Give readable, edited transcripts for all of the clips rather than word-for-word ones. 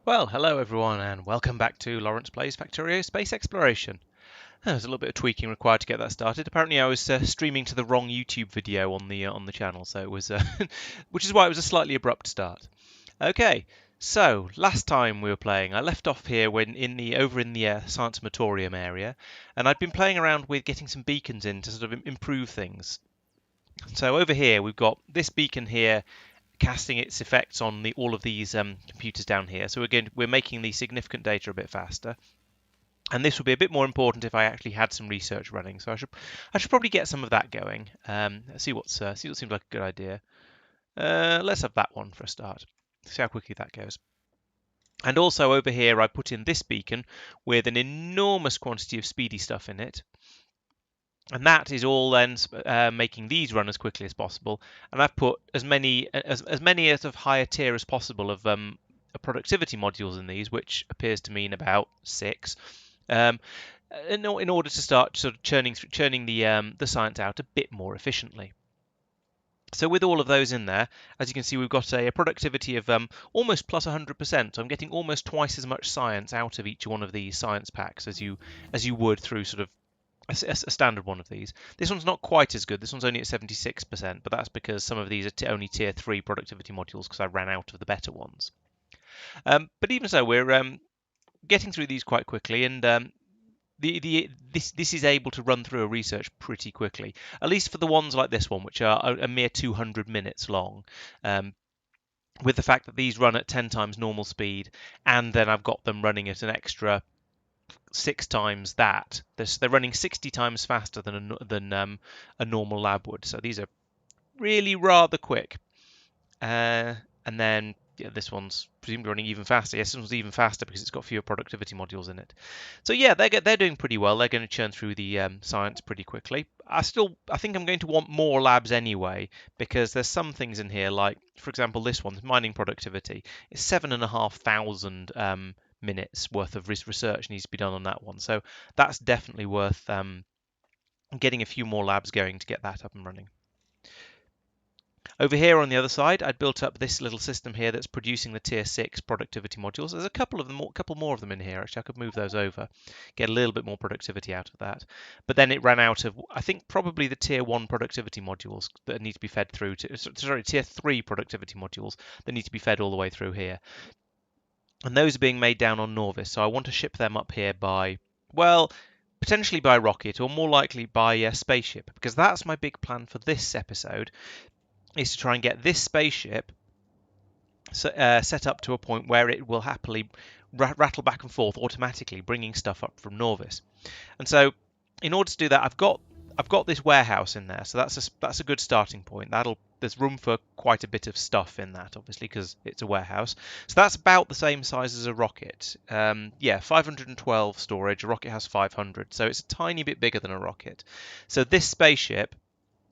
Well, hello everyone, and welcome back to Laurence Plays Factorio Space Exploration. There's a little bit of tweaking required to get that started. Apparently, I was streaming to the wrong YouTube video on the channel, so it was, which is why it was a slightly abrupt start. Okay, so last time we were playing, I left off here when over in the Science Motorium area, and I'd been playing around with getting some beacons in to sort of improve things. So over here we've got this beacon here casting its effects on all of these computers down here. So again, we're making the significant data a bit faster. And this would be a bit more important if I actually had some research running. So I should probably get some of that going. See what seems like a good idea. Let's have that one for a start. See how quickly that goes. And also over here, I put in this beacon with an enormous quantity of speedy stuff in it. And that is all then making these run as quickly as possible. And I've put as many of higher tier as possible of productivity modules in these, which appears to mean about 6. In order to start sort of churning the science out a bit more efficiently. So with all of those in there, as you can see, we've got a productivity of almost plus 100%. So I'm getting almost twice as much science out of each one of these science packs as you would through sort of a standard one of these. This one's not quite as good. This one's only at 76%, but that's because some of these are only tier 3 productivity modules because I ran out of the better ones. But even so, we're getting through these quite quickly, and this is able to run through a research pretty quickly, at least for the ones like this one, which are a mere 200 minutes long. With the fact that these run at 10 times normal speed, and then I've got them running at an extra 6 times that. They're running 60 times faster than a normal lab would. So these are really rather quick. And then this one's presumably running even faster. Yes, this one's even faster because it's got fewer productivity modules in it. So yeah, they're doing pretty well. They're going to churn through the science pretty quickly. I think I'm going to want more labs anyway, because there's some things in here, like for example this one, mining productivity. It's 7,500 minutes worth of research needs to be done on that one. So that's definitely worth getting a few more labs going to get that up and running. Over here on the other side, I'd built up this little system here that's producing the tier 6 productivity modules. There's a couple more of them in here. Actually, I could move those over, get a little bit more productivity out of that. But then it ran out of, I think, probably the tier 1 productivity modules that need to be fed through to, sorry, tier 3 productivity modules that need to be fed all the way through here. And those are being made down on Nauvis, so I want to ship them up here by, well, potentially by rocket, or more likely by spaceship, because that's my big plan for this episode, is to try and get this spaceship set up to a point where it will happily rattle back and forth automatically, bringing stuff up from Nauvis. And so, in order to do that, I've got this warehouse in there, so that's a good starting point. There's room for quite a bit of stuff in that, obviously, because it's a warehouse. So that's about the same size as a rocket. Yeah, 512 storage. A rocket has 500, so it's a tiny bit bigger than a rocket. So this spaceship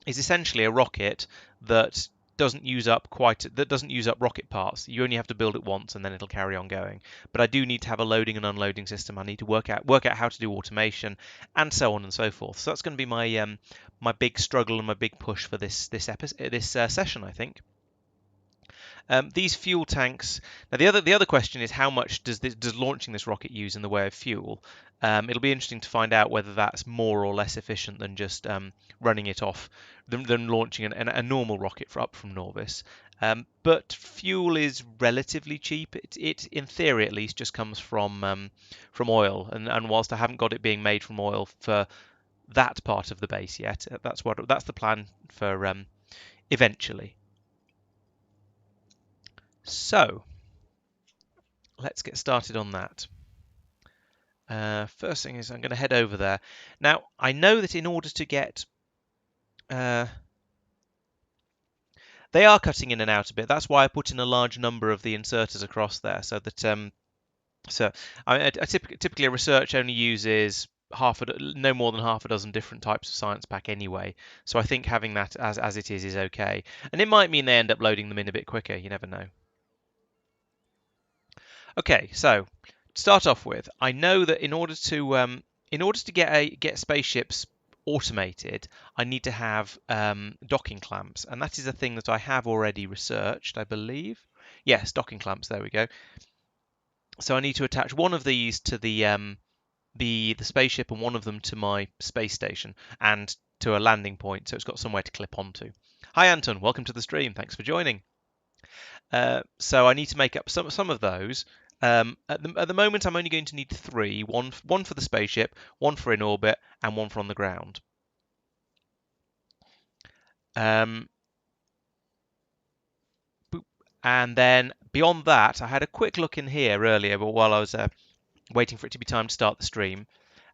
is essentially a rocket that doesn't use up rocket parts. You only have to build it once and then it'll carry on going. But I do need to have a loading and unloading system. I need to work out how to do automation and so on and so forth. So that's going to be my my big struggle and my big push for this session, I think. These fuel tanks. Now, the other question is how much does launching this rocket use in the way of fuel? It'll be interesting to find out whether that's more or less efficient than just running it off, than launching a normal rocket up from Nauvis. But fuel is relatively cheap. It in theory at least just comes from oil, and whilst I haven't got it being made from oil for that part of the base yet, that's the plan for eventually. So let's get started on that. First thing is I'm going to head over there. Now, I know that in order to get... they are cutting in and out a bit. That's why I put in a large number of the inserters across there, so that... typically a research only uses no more than half a dozen different types of science pack anyway. So I think having that as it is okay. And it might mean they end up loading them in a bit quicker. You never know. Okay, so to start off with, I know that in order to get spaceships automated, I need to have docking clamps, and that is a thing that I have already researched, I believe. Yes, docking clamps. There we go. So I need to attach one of these to the spaceship and one of them to my space station and to a landing point, so it's got somewhere to clip onto. Hi Anton, welcome to the stream. Thanks for joining. So I need to make up some of those. At the moment, I'm only going to need three: one for the spaceship, one for in orbit, and one for on the ground. Um, and then beyond that, I had a quick look in here earlier, but while I was waiting for it to be time to start the stream.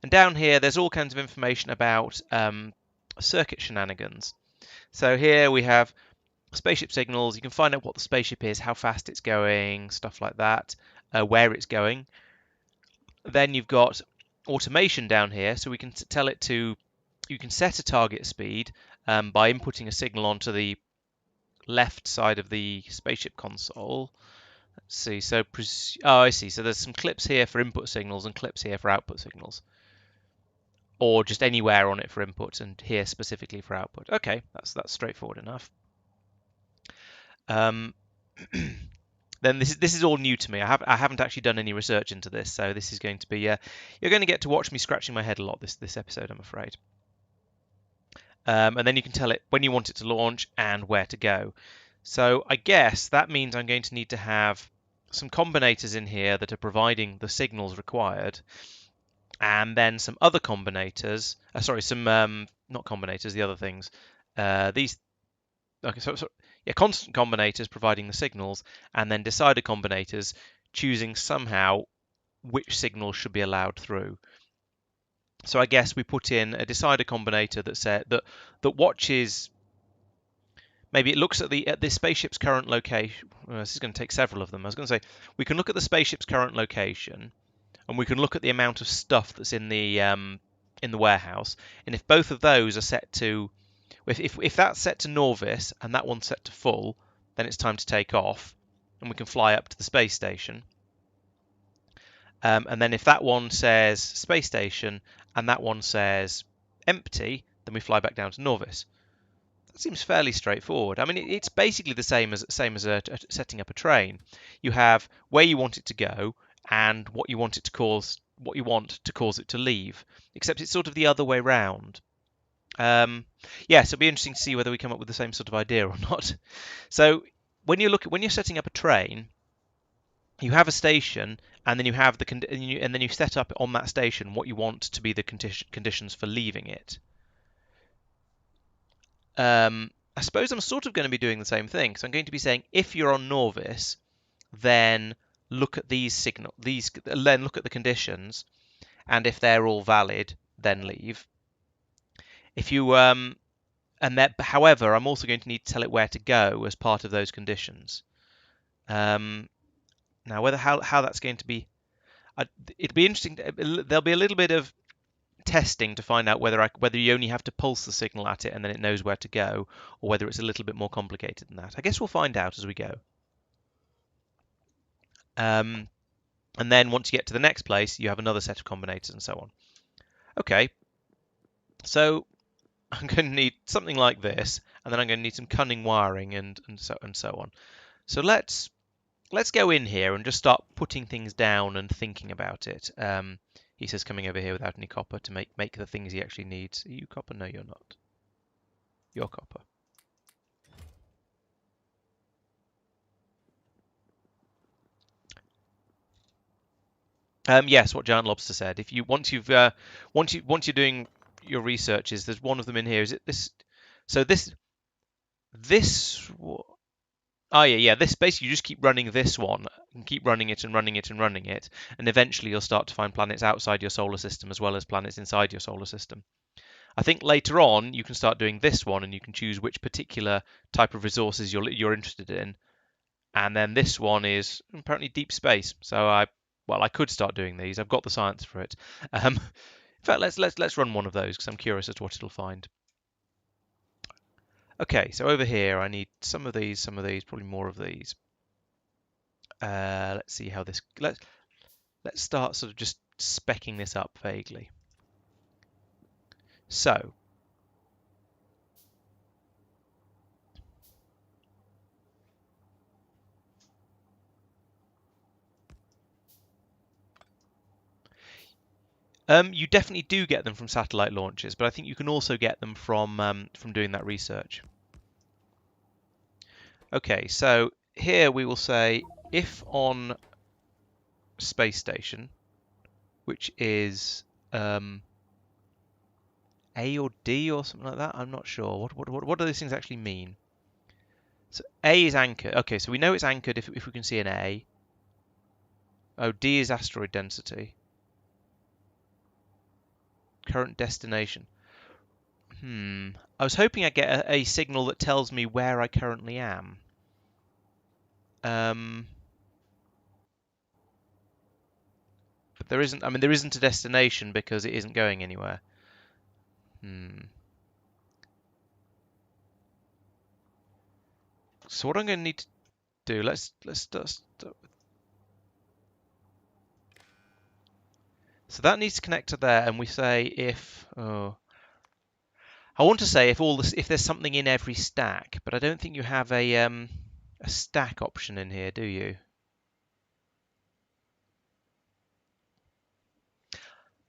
And down here, there's all kinds of information about circuit shenanigans. So here we have spaceship signals. You can find out what the spaceship is, how fast it's going, stuff like that, where it's going. Then you've got automation down here, so we can tell it to. You can set a target speed by inputting a signal onto the left side of the spaceship console. Let's see. So, oh, I see. So there's some clips here for input signals and clips here for output signals, or just anywhere on it for input and here specifically for output. Okay, that's straightforward enough. Um, then this is all new to me. I haven't actually done any research into this, so this is going to be you're going to get to watch me scratching my head a lot this episode, I'm afraid. And then you can tell it when you want it to launch and where to go. So I guess that means I'm going to need to have some combinators in here that are providing the signals required, and then some other combinators. Sorry, some not combinators, the other things. These okay, yeah, constant combinators providing the signals, and then decider combinators choosing somehow which signals should be allowed through. So I guess we put in a decider combinator that said that watches. Maybe it looks at the spaceship's current location. This is going to take several of them. I was going to say we can look at the spaceship's current location, and we can look at the amount of stuff that's in the warehouse. And if both of those are set to, if that's set to Nauvis and that one's set to full, then it's time to take off, and we can fly up to the space station. And then if that one says space station and that one says empty, then we fly back down to Nauvis. That seems fairly straightforward. I mean, it's basically the same as setting up a train. You have where you want it to go and what you want it to cause, what you want to cause it to leave. Except it's sort of the other way round. Yeah, so it'll be interesting to see whether we come up with the same sort of idea or not. So when you're setting up a train, you have a station, and then you have and then you set up on that station what you want to be the conditions for leaving it. I suppose I'm sort of going to be doing the same thing. So I'm going to be saying if you're on Nauvis, then look at then look at the conditions, and if they're all valid, then leave. If you however, I'm also going to need to tell it where to go as part of those conditions. Now, how that's going to be, it'd be interesting. There'll be a little bit of testing to find out whether you only have to pulse the signal at it and then it knows where to go, or whether it's a little bit more complicated than that. I guess we'll find out as we go. And then once you get to the next place, you have another set of combinators and so on. Okay, so I'm going to need something like this, and then I'm going to need some cunning wiring and so on. So let's go in here and just start putting things down and thinking about it. He says coming over here without any copper to make the things he actually needs. Are you copper? No, you're not. You're copper. Yes, what Giant Lobster said. If you once you're doing your researches, there's one of them in here. Is it this? So this. Oh yeah. This basically you just keep running this one and keep running it and running it and running it, and eventually you'll start to find planets outside your solar system as well as planets inside your solar system. I think later on you can start doing this one and you can choose which particular type of resources you're interested in, and then this one is apparently deep space. So I could start doing these. I've got the science for it. In fact, let's run one of those because I'm curious as to what it'll find. Okay, so over here I need some of these, probably more of these. Let's see how this. Let's start sort of just specking this up vaguely. So You definitely do get them from satellite launches, but I think you can also get them from doing that research. Okay, so here we will say if on space station, which is A or D or something like that. I'm not sure. What do those things actually mean? So A is anchored. Okay, so we know it's anchored if we can see an A. Oh, D is asteroid density. Current destination. I was hoping I'd get a signal that tells me where I currently am. But there isn't. I mean, there isn't a destination because it isn't going anywhere. So what I'm going to need to do, let's start. So that needs to connect to there, and we say if I want to say if there's something in every stack, but I don't think you have a stack option in here, do you?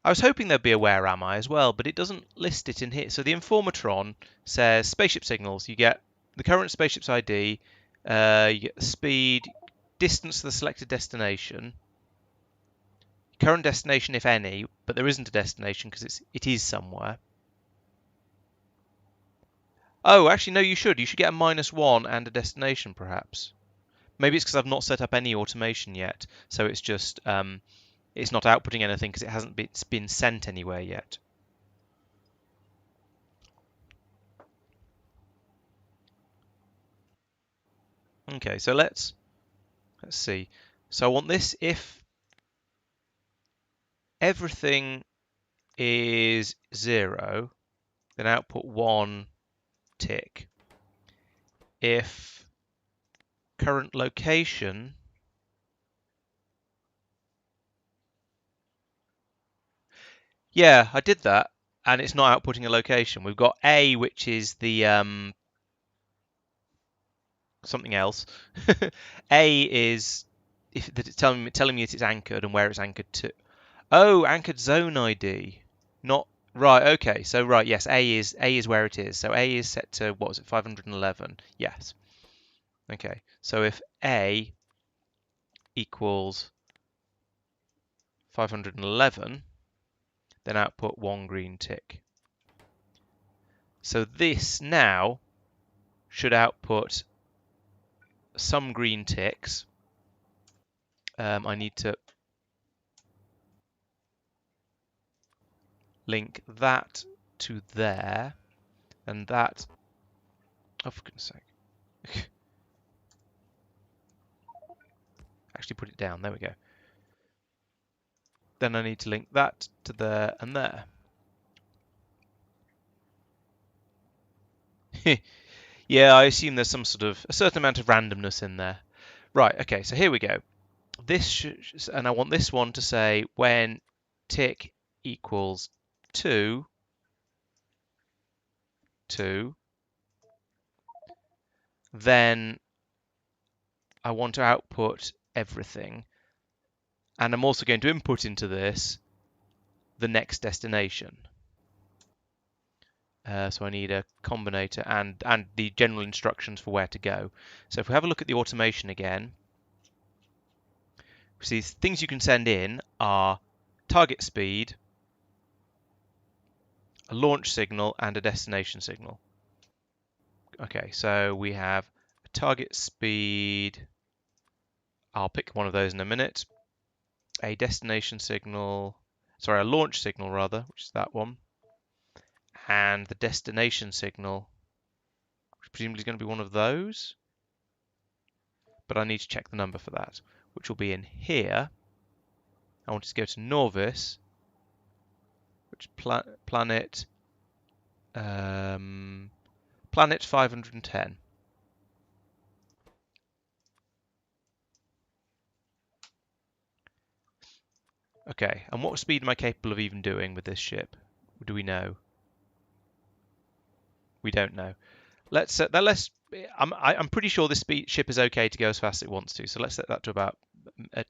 I was hoping there'd be a where am I as well, but it doesn't list it in here. So the Informatron says spaceship signals. You get the current spaceship's ID, you get the speed, distance to the selected destination, current destination if any, but there isn't a destination because it is somewhere. Oh, actually no, you should. You should get a -1 and a destination perhaps. Maybe it's because I've not set up any automation yet, so it's just it's not outputting anything because it hasn't been sent anywhere yet. Okay, so let's see. So I want this if everything is 0, then output 1 tick. If current location yeah, I did that, and it's not outputting a location. We've got A, which is the something else. A is if that it's telling me it's anchored and where it's anchored to. Oh, anchored zone ID, not right. Okay, so right, yes, A is where it is. So A is set to what was it, 511? Yes. Okay, so if A equals 511, then output 1 green tick. So this now should output some green ticks. I need to link that to there, and that. Oh, for goodness sake! Actually, put it down. There we go. Then I need to link that to there and there. Yeah, I assume there's some sort of a certain amount of randomness in there. Right. Okay. So here we go. And I want this one to say when tick equals 2, then I want to output everything. And I'm also going to input into this the next destination. So I need a combinator and the general instructions for where to go. So if we have a look at the automation again, we see things you can send in are target speed, a launch signal, and a destination signal. Okay, so we have a target speed. I'll pick one of those in a minute. A destination signal, sorry, a launch signal rather, which is that one. And the destination signal, which presumably is going to be one of those. But I need to check the number for that, which will be in here. I want to go to Nauvis, which planet planet 510. Okay, and what speed am I capable of even doing with this ship? Do we know? We don't know. I'm pretty sure this ship is okay to go as fast as it wants to. So let's set that to about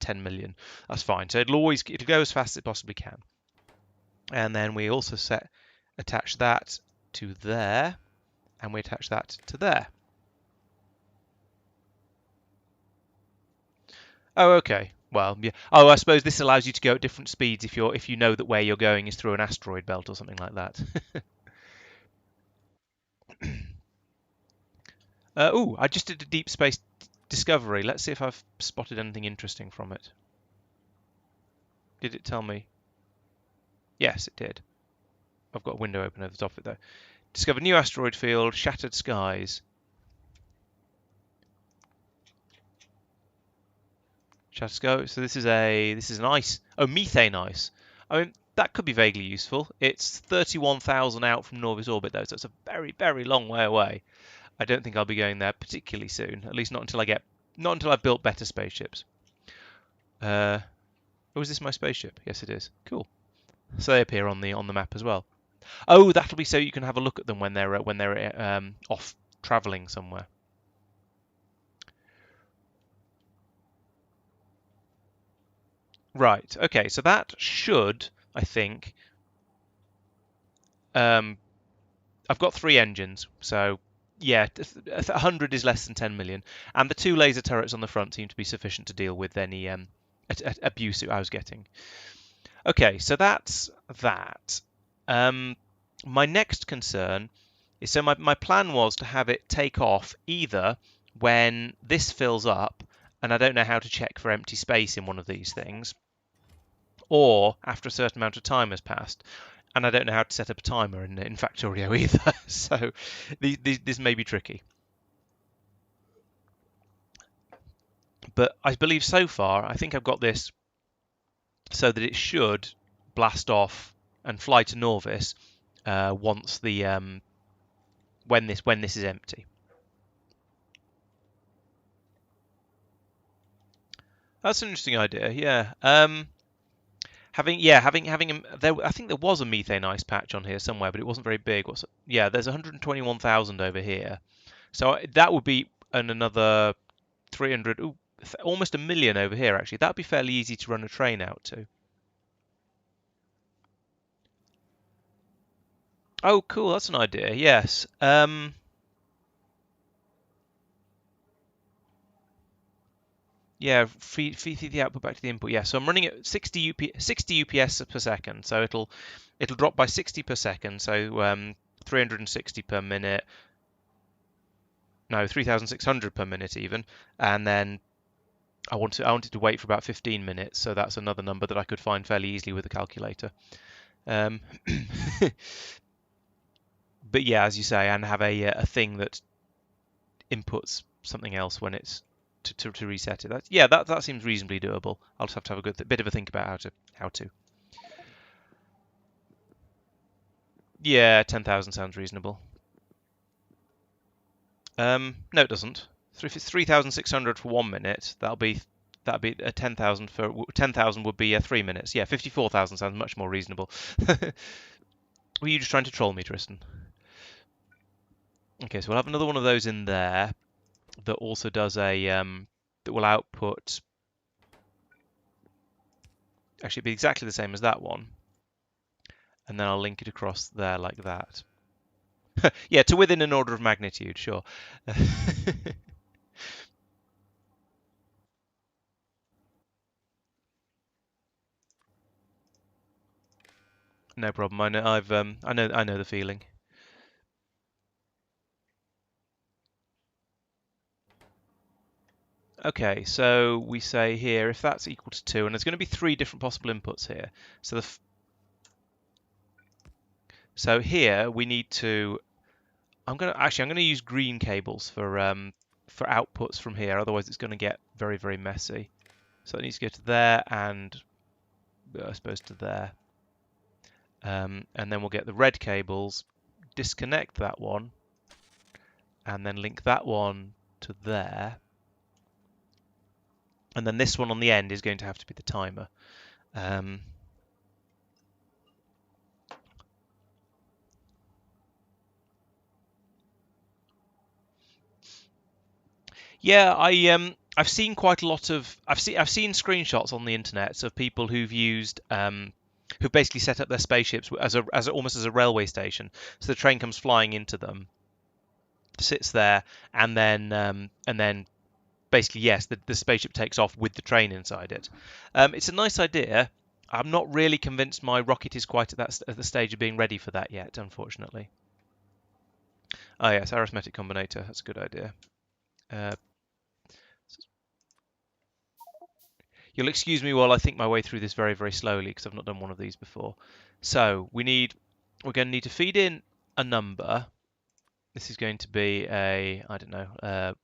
10 million. That's fine. So it'll go as fast as it possibly can. And then we also attach that to there, and we attach that to there. Oh, okay. Well, yeah. Oh, I suppose this allows you to go at different speeds if you know that where you're going is through an asteroid belt or something like that. Oh, I just did a deep space discovery. Let's see if I've spotted anything interesting from it. Did it tell me? Yes, it did. I've got a window open over the top of it though. Discovered new asteroid field, shattered skies. Shattered skies. So this is an ice. Oh, methane ice. I mean, that could be vaguely useful. It's 31,000 out from Nauvis orbit though, so it's a very, very long way away. I don't think I'll be going there particularly soon. At least not until I've built better spaceships. Oh, is this my spaceship? Yes, it is. Cool. So they appear on the map as well. Oh, that'll be so you can have a look at them when they're off traveling somewhere. Right. Okay. So that should, I think, I've got 3 engines. So yeah, 100 is less than 10 million, and the 2 laser turrets on the front seem to be sufficient to deal with any abuse I was getting. Okay, so that's that. My next concern is, so my plan was to have it take off either when this fills up and I don't know how to check for empty space in one of these things, or after a certain amount of time has passed. And I don't know how to set up a timer in Factorio either, so this may be tricky. But I believe so far, I think I've got this so that it should blast off and fly to Nauvis once the when this is empty. That's an interesting idea. Yeah. Having there, I think there was a methane ice patch on here somewhere, but it wasn't very big. Yeah, there's 121,000 over here, so that would be another 300, almost a million over here. Actually, that'd be fairly easy to run a train out to. Oh, cool. That's an idea. Yes. Yeah, feed the output back to the input. Yeah, so I'm running at 60 UPS per second, so it'll drop by 60 per second, so 360 per minute. No, 3,600 per minute even, and then I wanted to wait for about 15 minutes, so that's another number that I could find fairly easily with a calculator. But yeah, as you say, and have a thing that inputs something else when it's to reset it. That seems reasonably doable. I'll just have to have a bit of a think about how to. Yeah, 10,000 sounds reasonable. No, it doesn't. So if it's 3,600 for 1 minute, that'll be a 10,000 for 10,000 would be 3 minutes. Yeah, 54,000 sounds much more reasonable. Were you just trying to troll me, Tristan? Okay, so we'll have another one of those in there that also does a that will output. Actually, it'd be exactly the same as that one, and then I'll link it across there like that. Yeah, to within an order of magnitude, sure. No problem. I know the feeling. Okay, so we say here if that's equal to 2, and there's going to be 3 different possible inputs here. So here we need to. I'm going to use green cables for outputs from here. Otherwise, it's going to get very, very messy. So it needs to go to there and I suppose to there. And then we'll get the red cables, disconnect that one, and then link that one to there. And then this one on the end is going to have to be the timer. Yeah, I've seen quite a lot of I've seen screenshots on the internet of people who've used who basically set up their spaceships as almost as a railway station. So the train comes flying into them, sits there, and then basically, yes, the spaceship takes off with the train inside it. It's a nice idea. I'm not really convinced my rocket is quite at the stage of being ready for that yet, unfortunately. Oh yes, arithmetic combinator. That's a good idea. Uh, you'll excuse me while I think my way through this very, very slowly because I've not done one of these before. So we're going to need to feed in a number. This is going to be I don't know,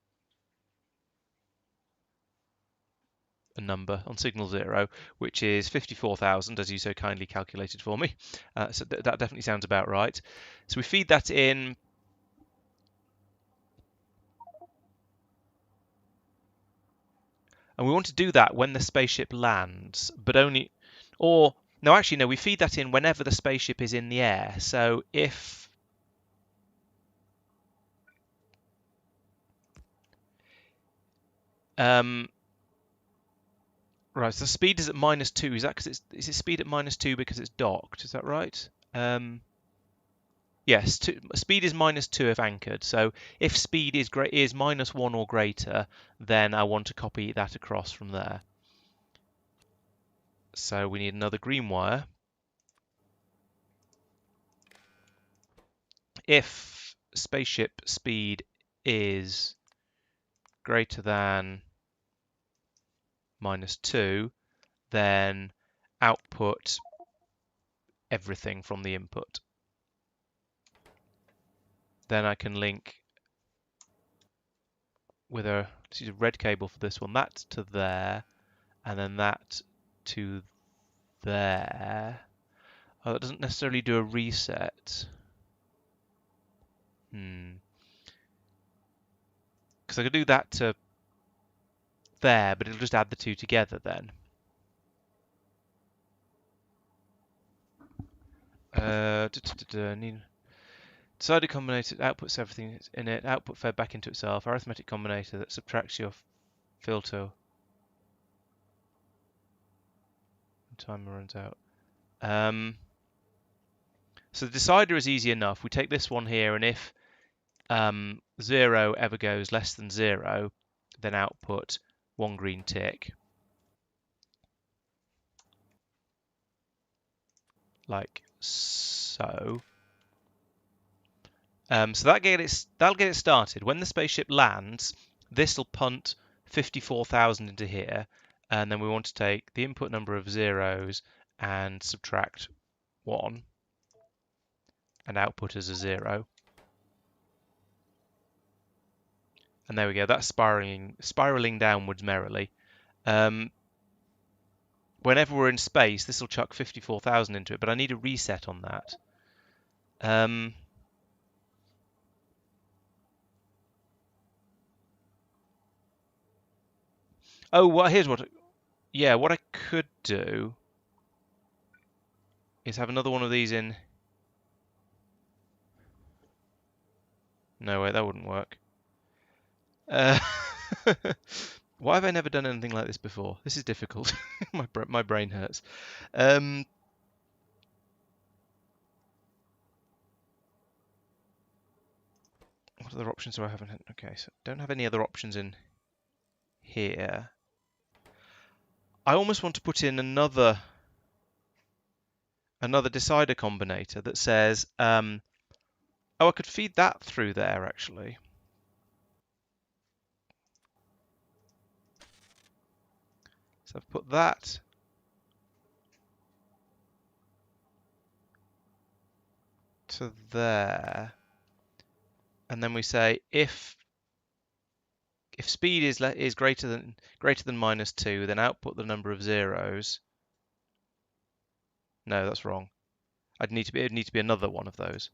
a number on signal 0, which is 54,000, as you so kindly calculated for me. So that definitely sounds about right. So we feed that in. And we want to do that when the spaceship lands, but only, or, no, actually, no, we feed that in whenever the spaceship is in the air. So if, right, so the speed is at -2. Is that because is it speed at -2 because it's docked? Is that right? Yes, speed is -2 if anchored. So if speed is -1 or greater, then I want to copy that across from there. So we need another green wire. If spaceship speed is greater than -2, then output everything from the input. Then I can link with let's use a red cable for this one, that to there, and then that to there. Oh, that doesn't necessarily do a reset. Because I could do that to there, but it'll just add the two together then. Decided combinator outputs everything in it, output fed back into itself, arithmetic combinator that subtracts your filter when timer runs out. So the decider is easy enough. We take this one here, and if 0 ever goes less than 0, then output one green tick. Like so. So that'll get it started. When the spaceship lands, this will punt 54,000 into here, and then we want to take the input number of zeros and subtract 1, and output as a 0. And there we go. That's spiraling downwards merrily. Whenever we're in space, this will chuck 54,000 into it, but I need a reset on that. Oh, well, here's what I could do is have another one of these in. No, wait, that wouldn't work. Why have I never done anything like this before? This is difficult. my brain hurts. What other options do I have? Okay, so don't have any other options in here. I almost want to put in another decider combinator that says, oh, I could feed that through there actually. So I've put that to there, and then we say if speed is greater than -2, then output the number of zeros. No, that's wrong. It'd need to be another one of those.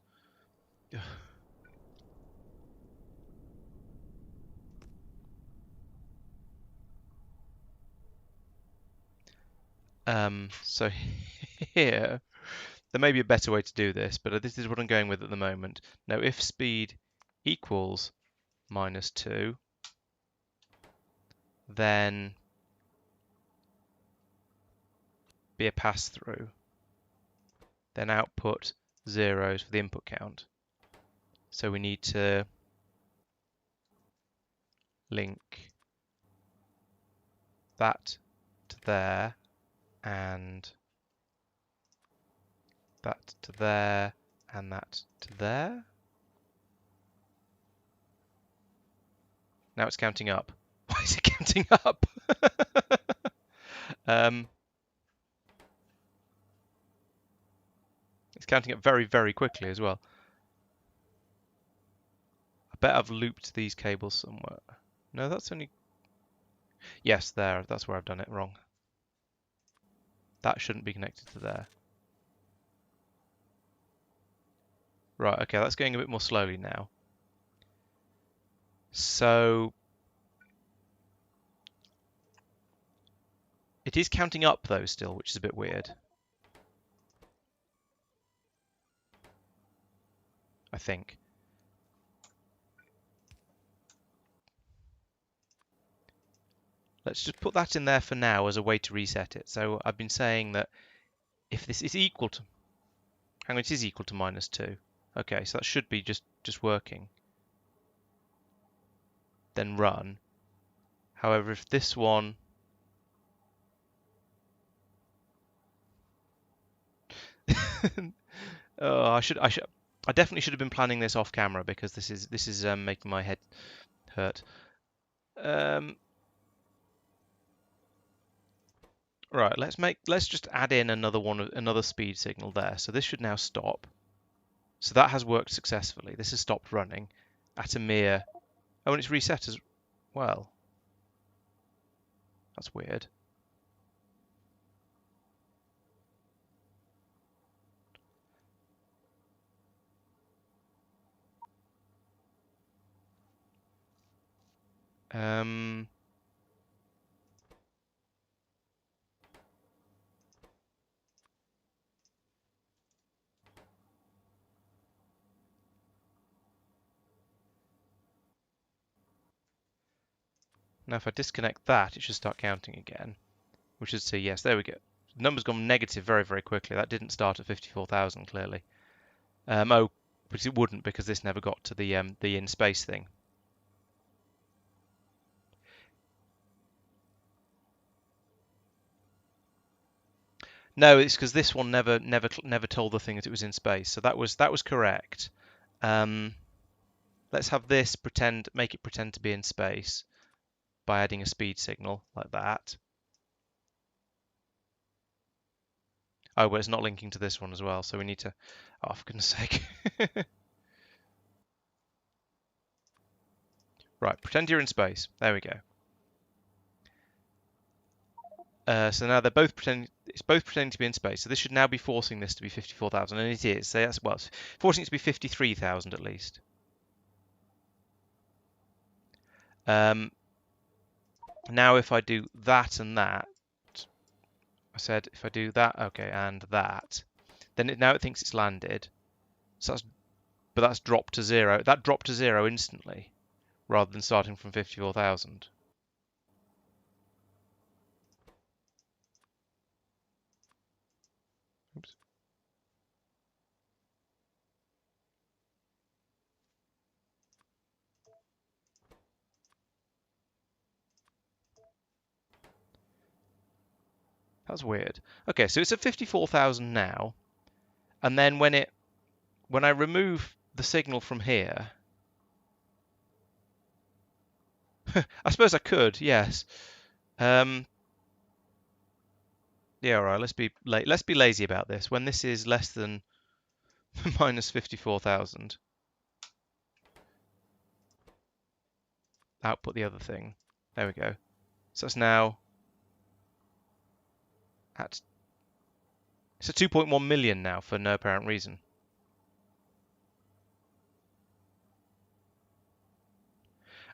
So here, there may be a better way to do this, but this is what I'm going with at the moment. Now, if speed equals -2, then be a pass-through. then output zeros for the input count. So we need to link that to there and that to there and that to there. Now it's counting up. Why is it counting up? It's counting up very, very quickly as well. I bet I've looped these cables somewhere. No, that's only... Yes, there. That's where I've done it wrong. That shouldn't be connected to there. Right, okay, that's going a bit more slowly now. So... It is counting up, though, still, which is a bit weird. I think. Let's just put that in there for now as a way to reset it. So I've been saying that if this is equal to... Hang on, it is equal to -2. Okay, so that should be just working. Then run. However, if this one... Oh, I definitely should have been planning this off camera because this is making my head hurt. Right, let's just add in another speed signal there. So this should now stop. So that has worked successfully. This has stopped running at a mere... Oh, and it's reset as well. That's weird. Now if I disconnect that, it should start counting again, which is say yes. There we go. The number's gone negative very, very quickly. That didn't start at 54,000 clearly. Oh, but it wouldn't because this never got to the in space thing. No, it's because this one never told the thing that it was in space. So that was correct. Let's have this make it pretend to be in space by adding a speed signal like that. Oh, well, it's not linking to this one as well, so we need to... Oh, for goodness sake. Right, pretend you're in space. There we go. So now they're both pretending... It's both pretending to be in space, so this should now be forcing this to be 54,000, and it is. So that's, well, it's forcing it to be 53,000 at least. Now if I do that and that, I said if I do that, okay, and that, then now it thinks it's landed. So but that's dropped to 0. That dropped to 0 instantly, rather than starting from 54,000. Oops. That's weird. Okay, so it's at 54,000 now, and then when I remove the signal from here, I suppose I could, yes. Yeah, all right. Let's be lazy about this. When this is less than minus 54,000, output the other thing. There we go. So it's now at... It's at 2.1 million now for no apparent reason.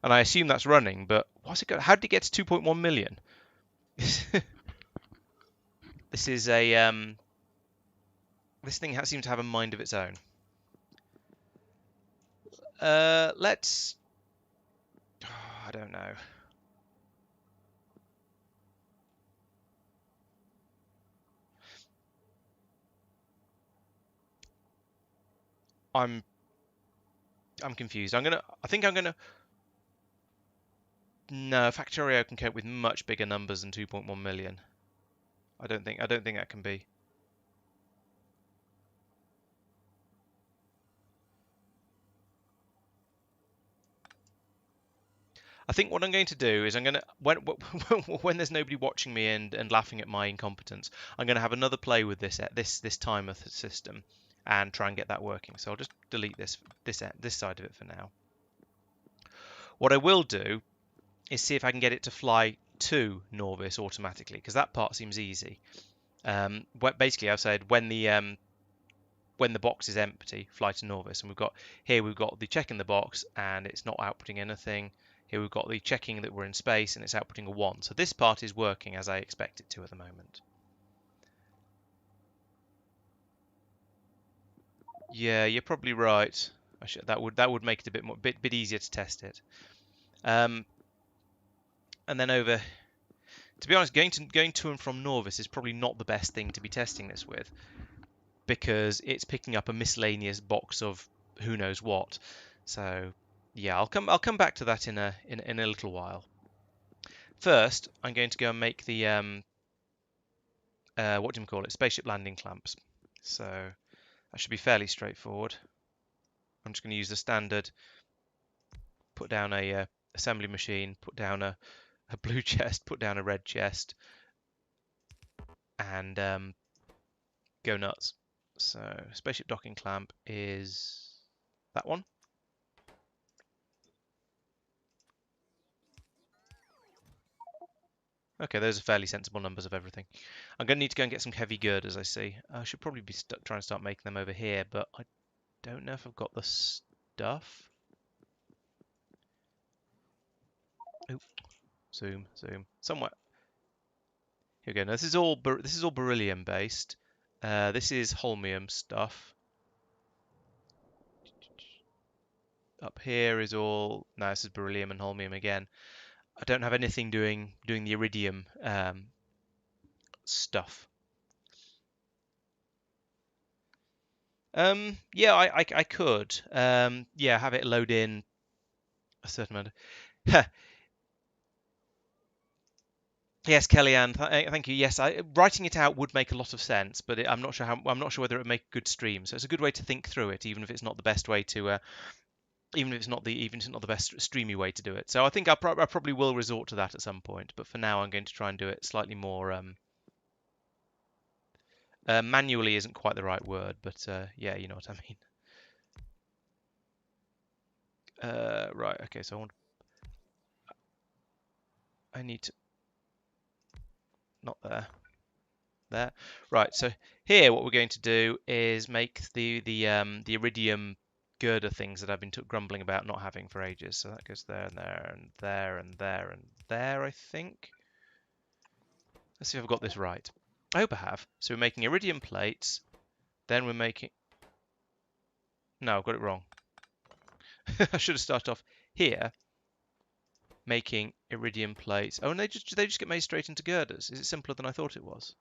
And I assume that's running, but what's it got? How did it get to 2.1 million? This is a this thing seems to have a mind of its own. Let's... Oh, I don't know. I'm confused. I think I'm gonna. No, Factorio can cope with much bigger numbers than 2.1 million. I don't think that can be. I think what I'm going to do is I'm going to when there's nobody watching me and laughing at my incompetence, I'm going to have another play with this timer system and try and get that working. So I'll just delete this side of it for now. What I will do is see if I can get it to fly to Nauvis automatically, because that part seems easy. Basically, I've said when the box is empty, fly to Nauvis, and we've got the check in the box and it's not outputting anything. Here we've got the checking that we're in space and it's outputting a 1. So this part is working as I expect it to at the moment. Yeah, you're probably right. That would make it a bit easier to test it. And then to be honest, going to and from Nauvis is probably not the best thing to be testing this with, because it's picking up a miscellaneous box of who knows what. So yeah, I'll come back to that in a little while. First, I'm going to go and make the what do you call it? Spaceship landing clamps. So that should be fairly straightforward. I'm just going to use the standard. Put down a assembly machine. Put down a blue chest. Put down a red chest. And go nuts. So spaceship docking clamp is that one. Okay, those are fairly sensible numbers of everything. I'm going to need to go and get some heavy girders, I see. I should probably be trying to start making them over here, but I don't know if I've got the stuff. Oop, zoom. Somewhere. Here we go. Now, this is all beryllium based. This is holmium stuff. Up here is all. No, this is beryllium and holmium again. I don't have anything doing the iridium stuff. Yeah, I could. Yeah, have it load in a certain amount. Yes, Kellyanne, thank you. Yes, writing it out would make a lot of sense, but I'm not sure I'm not sure whether it would make a good stream. So it's a good way to think through it, even if it's not the best way to, even if it's not the best streamy way to do it. So I think I probably will resort to that at some point. But for now, I'm going to try and do it slightly more. Manually isn't quite the right word, but yeah, you know what I mean. Right. Okay. So I need to not there. There. Right, so here what we're going to do is make the iridium girder things that I've been grumbling about not having for ages. So that goes there and there and there and there and there, I think. Let's see if I've got this right. I hope I have. So we're making iridium plates, then we're making... No, I've got it wrong. I should have started off here, making iridium plates. Oh, and they just get made straight into girders. Is it simpler than I thought it was?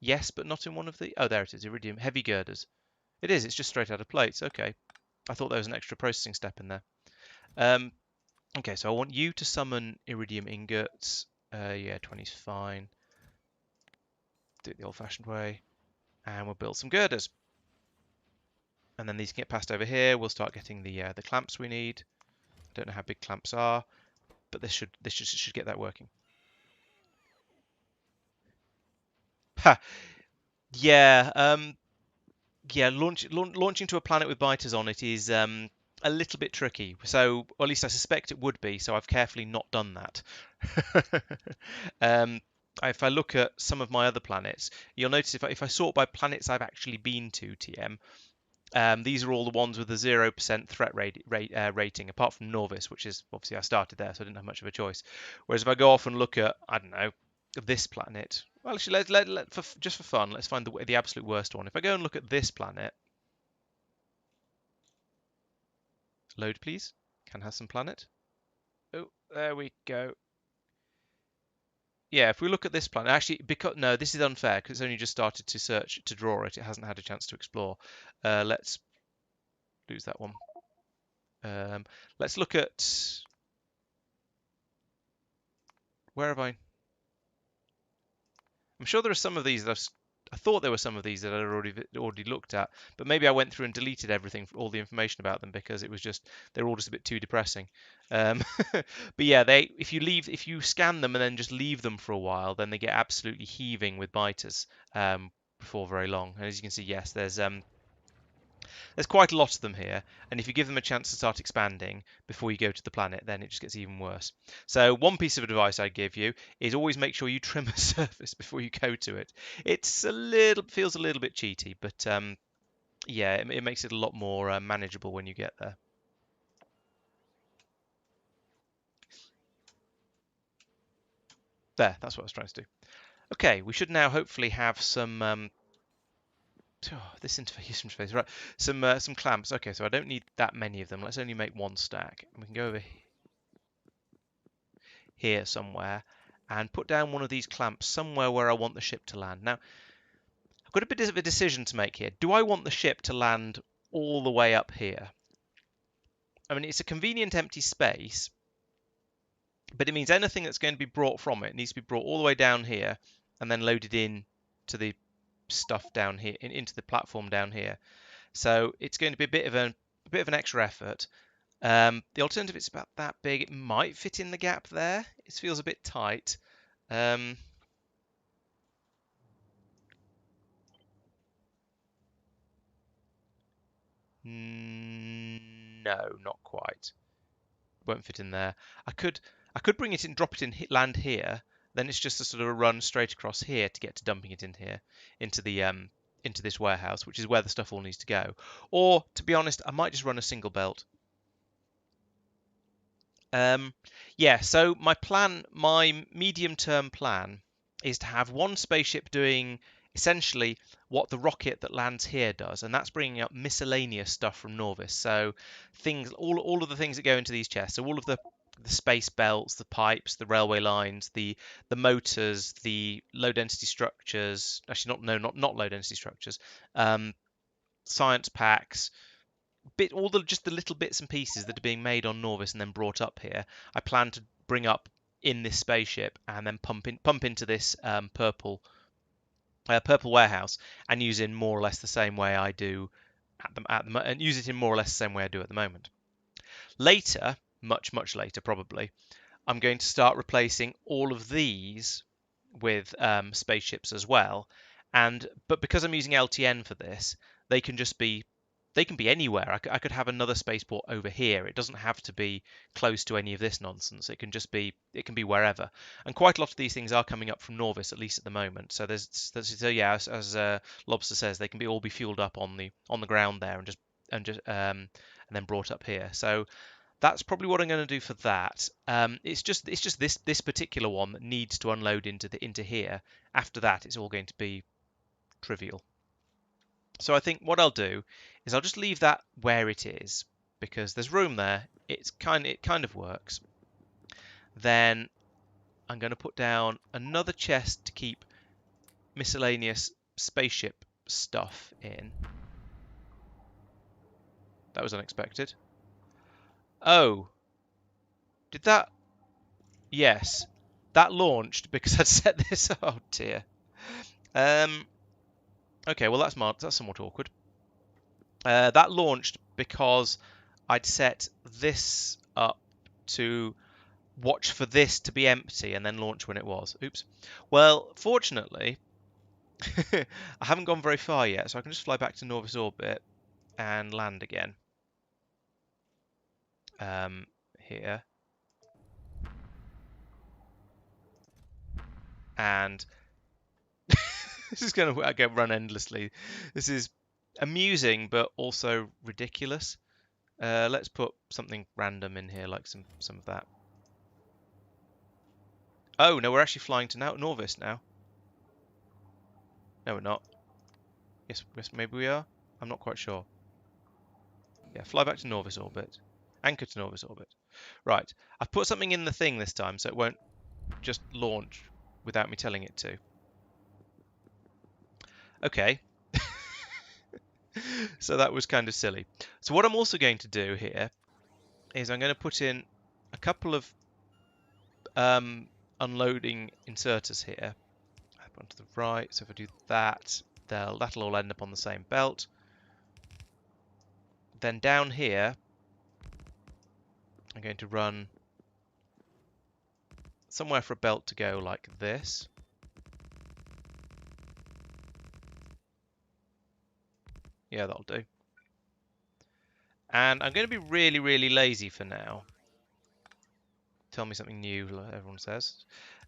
Yes, but not in one of the... Oh, there it is, iridium heavy girders. It is, it's just straight out of plates. Okay. I thought there was an extra processing step in there. Okay, so I want you to summon iridium ingots. Yeah, 20's fine. Do it the old-fashioned way. And we'll build some girders. And then these can get passed over here. We'll start getting the clamps we need. Don't know how big clamps are, but this should get that working. Ha! Yeah, yeah, launching to a planet with biters on it is a little bit tricky. So, or at least I suspect it would be. So I've carefully not done that. If I look at some of my other planets, you'll notice if I sort by planets I've actually been to, TM, these are all the ones with a 0% threat rating, apart from Nauvis, which is obviously I started there, so I didn't have much of a choice. Whereas if I go off and look at, I don't know, this planet, well, actually, just for fun, let's find the absolute worst one. If I go and look at this planet, load please, can have some planet. Oh, there we go. yeah, if we look at this planet, actually, because no, this is unfair because it's only just started to search to draw it. It hasn't had a chance to explore. Let's lose that one. Um, let's look at where have I? I'm sure there are some of these that I thought there were some of these that I'd already looked at, but maybe I went through and deleted everything, all the information about them because it was just they're all just a bit too depressing. But yeah, if you scan them and then just leave them for a while, then they get absolutely heaving with biters before very long. And as you can see, yes, there's quite a lot of them here, and if you give them a chance to start expanding before you go to the planet, then it just gets even worse. So one piece of advice I'd give you is always make sure you trim a surface before you go to it. Feels a little bit cheaty, but yeah, it makes it a lot more manageable when you get there. There, that's what I was trying to do. Okay, we should now hopefully have some this interface, right? Some clamps. Okay, so I don't need that many of them. Let's only make one stack. We can go over here somewhere and put down one of these clamps somewhere where I want the ship to land. Now, I've got a bit of a decision to make here. Do I want the ship to land all the way up here? I mean, it's a convenient empty space, but it means anything that's going to be brought from it needs to be brought all the way down here and then loaded in to the stuff down here, into the platform down here. So it's going to be a bit of an extra effort. The alternative is about that big. It might fit in the gap there. It feels a bit tight. Um, no, not quite. Won't fit in there. I could bring it in, drop it in, land here. Then it's just a sort of a run straight across here to get to dumping it in here into this warehouse, which is where the stuff all needs to go. Or to be honest, I might just run a single belt. Um, yeah, so my medium-term plan is to have one spaceship doing essentially what the rocket that lands here does, and that's bringing up miscellaneous stuff from Nauvis. So all of the things that go into these chests, so all of the space belts, the pipes, the railway lines, the motors, the low density structures. Actually, not low density structures. Science packs, all the just the little bits and pieces that are being made on Nauvis and then brought up here, I plan to bring up in this spaceship and then pump into this purple warehouse and use in more or less the same way I do and use it in more or less the same way I do at the moment. Later, much later probably, I'm going to start replacing all of these with spaceships as well. But because I'm using LTN for this, they can just be they can be anywhere. I could have another spaceport over here. It doesn't have to be close to any of this nonsense. It can be wherever. And quite a lot of these things are coming up from Nauvis, at least at the moment. So yeah, as Lobster says, they can all be fueled up on the ground there and then brought up here. So that's probably what I'm going to do for that. It's just this particular one that needs to unload into here. After that, it's all going to be trivial. So I think what I'll do is I'll just leave that where it is because there's room there. It kind of works. Then I'm going to put down another chest to keep miscellaneous spaceship stuff in. That was unexpected. Oh, did that? Yes, that launched because I'd set this. Oh dear. Okay, well that's somewhat awkward. That launched because I'd set this up to watch for this to be empty and then launch when it was. Oops. Well, fortunately, I haven't gone very far yet, so I can just fly back to Nauvis orbit and land again. Here. And this is going to run endlessly. This is amusing, but also ridiculous. Let's put something random in here, like some of that. Oh, no, we're actually flying to Nauvis now. No, we're not. Yes, maybe we are. I'm not quite sure. Yeah, fly back to Nauvis orbit. Anchor to Nauvis orbit. Right, I've put something in the thing this time, so it won't just launch without me telling it to. Okay. So that was kind of silly. So what I'm also going to do here is I'm going to put in a couple of unloading inserters here. Up onto the right. So if I do that, that'll all end up on the same belt. Then down here, I'm going to run somewhere for a belt to go like this. Yeah, that'll do. And I'm going to be really, really lazy for now. Tell me something new, everyone says.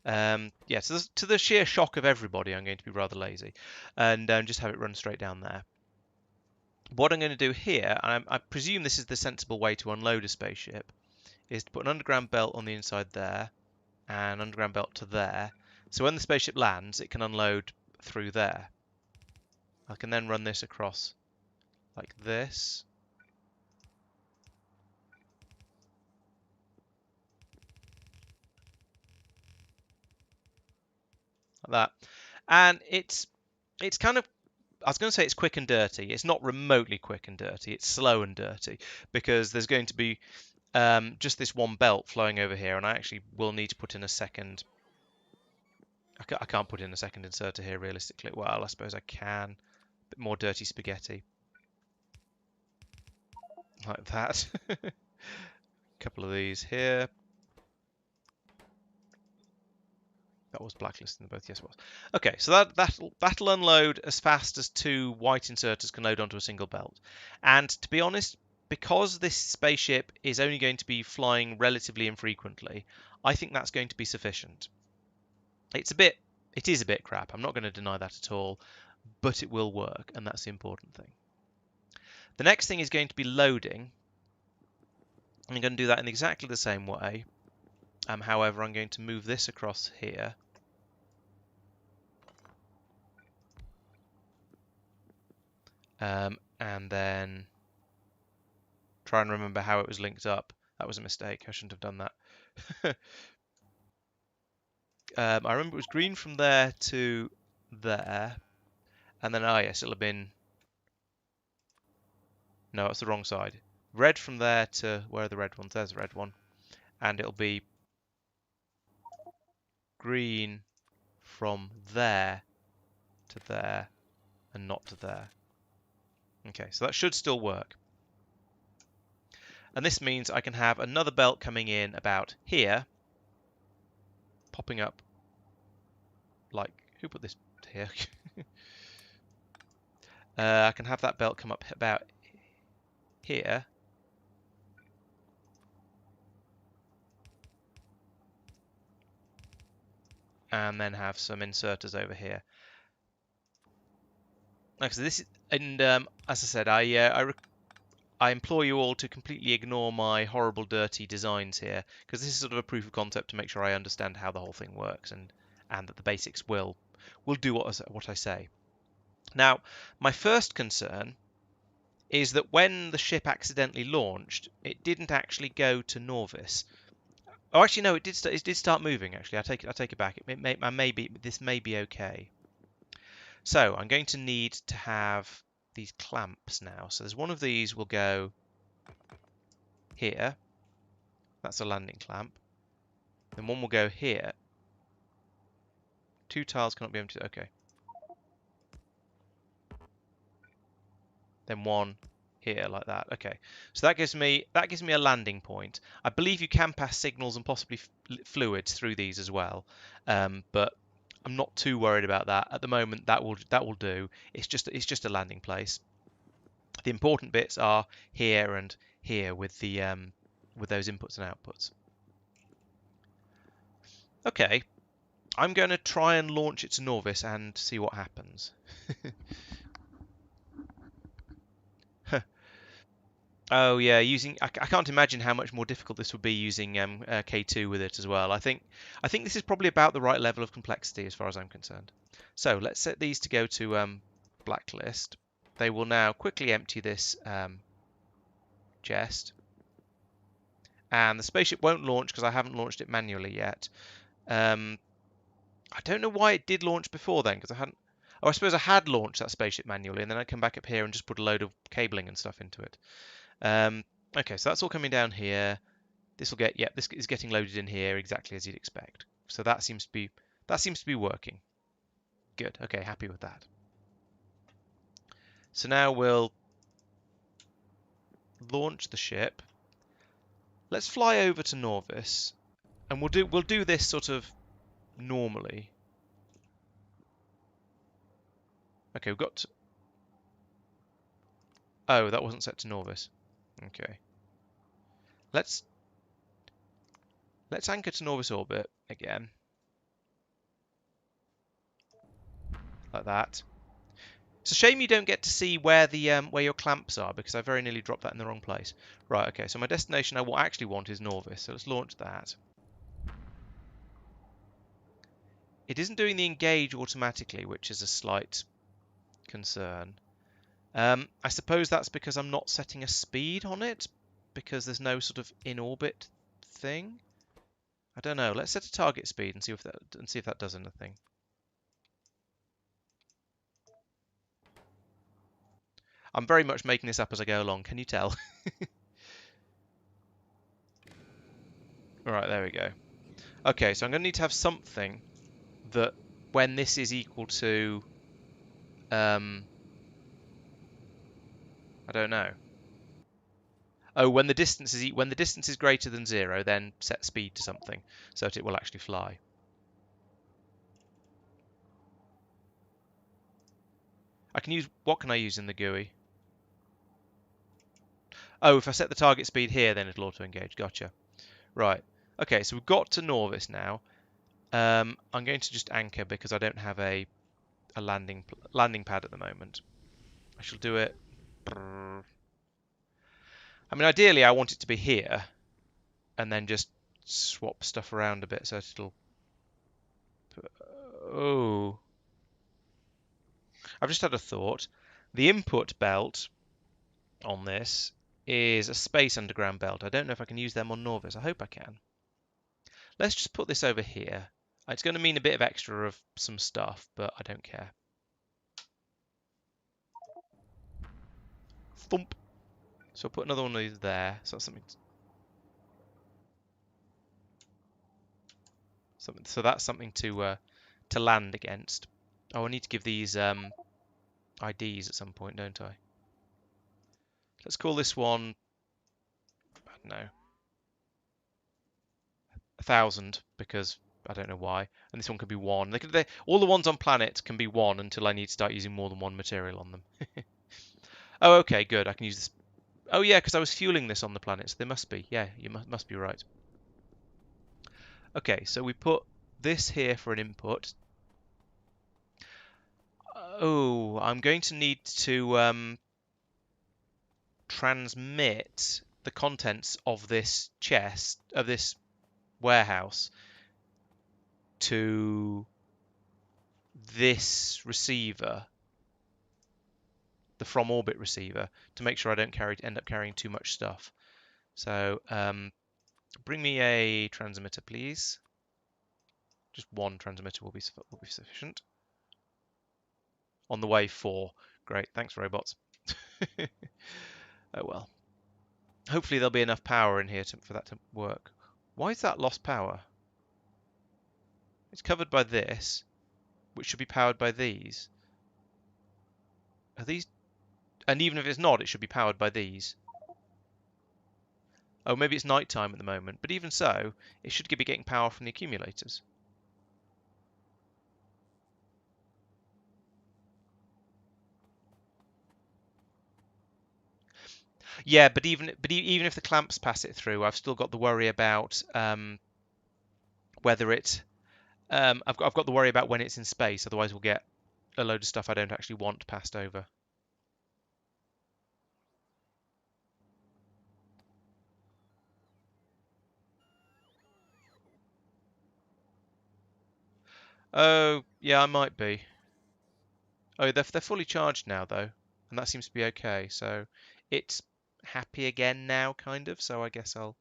Yeah, so to the sheer shock of everybody, I'm going to be rather lazy. And just have it run straight down there. What I'm going to do here, and I presume this is the sensible way to unload a spaceship, is to put an underground belt on the inside there, and an underground belt to there. So when the spaceship lands, it can unload through there. I can then run this across like this. Like that. And it's kind of, I was going to say it's quick and dirty. It's not remotely quick and dirty. It's slow and dirty because there's going to be just this one belt flowing over here, and I actually will need to put in a second. I can't put in a second inserter here realistically. Well, I suppose I can. A bit more dirty spaghetti. Like that. A couple of these here. That was blacklisted in both. Yes, it was. Okay, so that'll unload as fast as 2 white inserters can load onto a single belt. And to be honest, because this spaceship is only going to be flying relatively infrequently, I think that's going to be sufficient. It is a bit crap. I'm not going to deny that at all, but it will work, and that's the important thing. The next thing is going to be loading. I'm going to do that in exactly the same way. However, I'm going to move this across here. And then try and remember how it was linked up. That was a mistake. I shouldn't have done that. I remember it was green from there to there. And then, yes, it'll have been... No, it's the wrong side. Red from there to... Where are the red ones? There's the red one. And it'll be green from there to there and not to there. Okay, so that should still work. And this means I can have another belt coming in about here, popping up like, who put this here? I can have that belt come up about here. And then have some inserters over here. Like, so this is, and as I said, I implore you all to completely ignore my horrible, dirty designs here, because this is sort of a proof of concept to make sure I understand how the whole thing works, and that the basics will do what I say. Now, my first concern is that when the ship accidentally launched, it didn't actually go to Nauvis. Oh, actually, no, it did start moving. Actually, I take it back. This may be okay. So I'm going to need to have these clamps now. So there's one of these will go here. That's a landing clamp. Then one will go here. 2 tiles cannot be emptied. Okay. Then one here like that. Okay. So that gives me a landing point. I believe you can pass signals and possibly fluids through these as well. But I'm not too worried about that at the moment. That will do. It's just a landing place. The important bits are here and here with the with those inputs and outputs. Okay, I'm going to try and launch it to Nauvis and see what happens. Oh yeah, I can't imagine how much more difficult this would be using K2 with it as well. I think this is probably about the right level of complexity as far as I'm concerned. So let's set these to go to blacklist. They will now quickly empty this chest. And the spaceship won't launch because I haven't launched it manually yet. I don't know why it did launch before then, because I hadn't... Oh, I suppose I had launched that spaceship manually, and then I'd come back up here and just put a load of cabling and stuff into it. Okay, so that's all coming down here. This will get... Yeah, this is getting loaded in here exactly as you'd expect. So that seems to be working. Good. Okay, happy with that. So now we'll launch the ship. Let's fly over to Nauvis, and we'll do this sort of normally. Okay, we've got to... Oh, that wasn't set to Nauvis. Okay. Let's anchor to Nauvis orbit again. Like that. It's a shame you don't get to see where the where your clamps are, because I very nearly dropped that in the wrong place. Right, okay, so my destination I actually want is Nauvis, so let's launch that. It isn't doing the engage automatically, which is a slight concern. I suppose that's because I'm not setting a speed on it, because there's no sort of in-orbit thing. I don't know. Let's set a target speed and see if that does anything. I'm very much making this up as I go along. Can you tell? All right, there we go. Okay, so I'm going to need to have something that when this is equal to, I don't know. Oh, when the distance is greater than 0, then set speed to something so that it will actually fly. What can I use in the GUI? Oh, if I set the target speed here, then it'll auto-engage. Gotcha. Right. Okay, so we've got to Nauvis now. I'm going to just anchor because I don't have a landing pad at the moment. I shall do it. I mean, ideally, I want it to be here, and then just swap stuff around a bit so it'll... Oh. I've just had a thought. The input belt on this is a space underground belt. I don't know if I can use them on Nauvis. I hope I can. Let's just put this over here. It's going to mean a bit of extra of some stuff, but I don't care. Thump. So I'll put another one of these there. So that's something. So that's something to land against. Oh, I need to give these IDs at some point, don't I? Let's call this one, I don't know, 1,000, because I don't know why. And this one could be 1. All the ones on planet can be 1 until I need to start using more than one material on them. Oh, okay, good. I can use this. Oh, yeah, because I was fueling this on the planet, so they must be. Yeah, you must be right. Okay, so we put this here for an input. Oh, I'm going to need to transmit the contents of this chest, of this warehouse, to this receiver, the from orbit receiver, to make sure I don't end up carrying too much stuff. So bring me a transmitter, please. Just one transmitter will be sufficient. On the way, 4. Great, thanks, robots. Oh well. Hopefully there'll be enough power in here for that to work. Why is that lost power? It's covered by this, which should be powered by these. Are these... And even if it's not, it should be powered by these. Oh, maybe it's night time at the moment, but even so, it should be getting power from the accumulators. Yeah, but even if the clamps pass it through, I've still got the worry about whether it. I've got the worry about when it's in space. Otherwise, we'll get a load of stuff I don't actually want passed over. Oh, yeah, I might be. Oh, they're fully charged now though, and that seems to be okay. So it's happy again now, kind of. So I guess I'll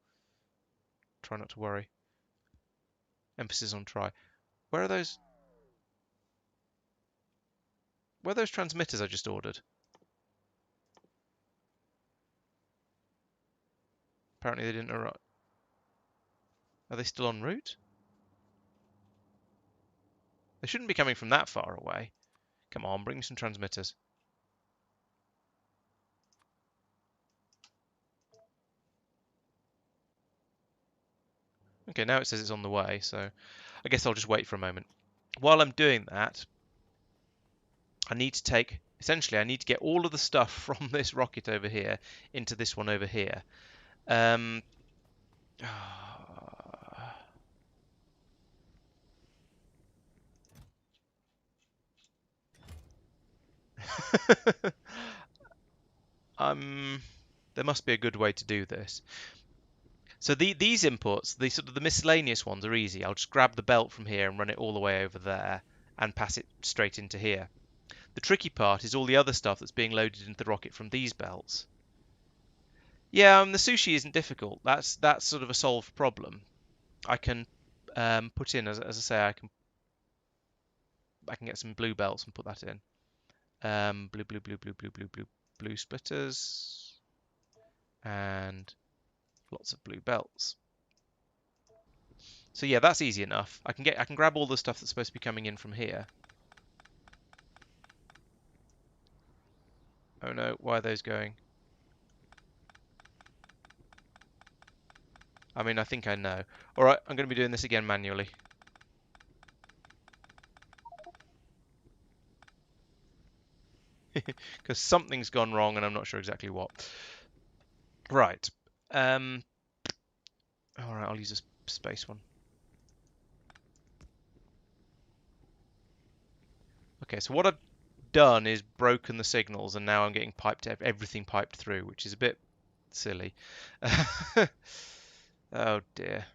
try not to worry. Emphasis on try. Where are those? Where are those transmitters I just ordered? Apparently they didn't arrive. Are they still en route? They shouldn't be coming from that far away. Come on, bring me some transmitters. Okay, now it says it's on the way, so I guess I'll just wait for a moment. While I'm doing that, I need to take, essentially, I need to get all of the stuff from this rocket over here into this one over here. Um, there must be a good way to do this. So these inputs, the sort of the miscellaneous ones, are easy. I'll just grab the belt from here and run it all the way over there and pass it straight into here. The tricky part is all the other stuff that's being loaded into the rocket from these belts. Yeah, the sushi isn't difficult. That's sort of a solved problem. I can put in, as I say, I can get some blue belts and put that in. Blue splitters, and lots of blue belts. So yeah, that's easy enough. I can grab all the stuff that's supposed to be coming in from here. Oh no, why are those going? I mean, I think I know. Alright, I'm going to be doing this again manually. Because something's gone wrong and I'm not sure exactly what. Right. Alright, I'll use a space one. Okay, so what I've done is broken the signals and now I'm getting everything piped through, which is a bit silly. Oh dear.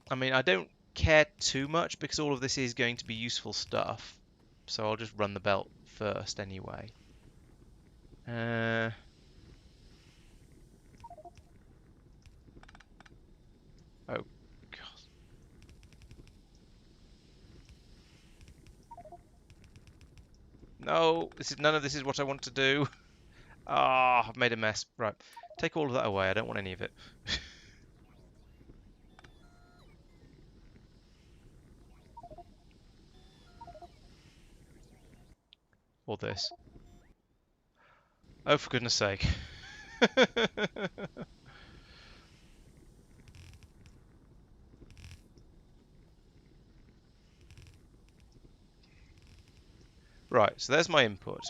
I mean, I don't care too much because all of this is going to be useful stuff. So I'll just run the belt first anyway. Oh god. No, none of this is what I want to do. Ah, I've made a mess. Right. Take all of that away. I don't want any of it. Or this. Oh, for goodness sake. Right, so there's my input.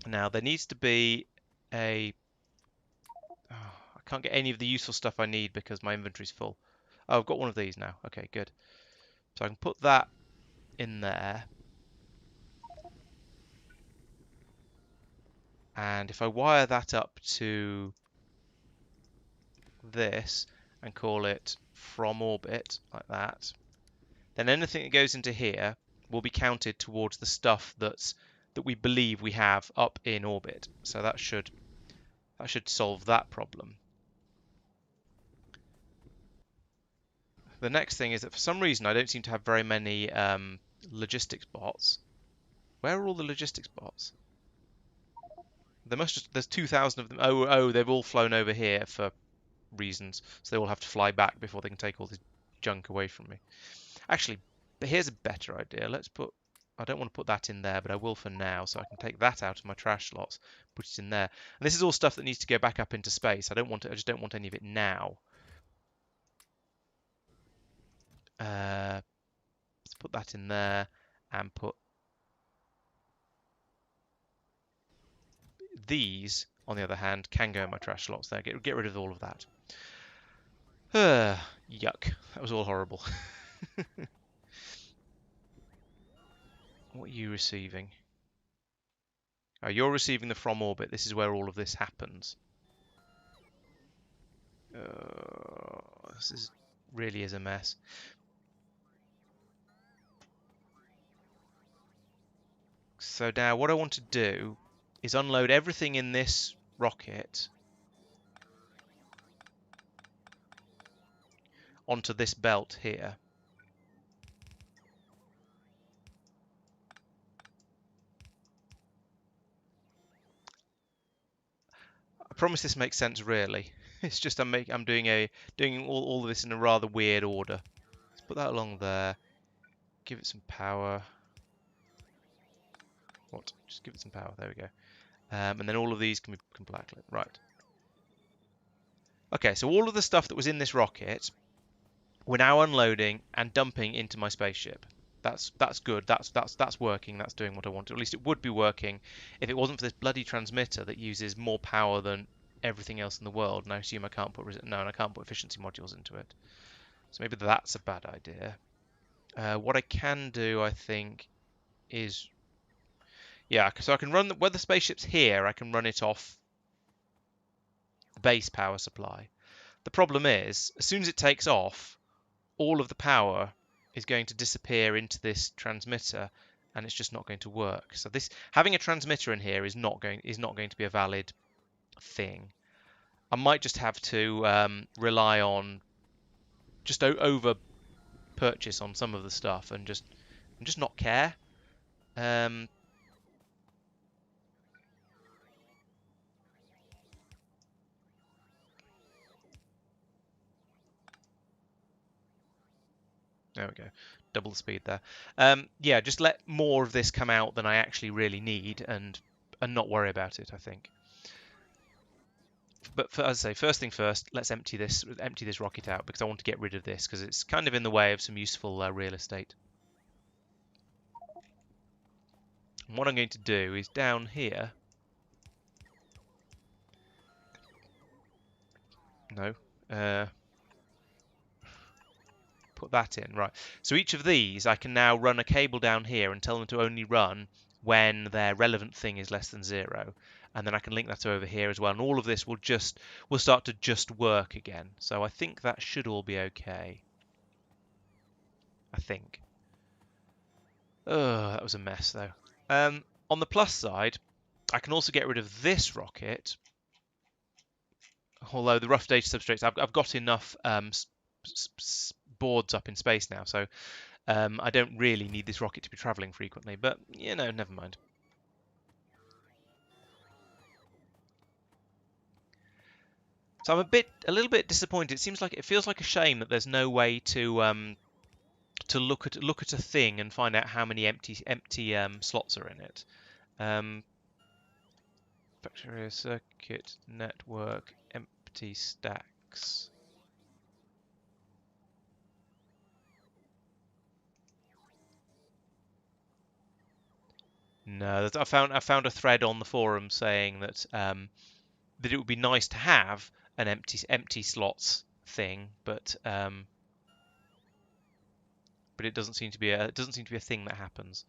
Now, there needs to be a... Oh, I can't get any of the useful stuff I need because my inventory's full. Oh, I've got one of these now. Okay, good. So I can put that in there. And if I wire that up to this and call it from orbit, like that, then anything that goes into here will be counted towards the stuff that we believe we have up in orbit. So that should solve that problem. The next thing is that for some reason I don't seem to have very many logistics bots. Where are all the logistics bots? There's 2,000 of them. Oh, they've all flown over here for reasons, so they all have to fly back before they can take all this junk away from me. Actually, but here's a better idea. I don't want to put that in there, but I will for now, so I can take that out of my trash slots, put it in there. And this is all stuff that needs to go back up into space. I just don't want any of it now. Let's put that in there and put these, on the other hand, can go in my trash slots there. Get rid of all of that. Yuck. That was all horrible. What are you receiving? Oh, you're receiving the from orbit. This is where all of this happens. This really is a mess. So now what I want to do is unload everything in this rocket. onto this belt here. I promise this makes sense really. It's just I'm doing all of this in a rather weird order. Let's put that along there. Give it some power. What? Just give it some power. There we go. And then all of these can blacklit. Right. Okay, so all of the stuff that was in this rocket, we're now unloading and dumping into my spaceship. That's good. That's working. That's doing what I want to. At least it would be working if it wasn't for this bloody transmitter that uses more power than everything else in the world. And I assume I can't put and I can't put efficiency modules into it. So maybe that's a bad idea. What I can do, I think, is so I can run where the spaceship's here. I can run it off the base power supply. The problem is, as soon as it takes off, all of the power is going to disappear into this transmitter, and it's just not going to work. So this having a transmitter in here is not going to be a valid thing. I might just have to rely on just over purchase on some of the stuff and just not care. There we go. Double the speed there. Yeah, just let more of this come out than I actually really need and not worry about it, I think. But as I say, first thing first, let's empty this rocket out because I want to get rid of this because it's kind of in the way of some useful real estate. And what I'm going to do is down here. No. Put that in. Right. So each of these, I can now run a cable down here and tell them to only run when their relevant thing is less than 0. And then I can link that over here as well. And all of this will start to just work again. So I think that should all be okay. I think. Oh, that was a mess though. On the plus side, I can also get rid of this rocket. Although the rough data substrates, I've got enough boards up in space now, so I don't really need this rocket to be travelling frequently. But never mind. So I'm a little bit disappointed. It feels like a shame that there's no way to look at a thing and find out how many empty slots are in it. Factorio circuit network empty stacks. No, I found a thread on the forum saying that that it would be nice to have an empty slots thing, but it doesn't seem to be a thing that happens.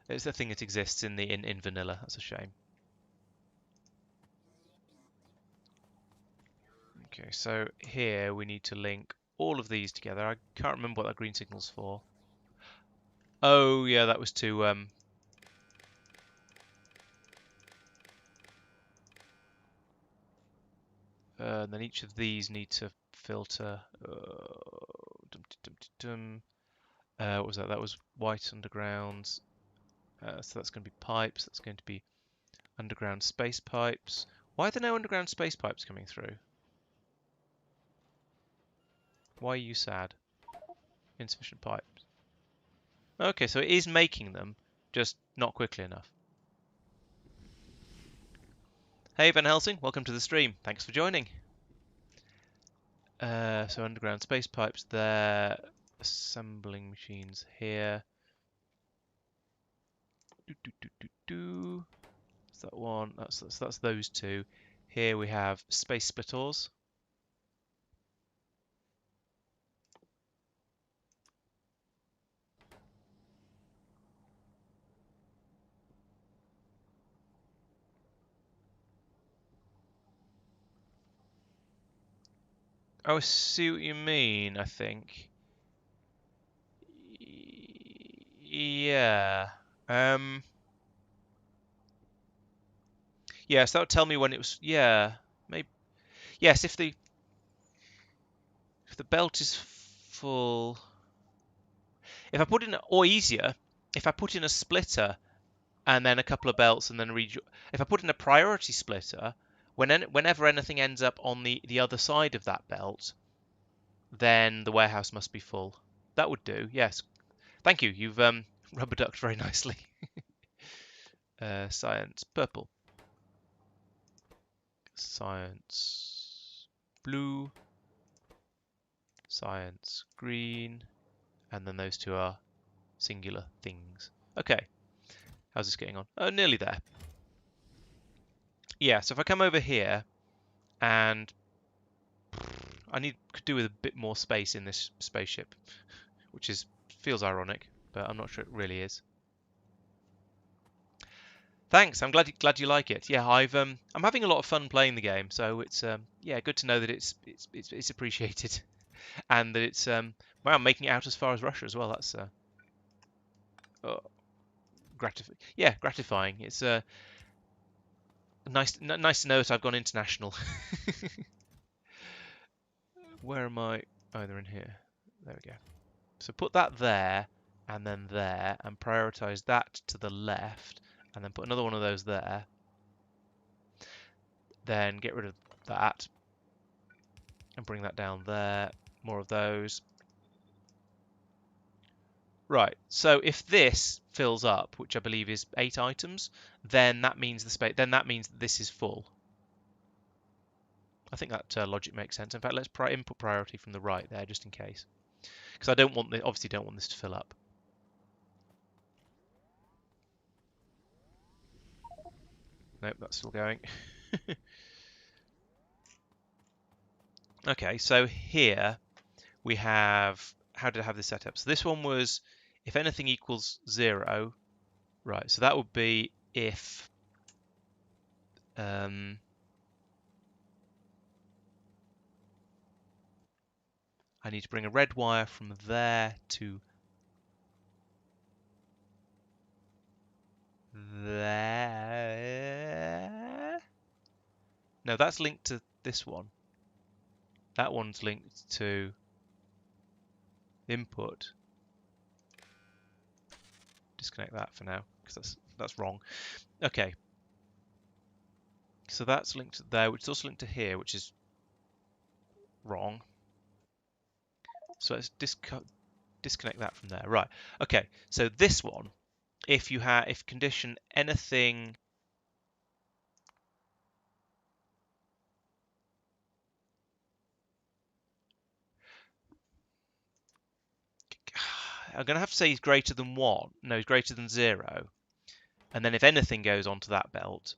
It's a thing that exists in vanilla. That's a shame. Okay, so here we need to link all of these together. I can't remember what that green signal's for. Oh yeah, that was to and then each of these need to filter. What was that? That was white undergrounds. So that's going to be pipes. That's going to be underground space pipes. Why are there no underground space pipes coming through? Why are you sad? Insufficient pipes. Okay, so it is making them, just not quickly enough. Hey Van Helsing, welcome to the stream. Thanks for joining. So underground space pipes there. Assembling machines here. That's that one. That's those two. Here we have space splitters. Oh, I see what you mean, I think. Yeah. Yeah, so that would tell me when it was. Yeah. Maybe. Yes, if the belt is full. If I put in, or easier, if I put in a splitter and then a couple of belts and then if I put in a priority splitter, whenever anything ends up on the other side of that belt, then the warehouse must be full. That would do, yes. Thank you, you've rubber ducked very nicely. Science, purple. Science, blue. Science, green. And then those two are singular things. Okay, how's this getting on? Oh, nearly there. Yeah, so if I come over here, and could do with a bit more space in this spaceship, which feels ironic, but I'm not sure it really is. Thanks, I'm glad you like it. Yeah, I'm having a lot of fun playing the game, so it's yeah, good to know that it's appreciated, and that it's wow, I'm making it out as far as Russia as well. That's oh, gratifying. It's nice to know that I've gone international. Where am I? Oh, they're in here. There we go. So put that there, and prioritize that to the left, and then put another one of those there. Then get rid of that, and bring that down there. More of those. Right, so if this fills up, which I believe is 8 items, then that means that this is full. I think that logic makes sense. In fact, let's input priority from the right there, just in case, because I obviously don't want this to fill up. Nope, that's still going. Okay, so here we have, how did I have this set up? So this one was, if anything equals 0, right, so that would be if I need to bring a red wire from there to there. No, that's linked to this one. That one's linked to input. Disconnect that for now, because that's wrong. Okay. So that's linked to there, which is also linked to here, which is wrong. So let's disconnect that from there. Right. Okay. So this one, if condition anything, I'm going to have to say he's greater than 1. No, he's greater than 0. And then if anything goes onto that belt,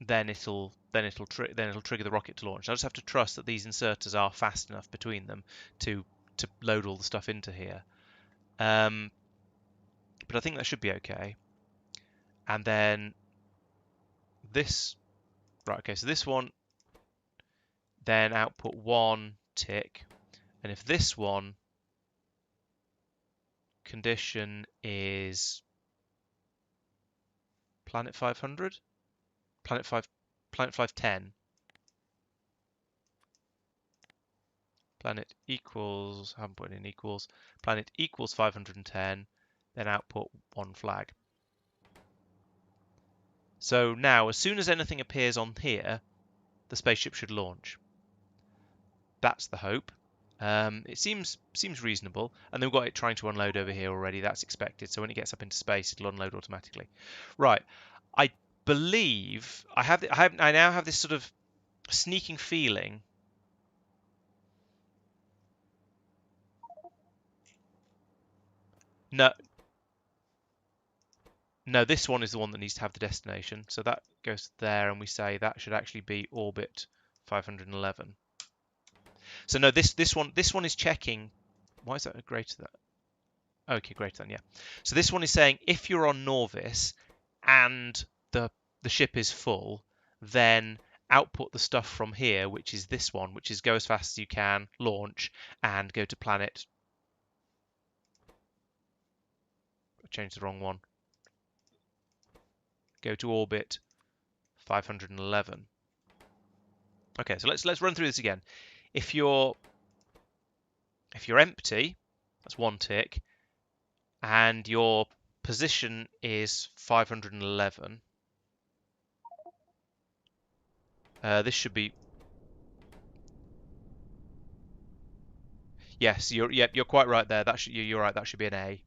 then it'll trigger the rocket to launch. I just have to trust that these inserters are fast enough between them to load all the stuff into here. But I think that should be okay. And then this, right? Okay, so this one, then output 1 tick, and if this one condition is planet 500, planet 510. Planet equals, I haven't put in equals, planet equals 510, then output 1 flag. So now, as soon as anything appears on here, the spaceship should launch. That's the hope. It seems reasonable, and then we've got it trying to unload over here already. That's expected. So when it gets up into space, it'll unload automatically. Right. I believe I now have this sort of sneaking feeling. No, this one is the one that needs to have the destination. So that goes there, and we say that should actually be orbit 511. So no, this one is checking. Why is that greater than? Okay, greater than, yeah. So this one is saying if you're on Nauvis and the ship is full, then output the stuff from here, which is this one, which is go as fast as you can, launch, and go to planet. I changed the wrong one. Go to orbit 511. Okay, so let's run through this again. If you're If you're empty, that's 1 tick, and your position is 511. This should be... Yes, you're quite right there. You're right. That should be an A.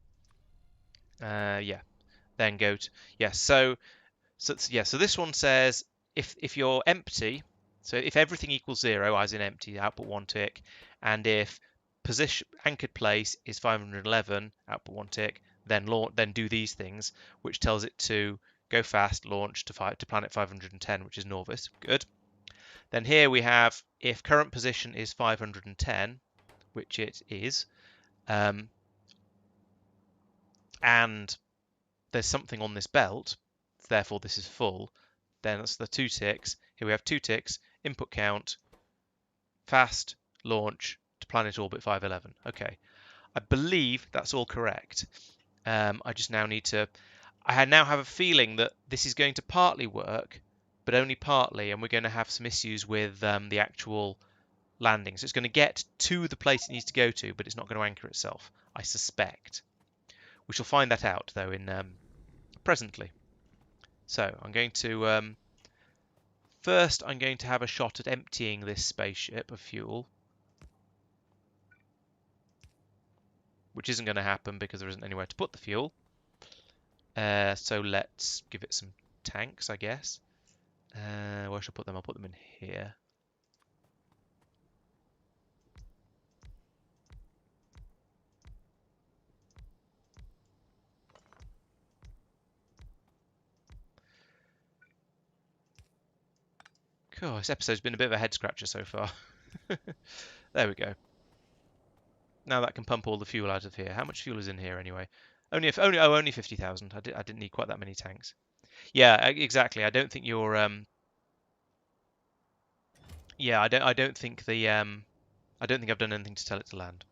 Yeah. Then go to... Yes. So this one says if you're empty, so if everything equals 0, as in empty, output 1 tick, and if position anchored place is 511, output 1 tick, then do these things, which tells it to go fast, launch to planet 510, which is Nauvis. Good. Then here we have if current position is 510, which it is, and there's something on this belt, therefore this is full, then that's the 2 ticks. Here we have 2 ticks, input count, fast, launch to planet orbit 511. Okay, I believe that's all correct. I just now need to... I now have a feeling that this is going to partly work, but only partly, and we're going to have some issues with the actual landing. So it's going to get to the place it needs to go to, but it's not going to anchor itself, I suspect. We shall find that out, though, in presently. So I'm going to... first, I'm going to have a shot at emptying this spaceship of fuel, which isn't going to happen because there isn't anywhere to put the fuel. So let's give it some tanks, I guess. Where should I put them? I'll put them in here. Cool, this episode's been a bit of a head scratcher so far. There we go. Now that can pump all the fuel out of here. How much fuel is in here anyway? Only 50,000. I didn't need quite that many tanks. Yeah, exactly. I don't think you're yeah, I don't think I've done anything to tell it to land.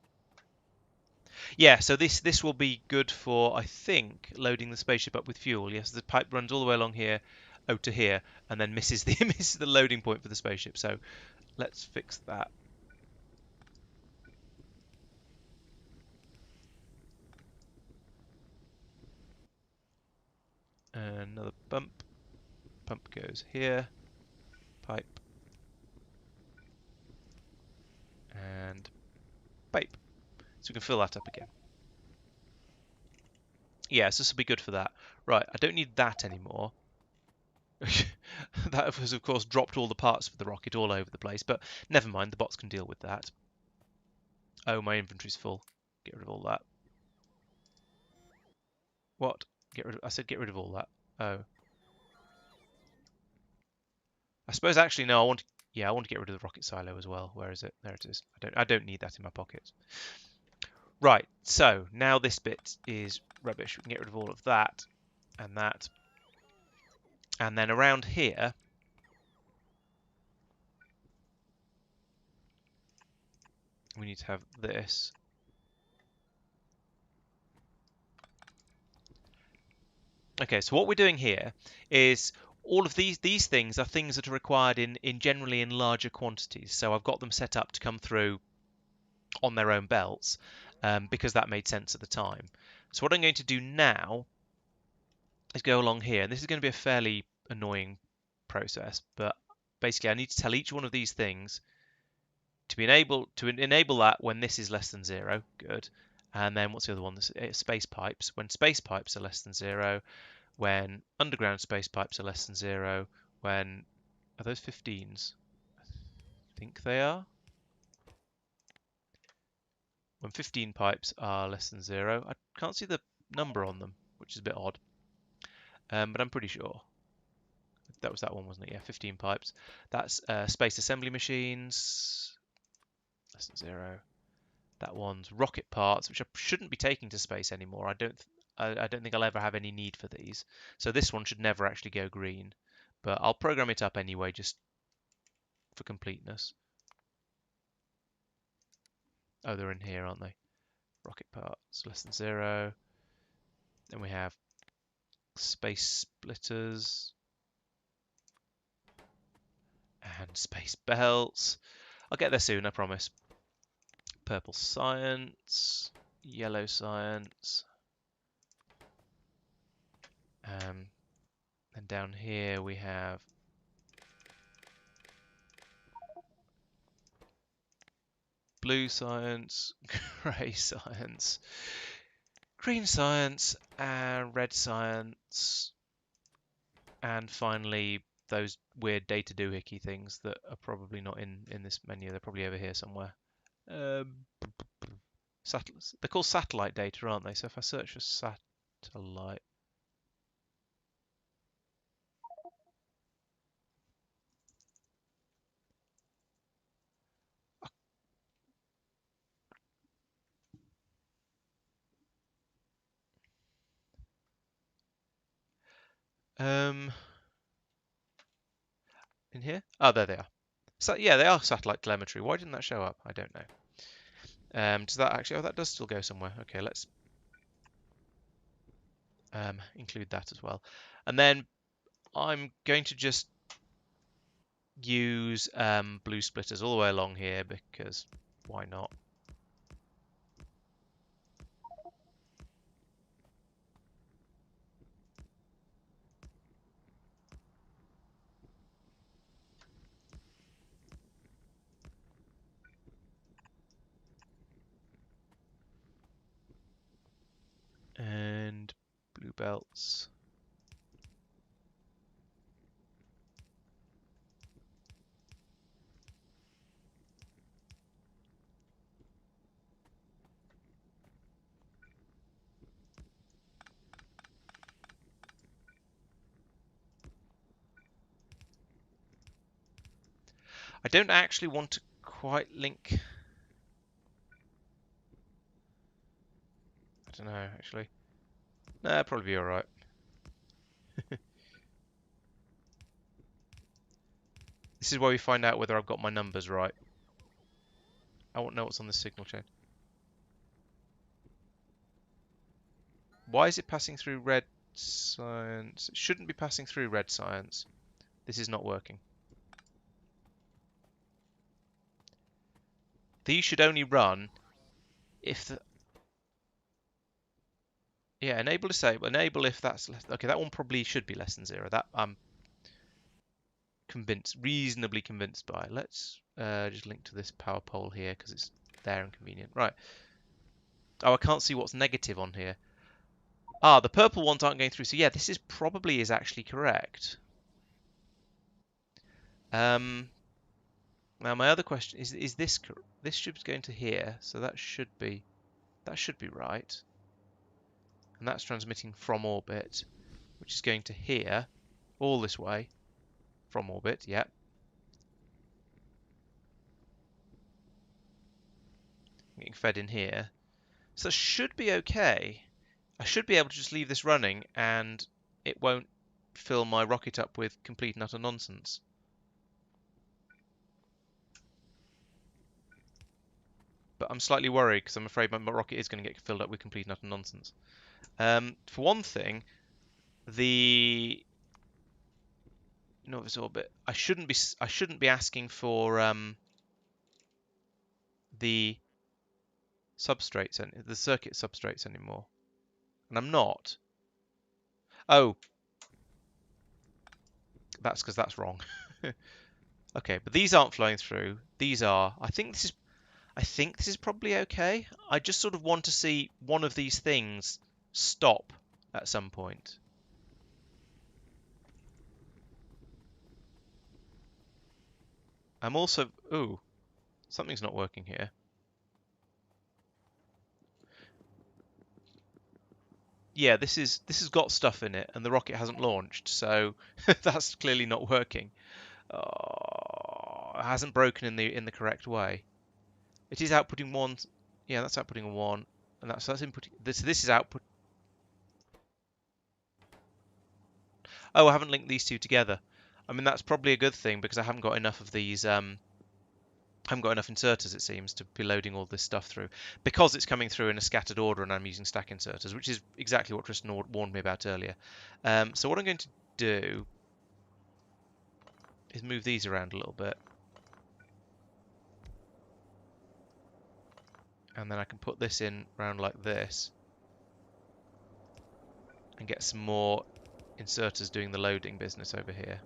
Yeah, so this will be good for, I think, loading the spaceship up with fuel. Yes, the pipe runs all the way along here, out to here, and then misses the misses the loading point for the spaceship. So let's fix that. Another bump. Pump goes here. Pipe. And pipe. So we can fill that up again. Yes, this will be good for that. Right, I don't need that anymore. That has, of course, dropped all the parts for the rocket all over the place, but never mind, the bots can deal with that. Oh, my inventory's full. Get rid of all that. What? I said get rid of all that. Oh. I suppose actually no, I want to get rid of the rocket silo as well. Where is it? There it is. I don't need that in my pockets. Right, so now this bit is rubbish. We can get rid of all of that and that. And then around here, we need to have this. Okay, so what we're doing here is all of these things are things that are required in generally in larger quantities. So I've got them set up to come through on their own belts because that made sense at the time. So what I'm going to do now is go along here, and this is going to be a fairly annoying process, but basically I need to tell each one of these things to enable that when this is less than 0. Good. And then what's the other one? Space pipes. When space pipes are less than 0, when underground space pipes are less than 0, when... Are those 15s? I think they are. When 15 pipes are less than 0. I can't see the number on them, which is a bit odd. But I'm pretty sure. That was that one, wasn't it? Yeah, 15 pipes. That's space assembly machines. Less than 0. That one's rocket parts, which I shouldn't be taking to space anymore. I don't think I'll ever have any need for these. So this one should never actually go green. But I'll program it up anyway, just for completeness. Oh, they're in here, aren't they? Rocket parts, less than 0. Then we have space splitters. And space belts. I'll get there soon, I promise. purple science, yellow science. And down here we have blue science, grey science, green science, and red science. And finally, those weird data doohickey things that are probably not in this menu. They're probably over here somewhere. They're called satellite data, aren't they? So if I search for satellite, in here. Oh, there they are. So yeah, they are satellite telemetry. Why didn't that show up? I don't know. Does that actually? Oh, that does still go somewhere. Okay, let's include that as well. And then I'm going to just use blue splitters all the way along here because why not? And blue belts. I don't actually want to quite link. I don't know actually. Nah, probably be all right. This is where we find out whether I've got my numbers right. I want to know what's on this signal chain. Why is it passing through red science? It shouldn't be passing through red science. This is not working. These should only run if the... Yeah, enable disable. Enable if that's less... Okay, that one probably should be less than 0. That I'm convinced, reasonably convinced by. Let's just link to this power pole here because it's there and convenient. Right. Oh, I can't see what's negative on here. Ah, the purple ones aren't going through. So yeah, this is probably is actually correct. Now my other question is this should going to here, so that should be right. And that's transmitting from orbit, which is going to here, all this way, from orbit, yep. Getting fed in here. So that should be okay. I should be able to just leave this running and it won't fill my rocket up with complete and utter nonsense. But I'm slightly worried because I'm afraid my rocket is going to get filled up with complete and utter nonsense. For one thing, the Nauvis orbit. I shouldn't be asking for the substrates and the circuit substrates anymore, and I'm not. Oh, that's because that's wrong. Okay, but these aren't flowing through. These are. I think this is probably okay. I just sort of want to see one of these things stop at some point. I'm also... Ooh, something's not working here. Yeah, this has got stuff in it, and the rocket hasn't launched, so that's clearly not working. Oh, it hasn't broken in the correct way. It is outputting one. Yeah, that's outputting a 1, and that's inputting. This is output. Oh, I haven't linked these two together. I mean, that's probably a good thing because I haven't got enough of these. I haven't got enough inserters, it seems, to be loading all this stuff through. Because it's coming through in a scattered order and I'm using stack inserters, which is exactly what Tristan warned me about earlier. So what I'm going to do is move these around a little bit. And then I can put this in round like this and get some more inserters doing the loading business over here.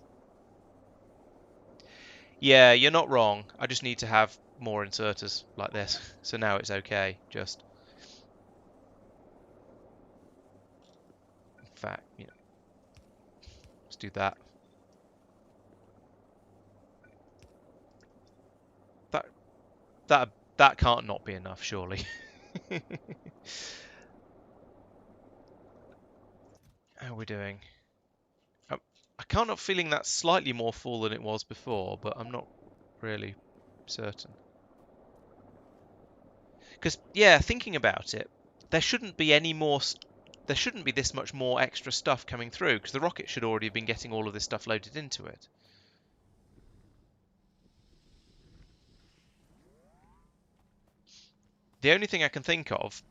Yeah, you're not wrong. I just need to have more inserters like this. So now it's okay. Just, in fact, you know, let's do that. That that can't not be enough, surely. How are we doing? I can't help feeling that's slightly more full than it was before, but I'm not really certain. Because, yeah, thinking about it, there shouldn't be any more. There shouldn't be this much more extra stuff coming through, because the rocket should already have been getting all of this stuff loaded into it. The only thing I can think of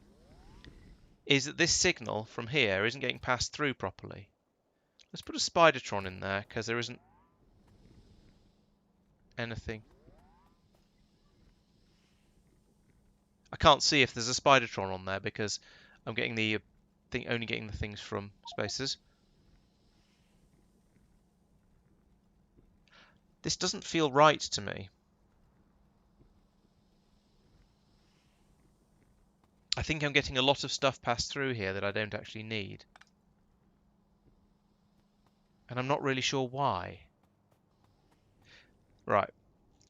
is that this signal from here isn't getting passed through properly. Let's put a Spidertron in there, because there isn't anything. I can't see if there's a Spidertron on there, because I'm getting the thing, only getting the things from spacers. This doesn't feel right to me. I think I'm getting a lot of stuff passed through here that I don't actually need. And I'm not really sure why. Right,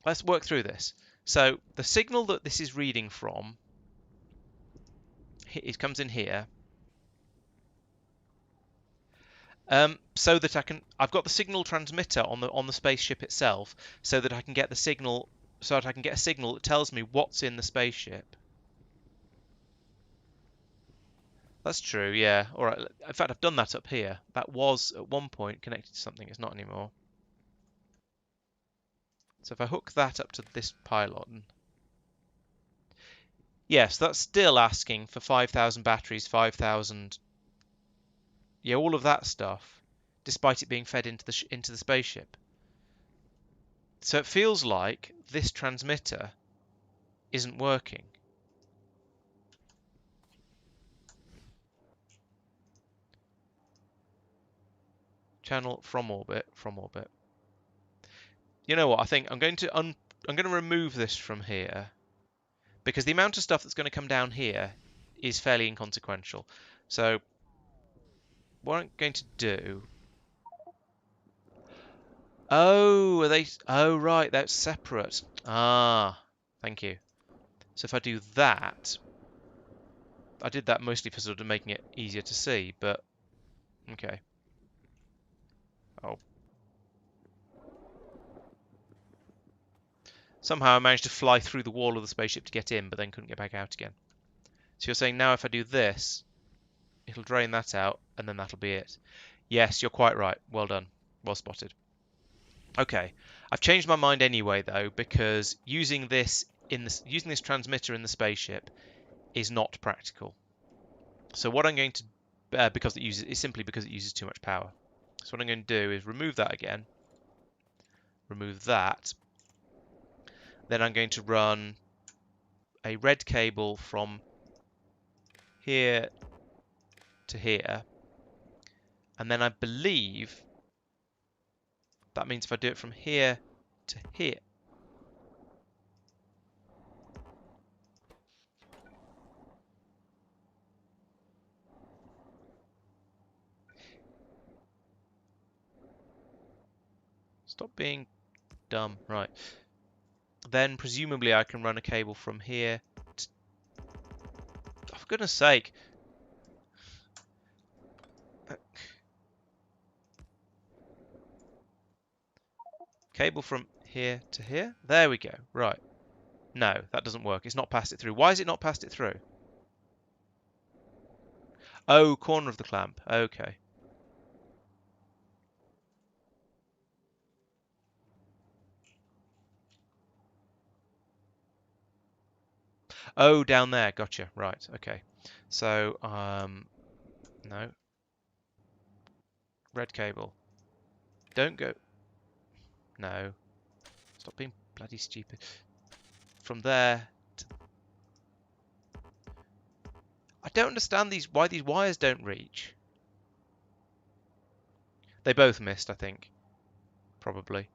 let's work through this. So the signal that this is reading from, it comes in here. So that I've got the signal transmitter on the spaceship itself, so that I can get the signal, so that I can get a signal that tells me what's in the spaceship. That's true, yeah. All right. In fact, I've done that up here. That was at one point connected to something. It's not anymore. So if I hook that up to this pylon, yes, that's still asking for 5,000 batteries, 5,000, yeah, all of that stuff, despite it being fed into the spaceship. So it feels like this transmitter isn't working. Channel from orbit, from orbit. You know what? I think I'm going to remove this from here, because the amount of stuff that's going to come down here is fairly inconsequential. So what I'm going to do. Oh, are they? Oh, right, that's separate. Ah, thank you. So if I do that, I did that mostly for sort of making it easier to see, but okay. Oh. Somehow I managed to fly through the wall of the spaceship to get in, but then couldn't get back out again. So you're saying now if I do this, it'll drain that out, and then that'll be it. Yes, you're quite right. Well done. Well spotted. Okay. I've changed my mind anyway, though, because using this transmitter in the spaceship is not practical. So what I'm going to, because it uses, is simply because it uses too much power. So what I'm going to do is remove that again. Remove that. Then I'm going to run a red cable from here to here. And then I believe that means if I do it from here to here. Stop being dumb. Right. Then presumably I can run a cable from here to... Oh, for goodness sake. Cable from here to here. There we go. Right. No, that doesn't work. It's not passed it through. Why is it not passed it through? Oh, corner of the clamp. Okay. Oh, down there. Gotcha. Right. Okay. So, no. Red cable. Don't go. No. Stop being bloody stupid. From there to... don't understand why these wires don't reach. They both missed, I think. Probably.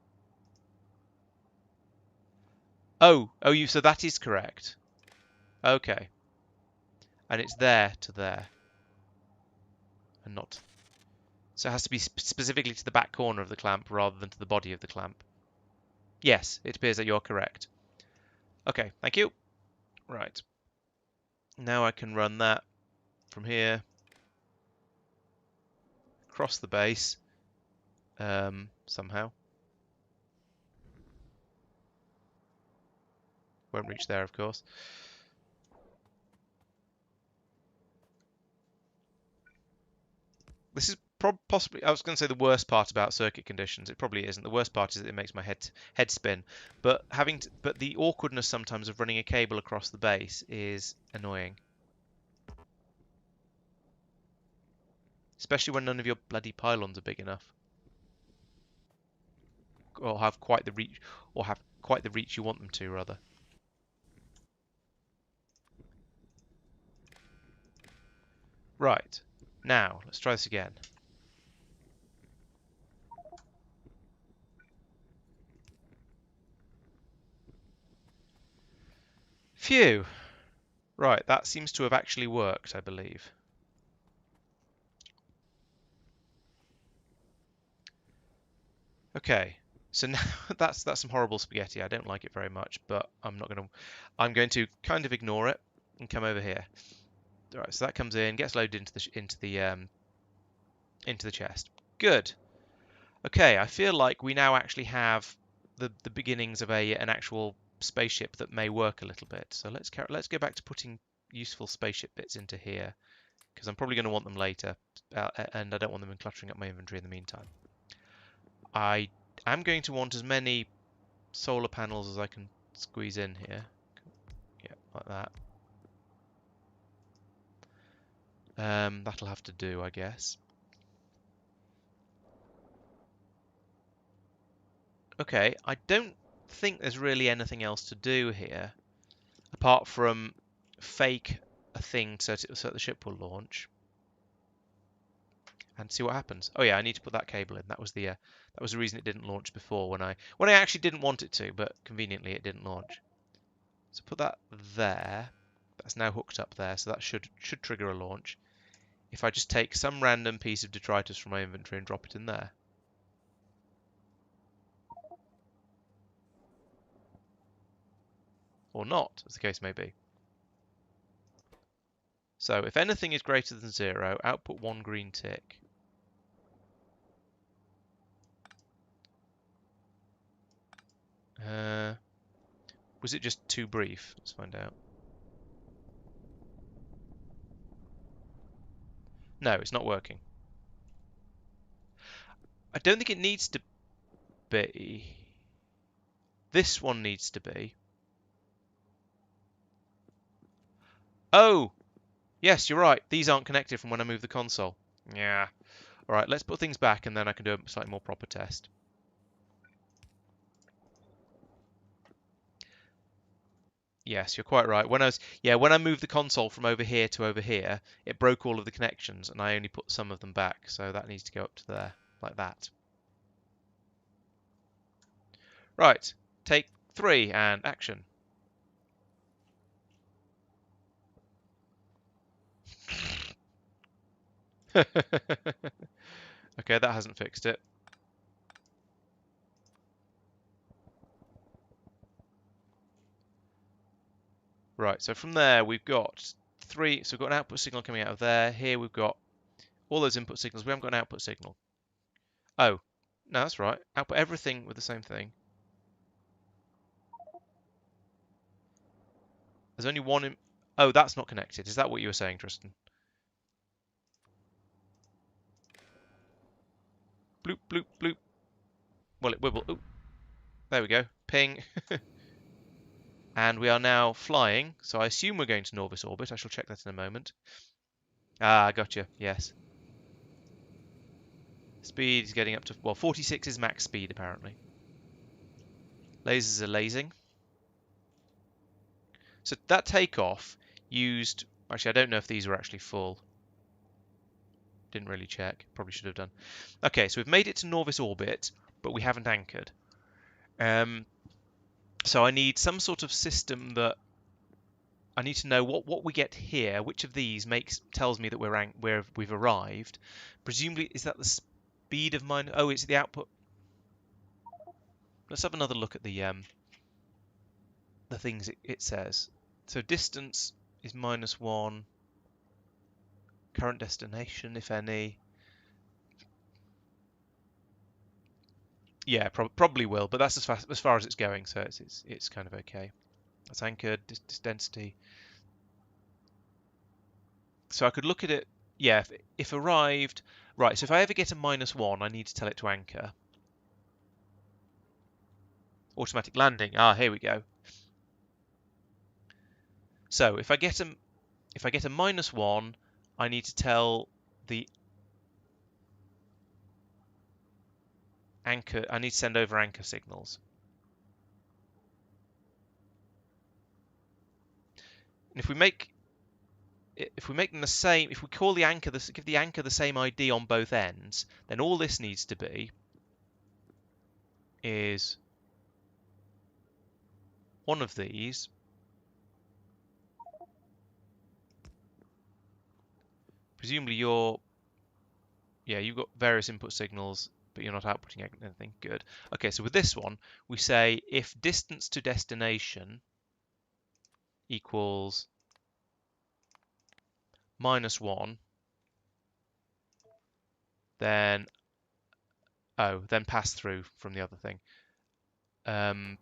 Oh, so that is correct. Okay. And it's there to there. And not... So it has to be specifically to the back corner of the clamp rather than to the body of the clamp. Yes, it appears that you're correct. Okay, thank you. Right. Now I can run that from here across the base somehow. Won't reach there, of course. This is possibly, I was going to say the worst part about circuit conditions. It probably isn't. The worst part is that it makes my head spin. But but the awkwardness sometimes of running a cable across the base is annoying. Especially when none of your bloody pylons are big enough. Or have quite the reach you want them to, rather. Right. Now, let's try this again. Phew. Right, that seems to have actually worked, I believe. Okay, so now that's some horrible spaghetti. I don't like it very much, but I'm going to kind of ignore it and come over here. All right, so that comes in, gets loaded into the chest. Good. Okay, I feel like we now actually have the beginnings of an actual spaceship that may work a little bit. So let's go back to putting useful spaceship bits into here, because I'm probably going to want them later, and I don't want them cluttering up my inventory in the meantime. I am going to want as many solar panels as I can squeeze in here. Yeah, like that. That'll have to do, I guess. Okay, I don't think there's really anything else to do here, apart from fake a thing so that the ship will launch and see what happens. Oh yeah, I need to put that cable in. That was the reason it didn't launch before when I actually didn't want it to, but conveniently it didn't launch. So put that there. That's now hooked up there, so that should trigger a launch. If I just take some random piece of detritus from my inventory and drop it in there. Or not, as the case may be. So if anything is greater than 0, output 1 green tick. Was it just too brief? Let's find out. No, it's not working. I don't think it needs to be. This one needs to be. Oh! Yes, you're right. These aren't connected from when I move the console. Yeah. Alright, let's put things back and then I can do a slightly more proper test. Yes, you're quite right. When I moved the console from over here to over here, it broke all of the connections and I only put some of them back, so that needs to go up to there, like that. Right, take 3 and action. Okay, that hasn't fixed it. Right, so from there we've got 3, so we've got an output signal coming out of there. Here we've got all those input signals. We haven't got an output signal. Oh, no, that's right. Output everything with the same thing. There's only one in... Oh, that's not connected. Is that what you were saying, Tristan? Bloop, bloop, bloop. Well, it wibble. Oh, there we go. Ping. And we are now flying, so I assume we're going to Nauvis orbit. I shall check that in a moment. Ah, gotcha. Yes. Speed is getting up to... Well, 46 is max speed, apparently. Lasers are lasing. So that takeoff used Actually, I don't know if these are actually full. Didn't really check. Probably should have done. Okay, so we've made it to Nauvis orbit, but we haven't anchored. So I need some sort of system that I need to know what we get here. Which of these tells me that we've arrived. Presumably, is that the speed of mine? Oh, it's the output. Let's have another look at the things it says. So distance is -1. Current destination, if any. Yeah, probably will, but that's as far as it's going, so it's kind of okay. That's anchored, density. So I could look at it. Yeah, if arrived, right. So if I ever get a -1, I need to tell it to anchor. Automatic landing. Ah, here we go. So if I get a -1, I need to tell the anchor. I need to send over anchor signals. And if we make them the same, if we call the anchor, give the anchor the same ID on both ends, then all this needs to be is one of these. Presumably you've got various input signals, but you're not outputting anything. Good. Okay, so with this one, we say if distance to destination equals -1, then pass through from the other thing. So I'm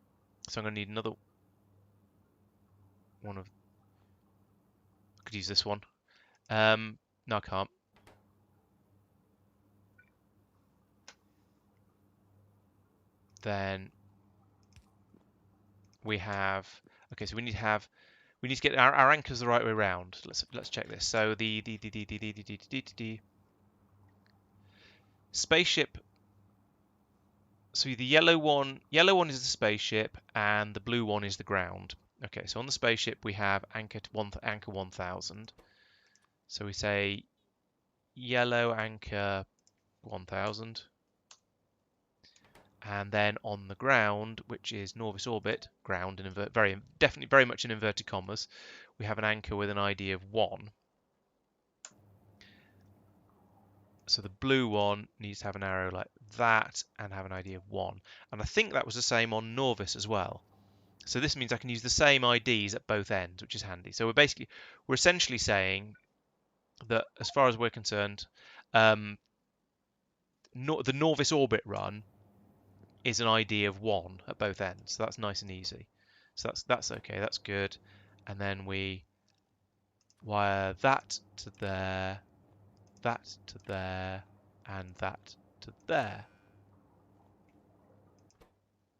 going to need another one of. I could use this one. No, I can't. Then we have. Okay, so we need to get our anchors the right way around. Let's check this. So the spaceship. So the yellow one is the spaceship, and the blue one is the ground. Okay, so on the spaceship we have anchor 1000. So we say yellow anchor 1000. And then on the ground, which is Nauvis orbit, ground in definitely very much in inverted commas, we have an anchor with an ID of 1. So the blue one needs to have an arrow like that and have an ID of 1. And I think that was the same on Nauvis as well. So this means I can use the same IDs at both ends, which is handy. So we're essentially saying that as far as we're concerned, the Nauvis orbit run is an ID of 1 at both ends. So that's nice and easy. So that's okay, that's good. And then we wire that to there, that to there, and that to there.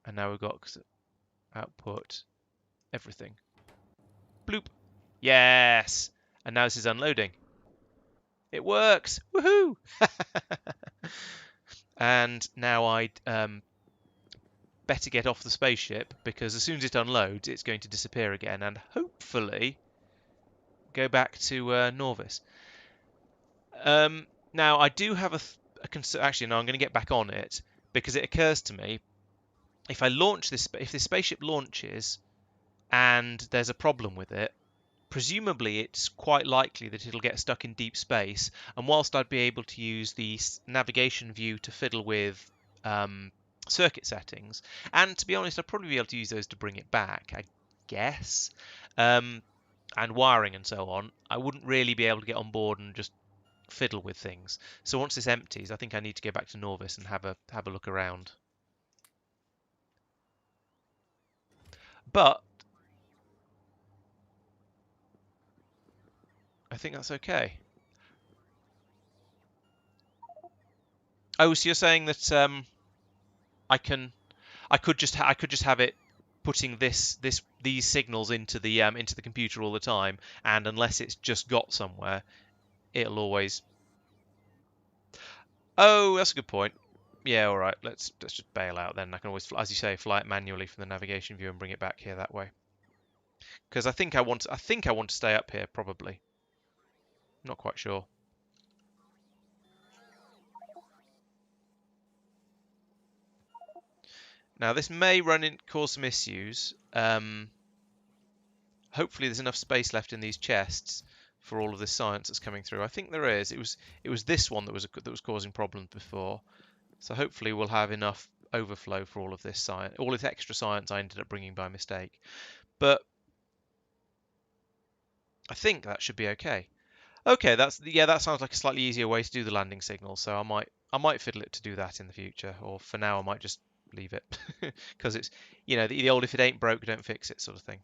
And now we've got output everything. Bloop. Yes. And now this is unloading. It works. Woohoo! And now I'd better get off the spaceship, because as soon as it unloads, it's going to disappear again, and hopefully go back to Nauvis. Now I do have a concern. Actually, no, I'm going to get back on it, because it occurs to me, if this spaceship launches and there's a problem with it, presumably it's quite likely that it'll get stuck in deep space, and whilst I'd be able to use the navigation view to fiddle with circuit settings, and to be honest, I'd probably be able to use those to bring it back, I guess, and wiring and so on, I wouldn't really be able to get on board and just fiddle with things. So once this empties, I think I need to go back to Nauvis and have a look around. But I think that's okay. Oh, so you're saying that I could just have it putting these signals into the computer all the time, and unless it's just got somewhere, it'll always. Oh, that's a good point. Yeah, all right. Let's just bail out then. I can always, as you say, fly it manually from the navigation view and bring it back here that way. Because I think I want to stay up here probably. Not quite sure. Now this may cause some issues. Hopefully there's enough space left in these chests for all of this science that's coming through. I think there is. It was this one that was causing problems before. So hopefully we'll have enough overflow for all of this science, all this extra science I ended up bringing by mistake. But I think that should be okay. Okay, that sounds like a slightly easier way to do the landing signal. So I might fiddle it to do that in the future, or for now I might just leave it because it's the old if it ain't broke don't fix it sort of thing.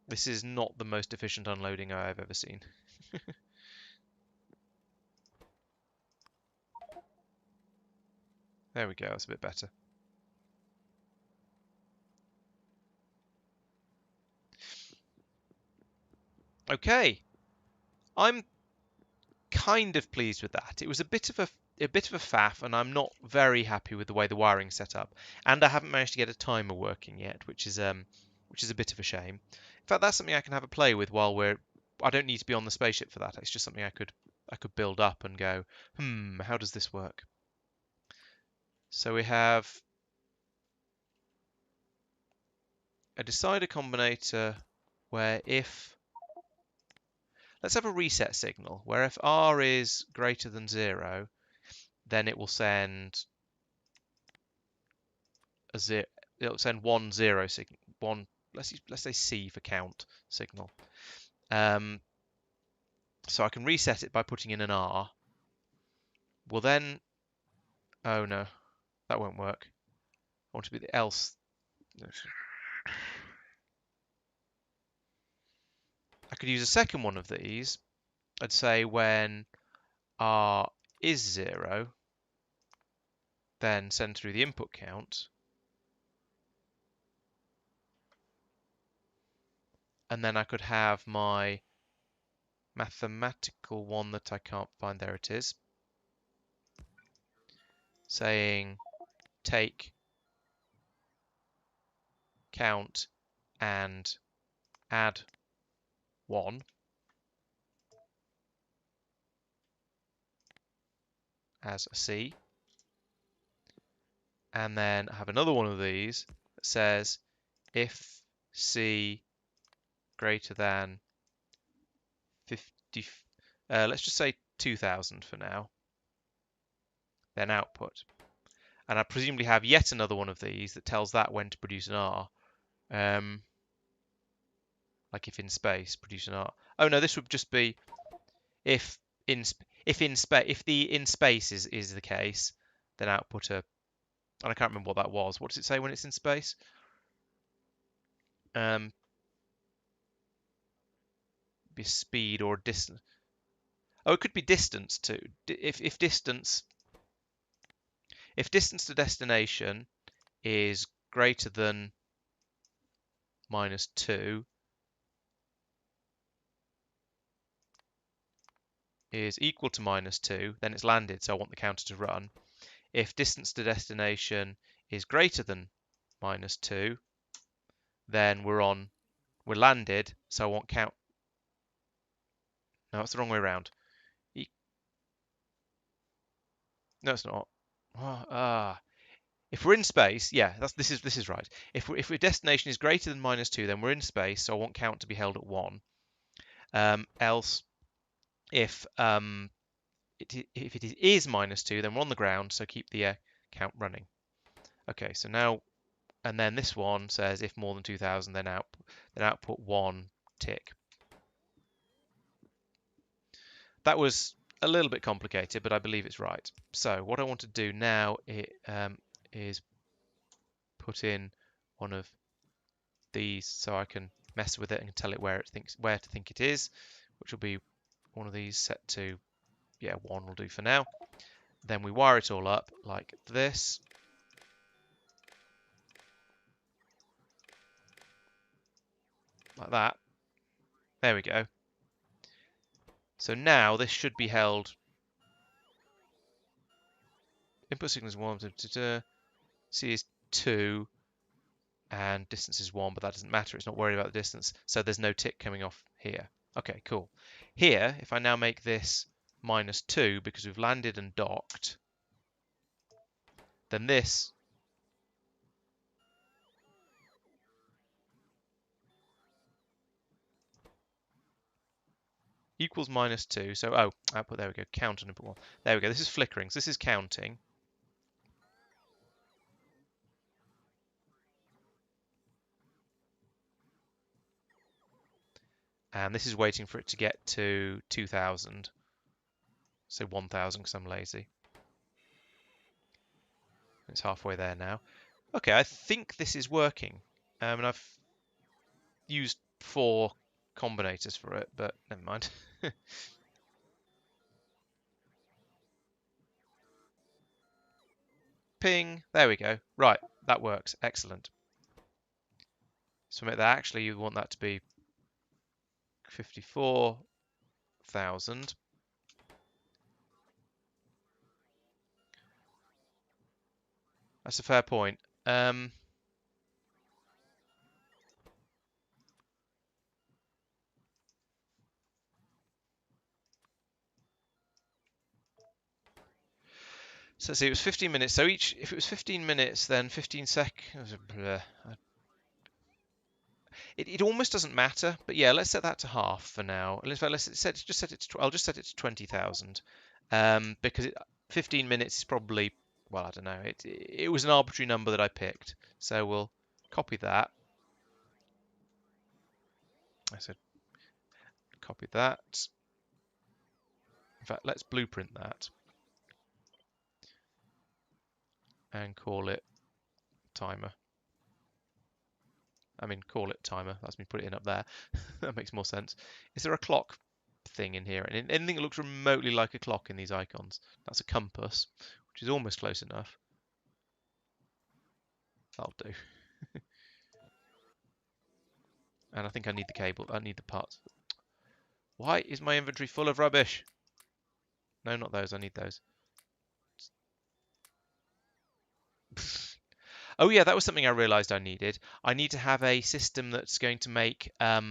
This is not the most efficient unloading I've ever seen. There we go, that's a bit better. Okay, I'm kind of pleased with that. It was a bit of a faff, and I'm not very happy with the way the wiring's set up. And I haven't managed to get a timer working yet, which is a bit of a shame. In fact, that's something I can have a play with while I don't need to be on the spaceship for that. It's just something I could build up and go, how does this work? So we have a decider combinator where let's have a reset signal where if R is greater than 0, then it will send a 0. It'll send 1 0 signal. Let's say C for count signal. So I can reset it by putting in an R. Well then, oh no, that won't work. I want to be the else. I could use a second one of these. I'd say when R is 0, then send through the input count. And then I could have my mathematical one that I can't find. There it is. Saying take count and add 1. As a C. And then I have another one of these that says if C greater than 50, let's just say 2000 for now, then output. And I presumably have yet another one of these that tells that when to produce an R. Like if in space, produce an R. Oh no, this would just be if the in space is the case, then output a. And I can't remember what that was. What does it say when it's in space? Be speed or distance. Oh, it could be distance too. If distance to destination is greater than -2, is equal to -2, then it's landed, so I want the counter to run. If distance to destination is greater than -2, then we're landed, so I want count. No, it's the wrong way around. No, it's not. If we're in space, yeah, this is right. If our destination is greater than -2, then we're in space, so I want count to be held at 1. Else, if it is -2, then we're on the ground, so keep the count running. Okay, so now, and then this one says if more than 2000, then output 1 tick. That was a little bit complicated, but I believe it's right. So what I want to do now is put in one of these so I can mess with it and tell it where to think it is, which will be one of these set to, 1 will do for now. Then we wire it all up like this. Like that. There we go. So now this should be held. Input signal is 1, C is 2, and distance is 1, but that doesn't matter. It's not worried about the distance, so there's no tick coming off here. Okay, cool. Here, if I now make this -2 because we've landed and docked, then this equals -2. So, oh, output, there we go, count on input 1. There we go, this is flickering, so this is counting. And this is waiting for it to get to 2,000. So 1,000 because I'm lazy. It's halfway there now. Okay, I think this is working. And I've used 4 combinators for it, but never mind. Ping. There we go. Right, that works. Excellent. So make that, actually you want that to be 54,000. That's a fair point. So let's see, it was 15 minutes. So each, if it was 15 minutes, then 15 seconds. It almost doesn't matter, but yeah, let's set that to half for now. Let's just set it to. I'll just set it to 20,000, because 15 minutes is probably, well, I don't know. It was an arbitrary number that I picked, so we'll copy that. I said copy that. In fact, let's blueprint that and call it timer. I mean, call it timer. That's me put it in up there. That makes more sense. Is there a clock thing in here? And anything that looks remotely like a clock in these icons? That's a compass, which is almost close enough. That'll do. And I think I need the cable. I need the parts. Why is my inventory full of rubbish? No, not those. I need those. Oh yeah, that was something I realized I needed. I need to have a system that's going to make what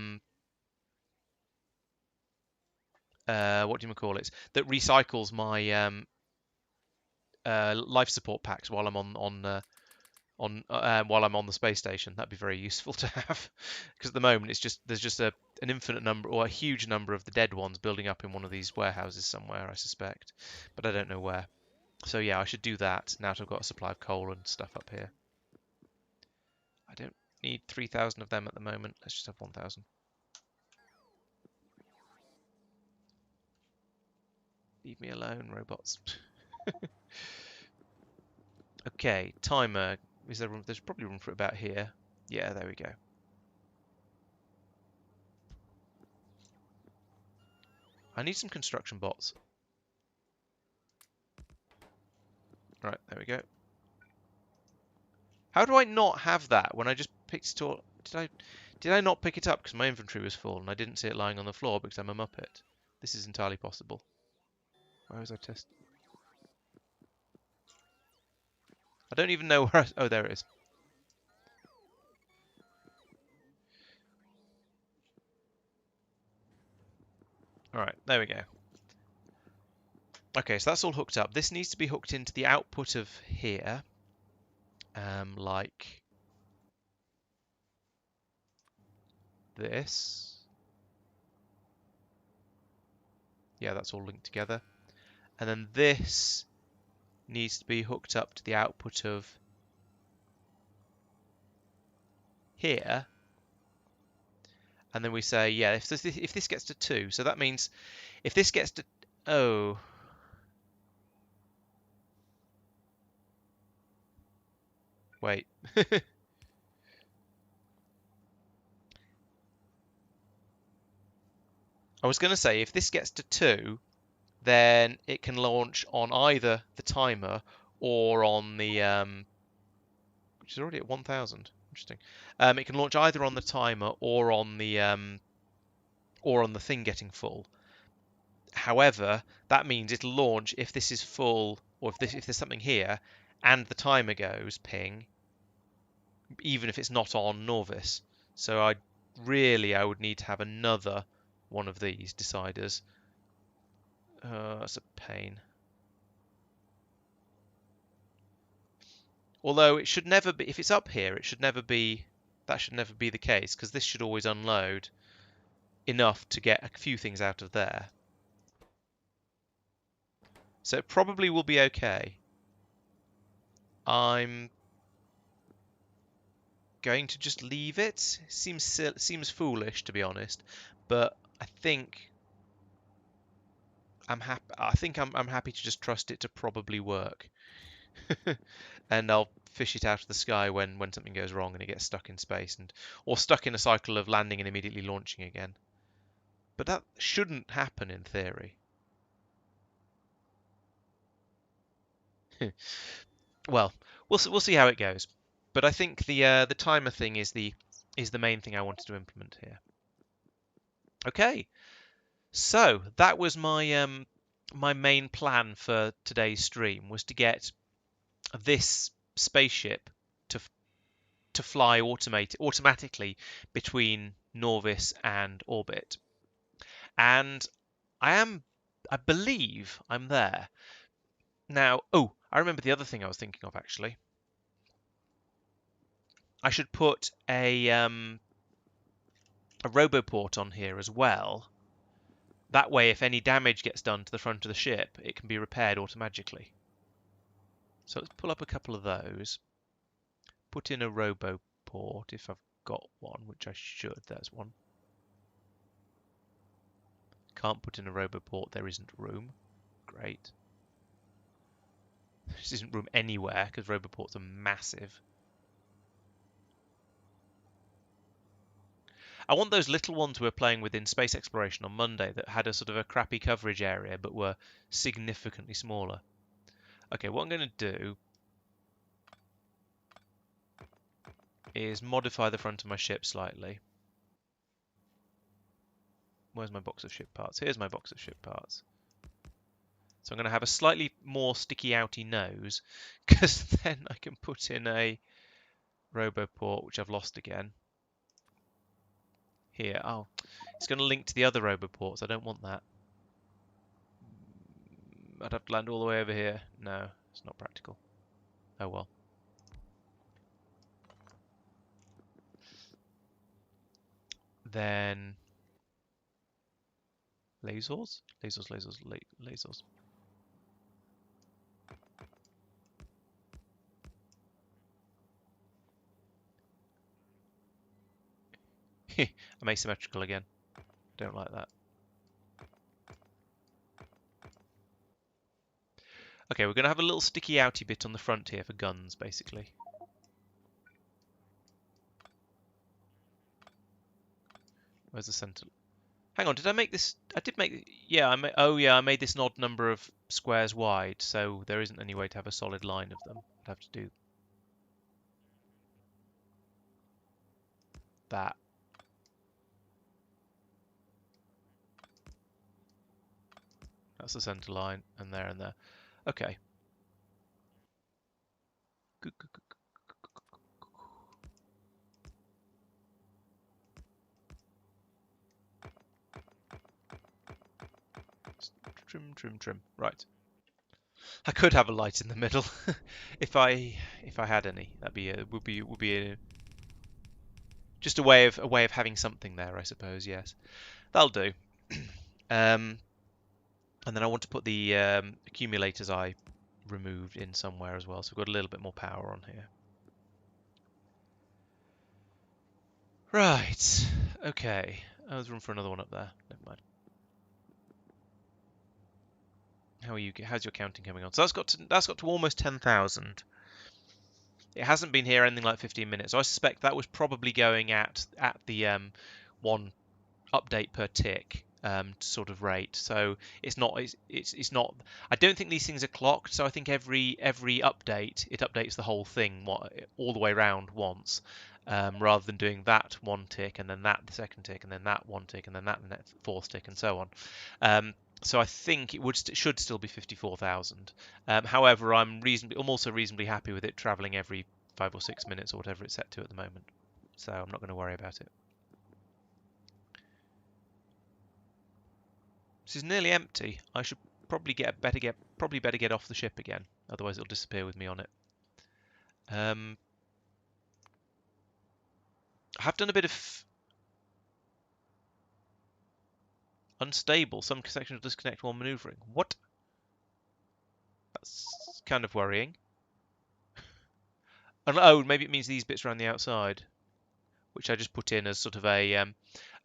do you call it? That recycles my life support packs while I'm while I'm on the space station. That'd be very useful to have, because at the moment there's just an infinite number or a huge number of the dead ones building up in one of these warehouses somewhere, I suspect, but I don't know where. So yeah, I should do that now that I've got a supply of coal and stuff up here. I don't need 3,000 of them at the moment. Let's just have 1,000. Leave me alone, robots. Okay, timer. Is there room? There's probably room for it about here. Yeah, there we go. I need some construction bots. Right, there we go. How do I not have that when I just picked it all? Did I not pick it up because my inventory was full and I didn't see it lying on the floor because I'm a muppet? This is entirely possible. Where was I test? I don't even know where oh, there it is. Alright, there we go. Okay, so that's all hooked up. This needs to be hooked into the output of here. Like this. Yeah, that's all linked together. And then this needs to be hooked up to the output of here. And then we say, yeah, if this gets to 2, so that means if this gets to, oh, wait. I was going to say, if this gets to 2, then it can launch on either the timer or on the, which is already at 1,000. Interesting. It can launch either on the timer or on the thing getting full. However, that means it'll launch if this is full, or if there's something here, and the timer goes ping. even if it's not on Nauvis. So I would need to have another one of these deciders. That's a pain. Although it should never be, if it's up here, it should never be, that should never be the case, because this should always unload enough to get a few things out of there. So it probably will be okay. I'm going to just leave it. Seems foolish, to be honest, but I think I'm happy. I'm happy to just trust it to probably work, and I'll fish it out of the sky when something goes wrong and it gets stuck in space or stuck in a cycle of landing and immediately launching again. But that shouldn't happen in theory. Well, we'll see how it goes. But I think the timer thing is the main thing I wanted to implement here. Okay, so that was my main plan for today's stream, was to get this spaceship to fly automatically between Nauvis and orbit. And I believe I'm there. Now, oh, I remember the other thing I was thinking of actually. I should put a roboport on here as well. That way, if any damage gets done to the front of the ship, it can be repaired automatically. So let's pull up a couple of those. Put in a roboport if I've got one, which I should. There's one. Can't put in a roboport, there isn't room. Great. There just isn't room anywhere because roboports are massive. I want those little ones we were playing with in space exploration on Monday that had a sort of a crappy coverage area but were significantly smaller. Okay, what I'm going to do is modify the front of my ship slightly. Where's my box of ship parts? Here's my box of ship parts. So I'm going to have a slightly more sticky outy nose, because then I can put in a roboport, which I've lost again. Here. Oh, it's going to link to the other roboports. I don't want that. I'd have to land all the way over here. No, it's not practical. Oh well. Then lasers? Lasers. I'm asymmetrical again. Don't like that. Okay, we're going to have a little sticky outy bit on the front here for guns, basically. Where's the center? Hang on, did I make this? I did make. Yeah, oh yeah, I made this an odd number of squares wide, so there isn't any way to have a solid line of them. I'd have to do that. That's the center line, and there and there. Okay. Trim. Right. I could have a light in the middle if I had any. Would be just a way of having something there, I suppose. Yes, that'll do. And then I want to put the accumulators I removed in somewhere as well, so we've got a little bit more power on here. Right. Okay. Oh, there's room for another one up there. Never mind. How are you? How's your counting coming on? So that's got to almost 10,000. It hasn't been here anything like 15 minutes. So I suspect that was probably going at the one update per tick sort of rate. So it's not. I don't think these things are clocked. So I think every update it updates the whole thing all the way around once, rather than doing that one tick and then that the second tick and then that one tick and then that the fourth tick and so on. So I think it should still be 54,000. However, I'm also reasonably happy with it travelling every 5 or 6 minutes or whatever it's set to at the moment. So I'm not going to worry about it. This is nearly empty. I should probably better get off the ship again. Otherwise it'll disappear with me on it. I have done a bit of unstable. Some sections disconnect while maneuvering. What? That's kind of worrying. And, oh, maybe it means these bits around the outside, which I just put in as sort of a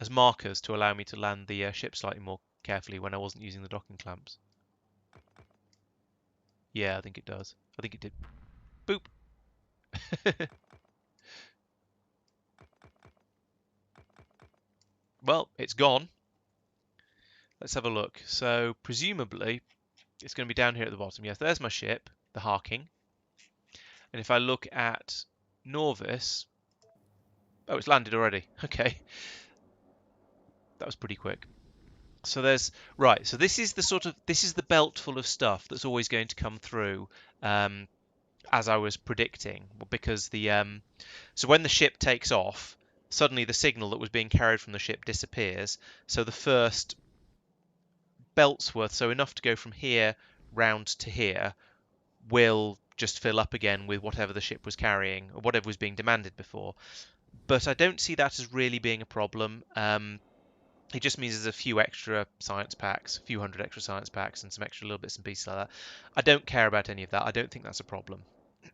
as markers to allow me to land the ship slightly more carefully when I wasn't using the docking clamps. Yeah, I think it does. I think it did. Boop. Well, it's gone. Let's have a look. So presumably it's going to be down here at the bottom. Yes, there's my ship, the Harking. And if I look at Nauvis, oh, it's landed already. Okay, that was pretty quick. So there's right. So this is the belt full of stuff that's always going to come through, as I was predicting, because so when the ship takes off, suddenly the signal that was being carried from the ship disappears. So the first belt's worth, so enough to go from here round to here, will just fill up again with whatever the ship was carrying or whatever was being demanded before. But I don't see that as really being a problem. It just means there's a few extra science packs, a few hundred extra science packs, and some extra little bits and pieces like that. I don't care about any of that. I don't think that's a problem.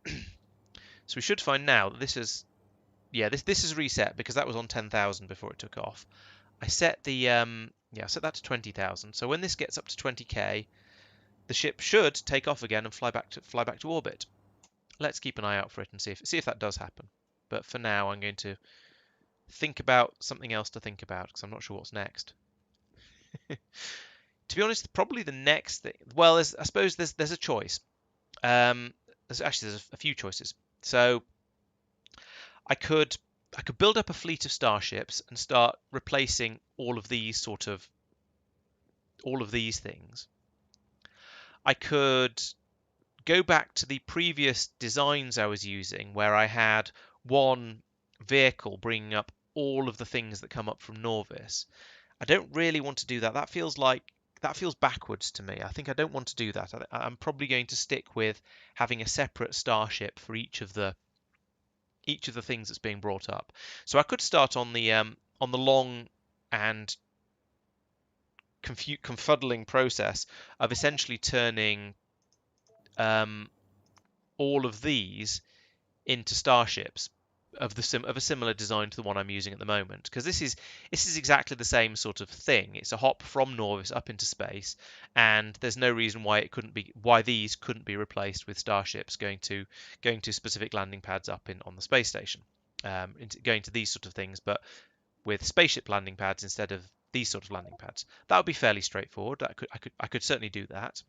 So we should find now that this is, yeah, this is reset because that was on 10,000 before it took off. I set the I set that to 20,000. So when this gets up to 20k, the ship should take off again and fly back to orbit. Let's keep an eye out for it and see if that does happen. But for now, I'm going to think about something else to think about because I'm not sure what's next. To be honest, probably the next thing. Well, I suppose there's a choice. There's a few choices. So I could build up a fleet of starships and start replacing all of these things. I could go back to the previous designs I was using, where I had one vehicle bringing up all of the things that come up from Nauvis. I don't really want to do that. That feels backwards to me. I think I don't want to do that. I'm probably going to stick with having a separate starship for each of the things that's being brought up. So I could start on the long and confuddling process of essentially turning all of these into starships of a similar design to the one I'm using at the moment, because this is exactly the same sort of thing. It's a hop from Nauvis up into space, and there's no reason why these couldn't be replaced with starships going to specific landing pads up on the space station, going to these sort of things, but with spaceship landing pads instead of these sort of landing pads. That would be fairly straightforward. I could certainly do that.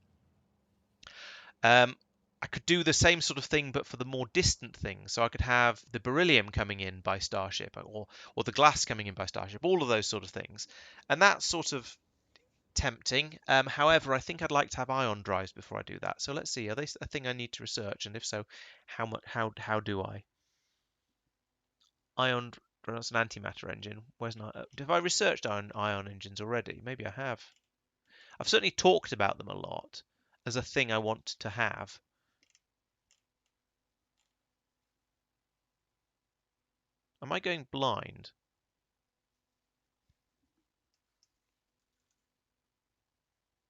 I could do the same sort of thing, but for the more distant things. So I could have the beryllium coming in by starship, or the glass coming in by starship, all of those sort of things, and that's sort of tempting. However, I think I'd like to have ion drives before I do that. So let's see, are they a thing I need to research, and if so, how much? How do I? Ion, that's an antimatter engine. Where's not? Have I researched ion engines already? Maybe I have. I've certainly talked about them a lot as a thing I want to have. Am I going blind?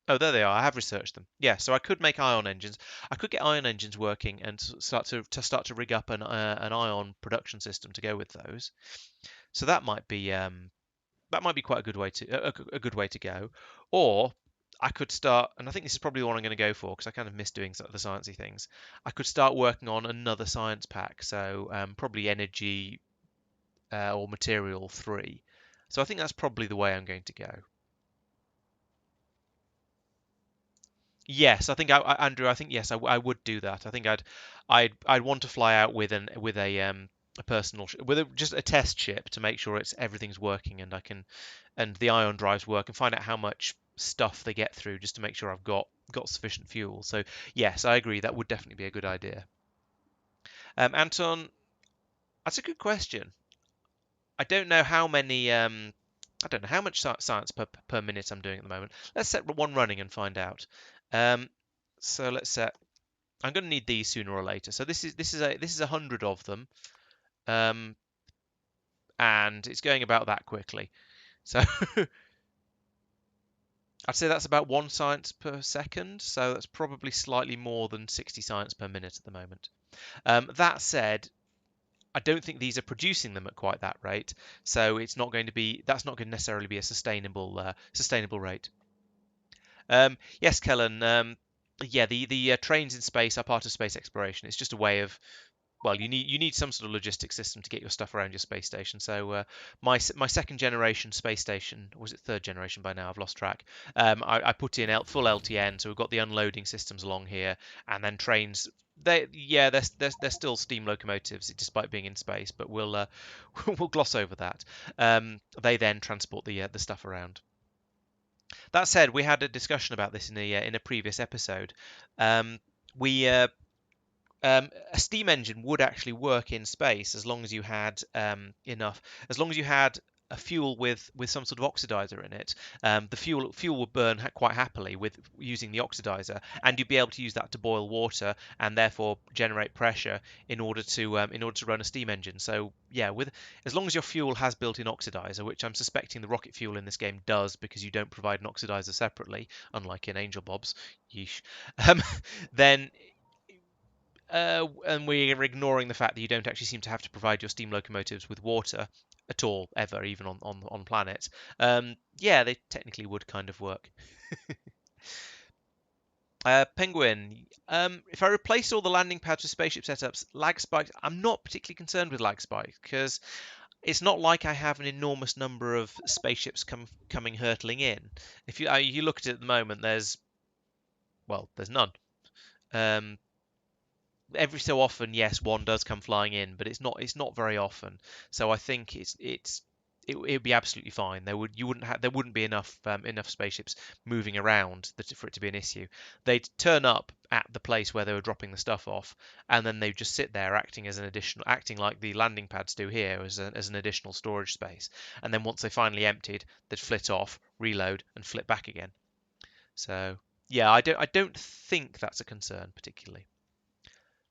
Oh, there they are. I have researched them. Yeah, so I could make ion engines. I could get ion engines working and start to rig up an ion production system to go with those. So that might be quite a good way to a good way to go. Or I could start, and I think this is probably the one I'm going to go for because I kind of miss doing the sciencey things. I could start working on another science pack, so probably energy or material 3. So I think that's probably the way I'm going to go. Yes, I think Andrew. I think yes, I would do that. I think I'd want to fly out with a personal just a test ship to make sure everything's working and the ion drives work and find out how much stuff they get through just to make sure I've got sufficient fuel. So yes, I agree. That would definitely be a good idea. Anton, that's a good question. I don't know how many. I don't know how much science per minute I'm doing at the moment. Let's set one running and find out. Um, so let's set. I'm going to need these sooner or later. So this is 100 of them, um, and it's going about that quickly. So I'd say that's about 1 science per second. So that's probably slightly more than 60 science per minute at the moment. That said, I don't think these are producing them at quite that rate, so it's not going to be that's not going to necessarily be a sustainable rate. Yes, Kellen. Yeah, the trains in space are part of space exploration. It's just a way of well, you need some sort of logistics system to get your stuff around your space station. So my second generation space station, or was it third generation by now? I've lost track. I put in full LTN, so we've got the unloading systems along here, and then trains. They're still steam locomotives despite being in space, but we'll we'll gloss over that. They then transport the stuff around. That said, we had a discussion about this in a previous episode. We a steam engine would actually work in space as long as you had as long as you had a fuel with some sort of oxidizer in it. The fuel would burn quite happily with using the oxidizer, and you'd be able to use that to boil water and therefore generate pressure in order to run a steam engine. So yeah, with as long as your fuel has built-in oxidizer, which I'm suspecting the rocket fuel in this game does because you don't provide an oxidizer separately, unlike in Angel Bob's, yeesh, um, then and we're ignoring the fact that you don't actually seem to have to provide your steam locomotives with water at all, ever, even on planets. Yeah, they technically would kind of work. Penguin, if I replace all the landing pads with spaceship setups, lag spikes, I'm not particularly concerned with lag spikes because it's not like I have an enormous number of spaceships coming hurtling in. If you look at it at the moment, there's none. Um, every so often, yes, one does come flying in, but it's not very often. So I think it would be absolutely fine. There wouldn't be enough spaceships moving around for it to be an issue. They'd turn up at the place where they were dropping the stuff off, and then they'd just sit there acting like the landing pads do here as an additional storage space. And then once they finally emptied, they'd flit off, reload, and flip back again. So yeah, I don't think that's a concern particularly.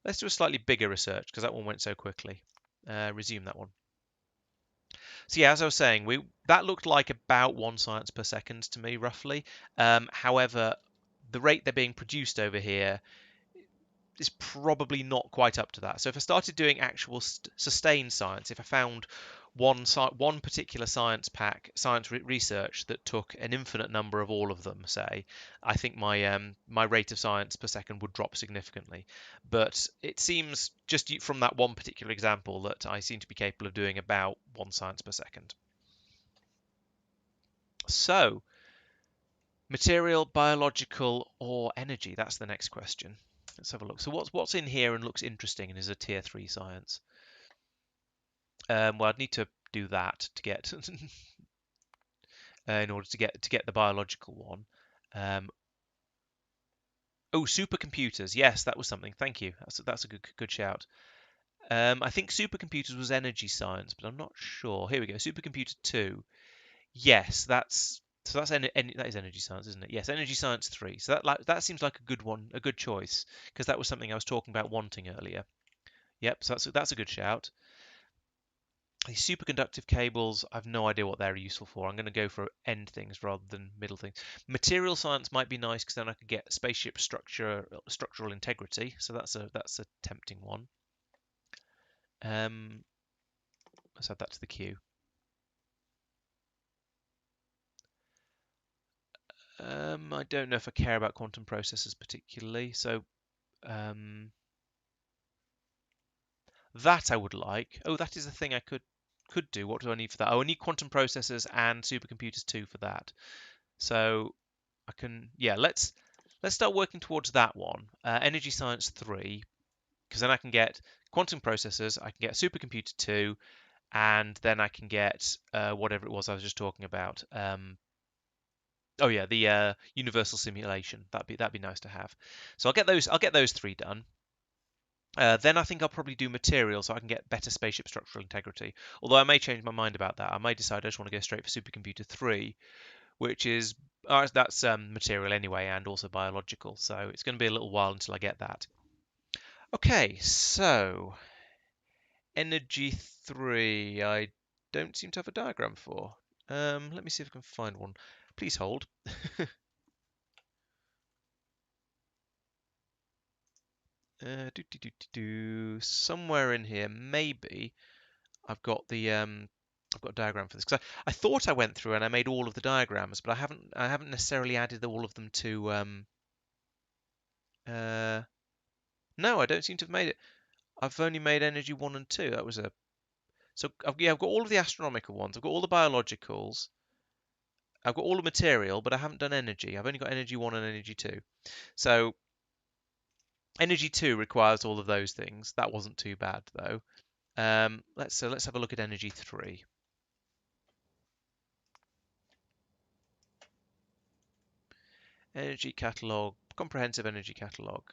Let's do a slightly bigger research because that one went so quickly. Resume that one. So yeah, as I was saying, we that looked like about 1 science per second to me, roughly. However, the rate they're being produced over here is probably not quite up to that. So if I started doing actual sustained science, if I found one particular science research that took an infinite number of all of them, say, I think my rate of science per second would drop significantly. But it seems just from that one particular example that I seem to be capable of doing about 1 science per second. So, material, biological, or energy? That's the next question. Let's have a look. So what's in here and looks interesting and is a tier 3 science? Well, I'd need to do that to get in order to get the biological one. Um, oh, supercomputers. Yes, that was something. Thank you. That's a good shout. I think supercomputers was energy science, but I'm not sure. Here we go. Supercomputer 2. Yes, that is energy science, isn't it? Yes, energy science 3. So that seems like a good one, a good choice, because that was something I was talking about wanting earlier. Yep, so that's a good shout. These superconductive cables, I've no idea what they're useful for. I'm going to go for end things rather than middle things. Material science might be nice because then I could get spaceship structural integrity. So that's a tempting one. Um, let's add that to the queue. I don't know if I care about quantum processors particularly. So that I would like. Oh, that is a thing I could do. What do I need for that? Oh, I need quantum processors and supercomputers too for that. So I can, yeah, let's start working towards that one. Energy Science 3, because then I can get quantum processors, I can get supercomputer 2, and then I can get whatever it was I was just talking about. Oh yeah, the universal simulation. That'd be nice to have. So I'll get those three done. Then I think I'll probably do material so I can get better spaceship structural integrity. Although I may change my mind about that. I may decide I just want to go straight for supercomputer 3, which is that's material anyway and also biological. So it's going to be a little while until I get that. Okay, so energy 3, I don't seem to have a diagram for. Let me see if I can find one. Please hold. Somewhere in here, maybe I've got a diagram for this because I thought I went through and I made all of the diagrams, but I haven't necessarily added all of them to uh, no, I don't seem to have made it. I've only made energy 1 and 2. That was a so yeah, I've got all of the astronomical ones. I've got all the biologicals. I've got all the material, but I haven't done energy. I've only got energy 1 and energy 2. So energy 2 requires all of those things. That wasn't too bad though. Let's have a look at energy 3. Energy catalog, comprehensive energy catalog.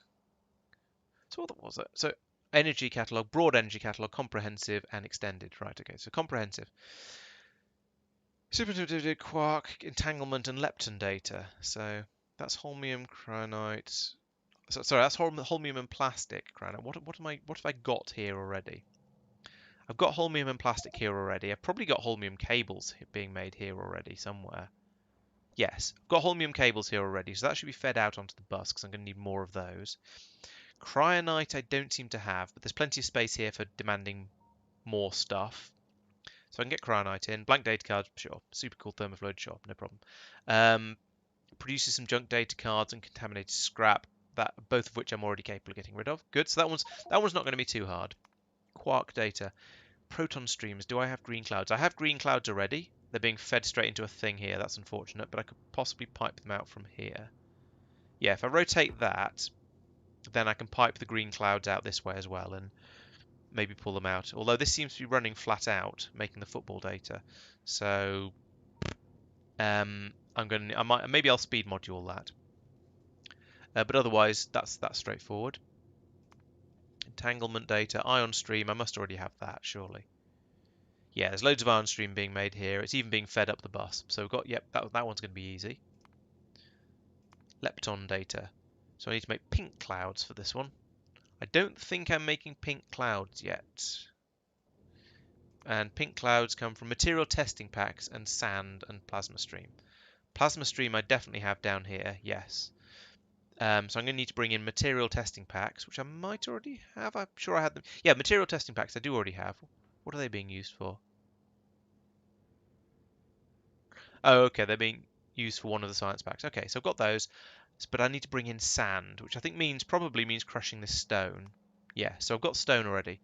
So what was it? So energy catalog, broad energy catalog, comprehensive and extended. Right, okay, so comprehensive. Superconductivity, quark, entanglement and lepton data. So that's holmium, cryonite. Sorry, that's holmium and plastic cryonite. What have I got here already? I've got holmium and plastic here already. I've probably got holmium cables being made here already somewhere. Yes, I've got holmium cables here already, so that should be fed out onto the bus because I'm going to need more of those. Cryonite I don't seem to have, but there's plenty of space here for demanding more stuff. So I can get cryonite in. Blank data cards, sure. Super cool thermofluid, sure, no problem. Produces some junk data cards and contaminated scrap, that both of which I'm already capable of getting rid of. Good, so that one's not going to be too hard. Quark data. Proton streams. Do I have green clouds? I have green clouds already. They're being fed straight into a thing here. That's unfortunate, but I could possibly pipe them out from here. Yeah, if I rotate that, then I can pipe the green clouds out this way as well and maybe pull them out. Although this seems to be running flat out, making the football data. So maybe I'll speed module that. But otherwise, that's straightforward. Entanglement data, ion stream. I must already have that, surely. Yeah, there's loads of ion stream being made here. It's even being fed up the bus. So we've got, yep, that one's going to be easy. Lepton data. So I need to make pink clouds for this one. I don't think I'm making pink clouds yet. And pink clouds come from material testing packs and sand and plasma stream. Plasma stream I definitely have down here, yes. So I'm going to need to bring in material testing packs, which I might already have. I'm sure I had them. Yeah, material testing packs I do already have. What are they being used for? Oh, okay, they're being used for one of the science packs. Okay, so I've got those, but I need to bring in sand, which I think probably means crushing this stone. Yeah, so I've got stone already.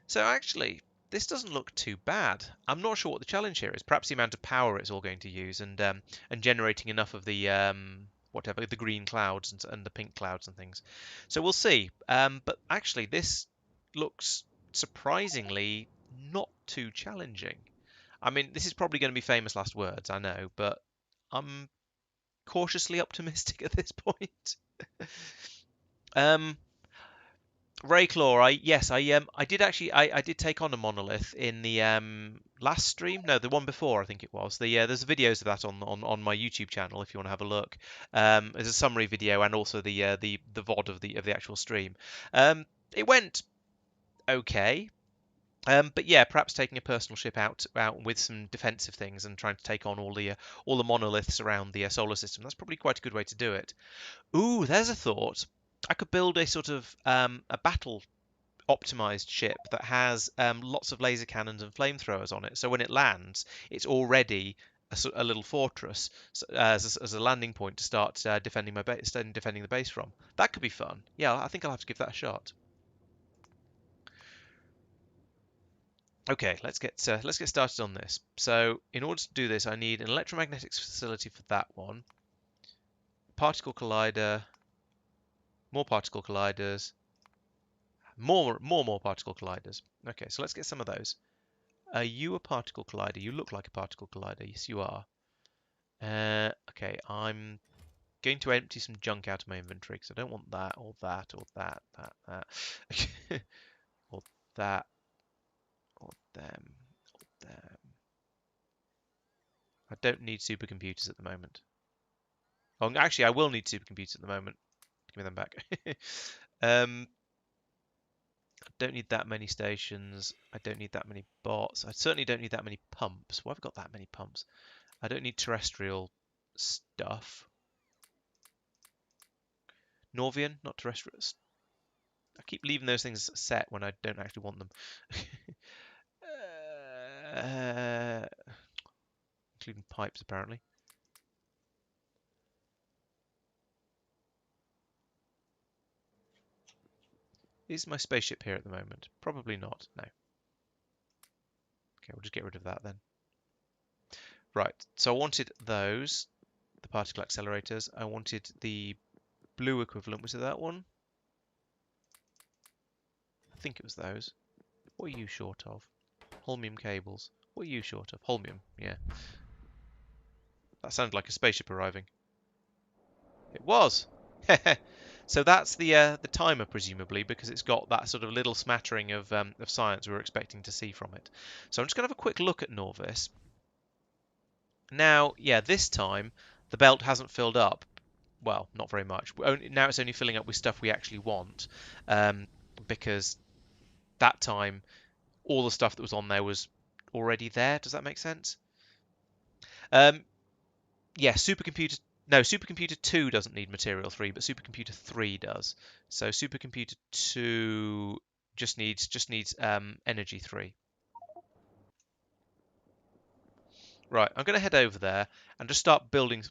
So actually, this doesn't look too bad. I'm not sure what the challenge here is. Perhaps the amount of power it's all going to use and generating enough of the whatever the green clouds and the pink clouds and things. So we'll see. But actually, this looks surprisingly not too challenging. I mean, this is probably going to be famous last words, I know, but I'm cautiously optimistic at this point. um, Rayclaw, I did actually I did take on a monolith in the last stream. No, the one before I think it was. There's videos of that on my YouTube channel if you want to have a look. There's a summary video and also the VOD of the actual stream. It went okay. But yeah, perhaps taking a personal ship out with some defensive things and trying to take on all the monoliths around the solar system. That's probably quite a good way to do it. Ooh, there's a thought. I could build a sort of a battle optimized ship that has lots of laser cannons and flamethrowers on it. So when it lands, it's already a little fortress as a landing point to start defending defending the base from. That could be fun. Yeah, I think I'll have to give that a shot. Okay, let's get started on this. So in order to do this, I need an electromagnetics facility for that one, particle collider, more particle colliders, more particle colliders. Okay, so let's get some of those. Are you a particle collider? You look like a particle collider. Yes, you are. Okay, I'm going to empty some junk out of my inventory because I don't want that or that or that, or that or them or them. I don't need supercomputers at the moment. Oh, actually, I will need supercomputers at the moment. Give me them back. I don't need that many stations. I don't need that many bots. I certainly don't need that many pumps. Why have I got that many pumps? I don't need terrestrial stuff. Norvian, not terrestrial. I keep leaving those things set when I don't actually want them. uh, including pipes, apparently. Is my spaceship here at the moment? Probably not. No. Okay, we'll just get rid of that then. Right, so I wanted those, the particle accelerators. I wanted the blue equivalent. Was it that one? I think it was those. What are you short of? Holmium cables. What are you short of? Holmium, yeah. That sounded like a spaceship arriving. It was! So that's the timer, presumably, because it's got that sort of little smattering of science we were expecting to see from it. So I'm just going to have a quick look at Nauvis. Now, yeah, this time the belt hasn't filled up. Well, not very much. Now it's only filling up with stuff we actually want, because that time all the stuff that was on there was already there. Does that make sense? Um, yeah, supercomputer. No, supercomputer 2 doesn't need material 3, but supercomputer 3 does. So supercomputer 2 just needs energy 3. Right, I'm going to head over there and just start building.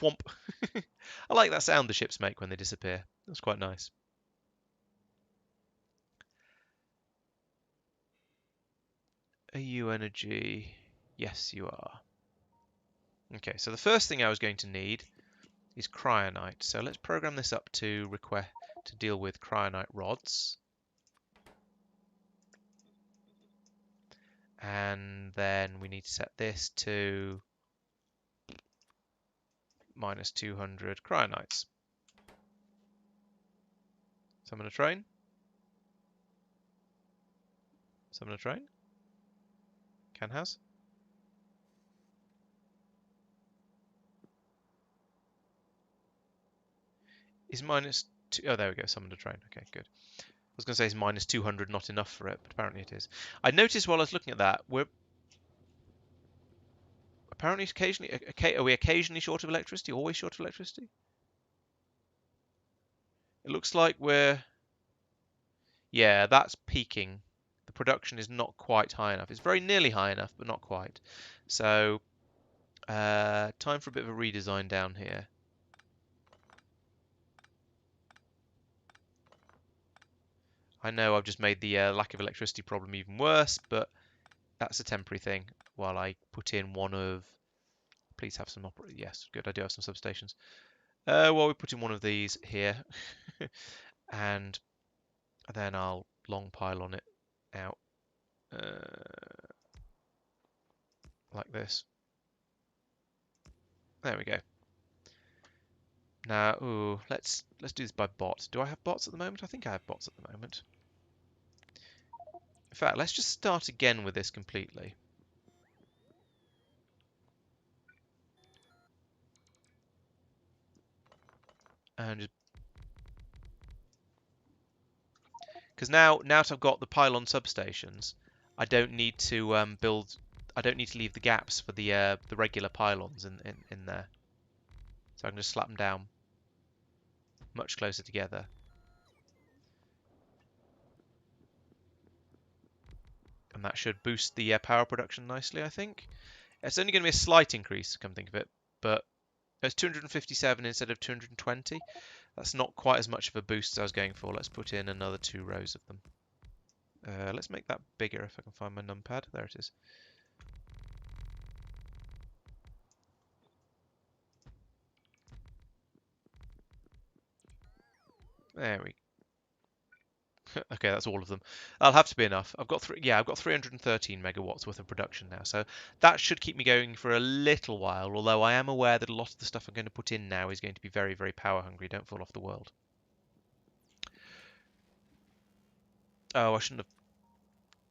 Thwomp. I like that sound the ships make when they disappear. That's quite nice. Are you energy? Yes, you are. Okay, so the first thing I was going to need is cryonite. So let's program this up to deal with cryonite rods. And then we need to set this to minus 200 cryonites. Summon a train. Summon a train. Can has. Is minus two, oh, there we go. Summoned a train. Okay, good. I was going to say is minus 200 not enough for it, but apparently it is. I noticed while I was looking at that, we're apparently are we occasionally short of electricity? Always short of electricity? It looks like yeah, that's peaking. The production is not quite high enough. It's very nearly high enough, but not quite. So, time for a bit of a redesign down here. I know I've just made the lack of electricity problem even worse, but that's a temporary thing while I put in one of... Please have some yes, good, I do have some substations. Well, we put in one of these here, and then I'll long pile on it out like this. There we go. Now, ooh, let's do this by bot. Do I have bots at the moment? I think I have bots at the moment. In fact, let's just start again with this completely. And because now that I've got the pylon substations, I don't need to build. I don't need to leave the gaps for the regular pylons in there. So I can just slap them down much closer together. And that should boost the power production nicely, I think. It's only going to be a slight increase, come think of it, but it's 257 instead of 220. That's not quite as much of a boost as I was going for. Let's put in another 2 rows of them. Let's make that bigger if I can find my numpad. There it is. There we go. Okay, that's all of them. That'll have to be enough. I've got I've got 313 megawatts worth of production now, so that should keep me going for a little while. Although I am aware that a lot of the stuff I'm going to put in now is going to be very, very power hungry. Don't fall off the world. Oh, I shouldn't have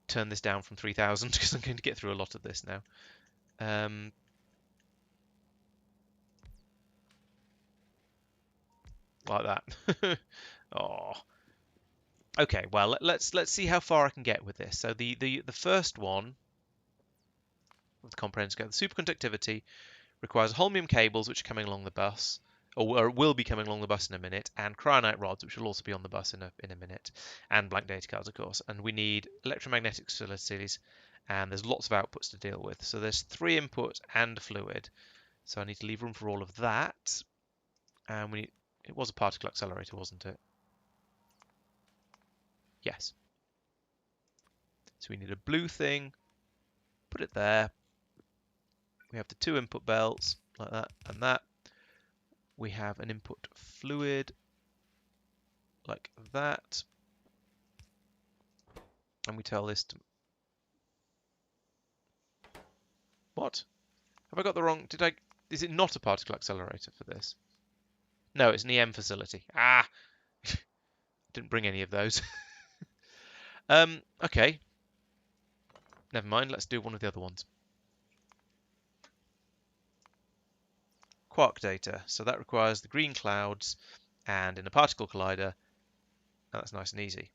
turned this down from 3,000 because I'm going to get through a lot of this now. Like that. Oh. Okay, well let's see how far I can get with this. So the first one with the comprehensive scale, the superconductivity requires holmium cables which are coming along the bus, or will be coming along the bus in a minute, and cryonite rods which will also be on the bus in a minute, and blank data cards of course. And we need electromagnetic facilities, and there's lots of outputs to deal with. So there's 3 input and fluid. So I need to leave room for all of that. And it was a particle accelerator, wasn't it? Yes. So we need a blue thing, put it there. We have the 2 input belts, like that and that. We have an input fluid, like that. And we tell this to... What? Have I got the wrong... Is it not a particle accelerator for this? No, it's an EM facility. Ah! Didn't bring any of those. Okay. Never mind, let's do one of the other ones. Quark data. So that requires the green clouds and in a particle collider. Oh, that's nice and easy.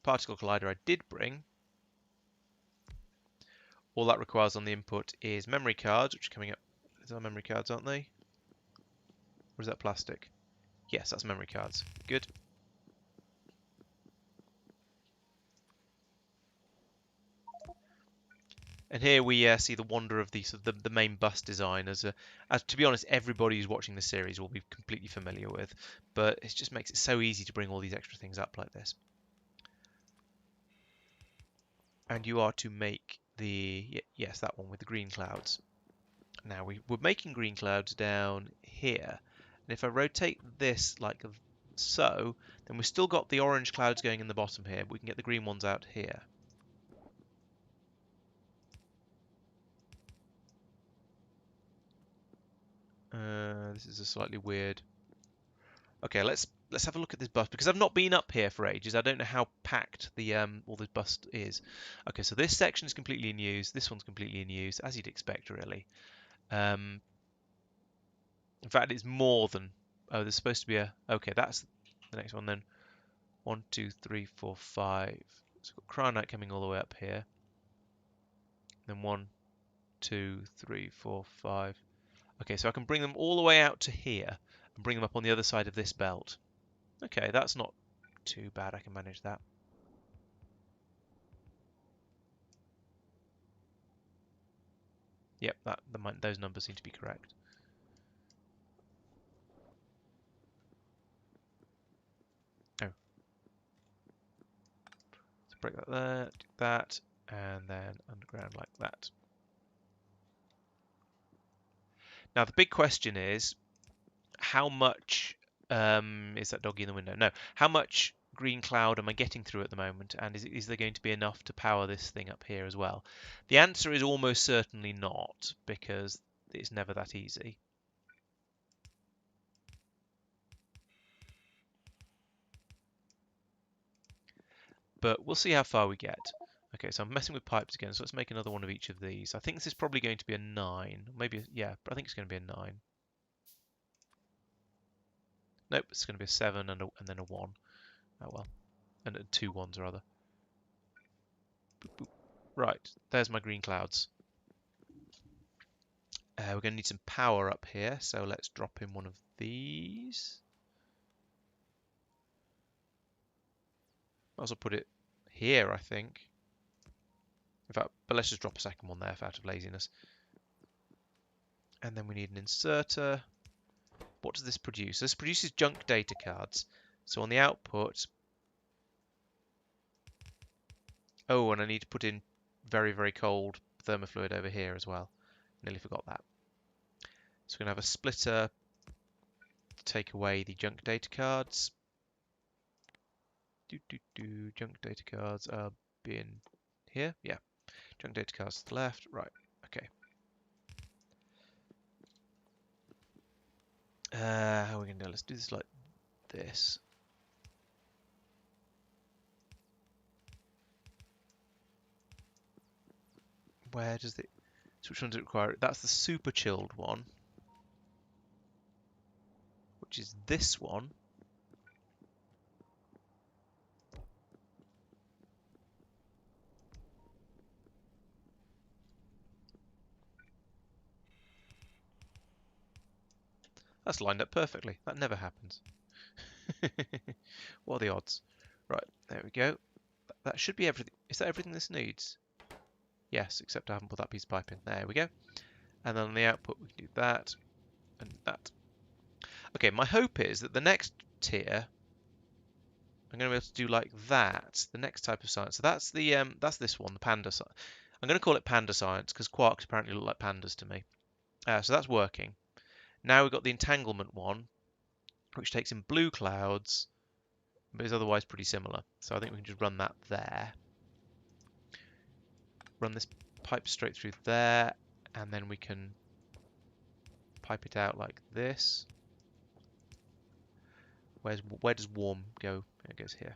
Particle collider I did bring. All that requires on the input is memory cards, which are coming up. These are memory cards, aren't they? Or is that plastic? Yes, that's memory cards. Good. And here we see the wonder of the main bus design, as to be honest, everybody who's watching the series will be completely familiar with. But it just makes it so easy to bring all these extra things up like this. And you are to make yes, that one with the green clouds. Now we're making green clouds down here. And if I rotate this like so, then we've still got the orange clouds going in the bottom here, but we can get the green ones out here. This is a slightly weird... Okay, let's have a look at this bus, because I've not been up here for ages. I don't know how packed the all this bus is. Okay, so this section is completely in use. This one's completely in use, as you'd expect, really. In fact, it's more than... Oh, there's supposed to be a... Okay, that's the next one then. 1, 2, 3, 4, 5. So we've got cryonite coming all the way up here. Then 1, 2, 3, 4, 5. Okay, so I can bring them all the way out to here and bring them up on the other side of this belt. Okay, that's not too bad. I can manage that. Yep, those numbers seem to be correct. Oh. So break that there, do that, and then underground like that. Now the big question is, how much is that doggy in the window? No, how much green cloud am I getting through at the moment, and is there going to be enough to power this thing up here as well? The answer is almost certainly not, because it's never that easy. But we'll see how far we get. Okay, so I'm messing with pipes again, so let's make another one of each of these. I think this is probably going to be a 9. Maybe, yeah, but I think it's going to be a 9. Nope, it's going to be a 7 and then a 1. Oh well. And 2 1s rather. Boop, boop. Right, there's my green clouds. We're going to need some power up here, so let's drop in one of these. Might as well put it here, I think. In fact, but let's just drop a second one there out of laziness. And then we need an inserter. What does this produce? This produces junk data cards. So on the output... Oh, and I need to put in very, very cold thermofluid over here as well. Nearly forgot that. So we're going to have a splitter take away the junk data cards. Junk data cards are being here. Yeah, junk data cards to the left. Right. Okay. How are we going to do? Let's do this like this. Where does it? So which one does it require? That's the super chilled one, which is this one. That's lined up perfectly. That never happens. What are the odds? Right, there we go. That should be everything. Is that everything this needs? Yes, except I haven't put that piece of pipe in. There we go. And then on the output we can do that and that. Okay, my hope is that the next tier I'm going to be able to do like that. The next type of science. So that's this one, the panda science. I'm going to call it panda science because quarks apparently look like pandas to me. So that's working. Now we've got the entanglement one, which takes in blue clouds, but is otherwise pretty similar. So I think we can just run that there. Run this pipe straight through there, and then we can pipe it out like this. Where does warm go? It goes here.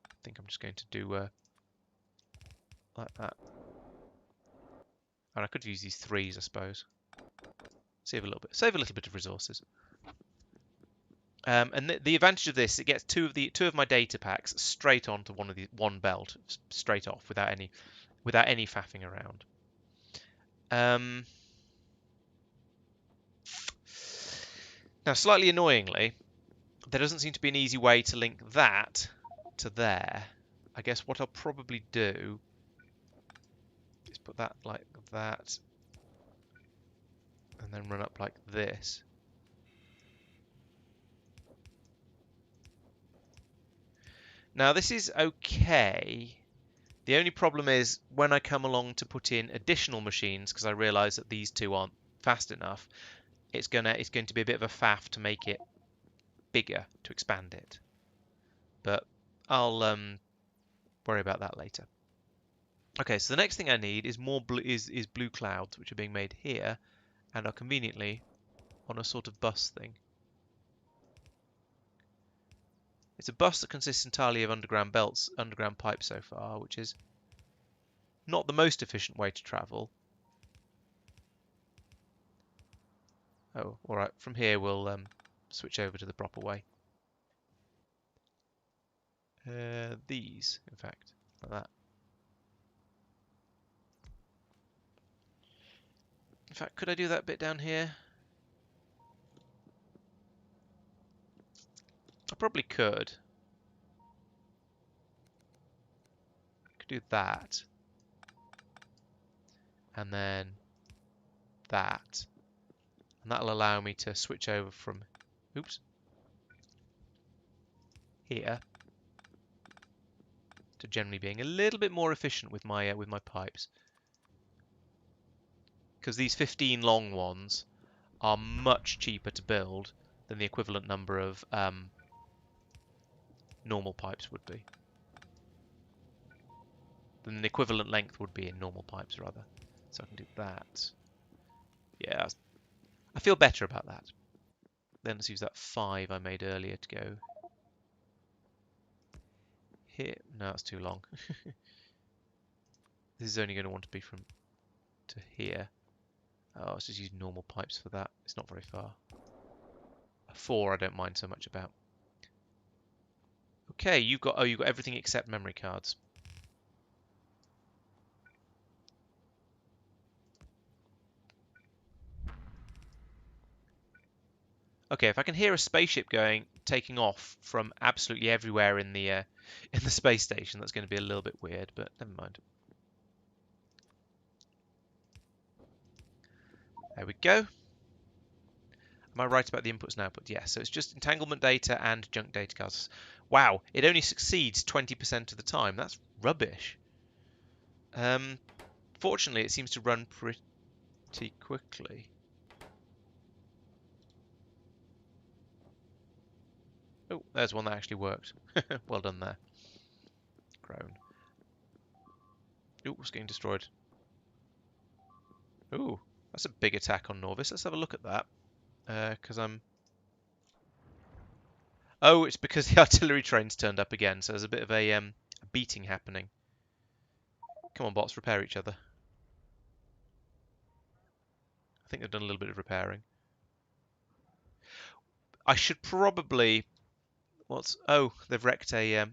I think I'm just going to do like that. And I could use these threes, I suppose. Save a little bit of resources. And the advantage of this, it gets two of my data packs straight onto one belt, straight off without any faffing around. Now, slightly annoyingly, there doesn't seem to be an easy way to link that to there. I guess what I'll probably do is put that like that, and then run up like this. Now this is okay. The only problem is when I come along to put in additional machines, because I realise that these two aren't fast enough, it's going to be a bit of a faff to make it bigger, to expand it. But I'll worry about that later. Okay, so the next thing I need is more blue clouds, which are being made here, and are conveniently on a sort of bus thing. It's a bus that consists entirely of underground pipes so far, which is not the most efficient way to travel. Oh, all right. From here, we'll switch over to the proper way. These, in fact, like that. In fact, could I do that bit down here? I probably could. Could do that. And then that. And that'll allow me to switch over from, oops, here to generally being a little bit more efficient with my pipes. Because these 15 long ones are much cheaper to build than the equivalent number of normal pipes would be. Than the equivalent length would be in normal pipes, rather. So I can do that. Yeah, I feel better about that. Then let's use that 5 I made earlier to go here. No, that's too long. This is only going to want to be from to here. Oh, let's just use normal pipes for that. It's not very far. A 4 I don't mind so much about. Okay, you've got everything except memory cards. Okay, if I can hear a spaceship taking off from absolutely everywhere in the space station, that's going to be a little bit weird, but never mind. There we go. Am I right about the inputs and outputs? Yes, so it's just entanglement data and junk data cards. Wow, it only succeeds 20% of the time. That's rubbish. Fortunately, it seems to run pretty quickly. Oh, there's one that actually worked. Well done there, Crone. Ooh, it's getting destroyed. Ooh, that's a big attack on Nauvis. Let's have a look at that. Because I'm... Oh, it's because the artillery train's turned up again, so there's a bit of a beating happening. Come on, bots, repair each other. I think they've done a little bit of repairing. I should probably... What's... Oh, they've wrecked an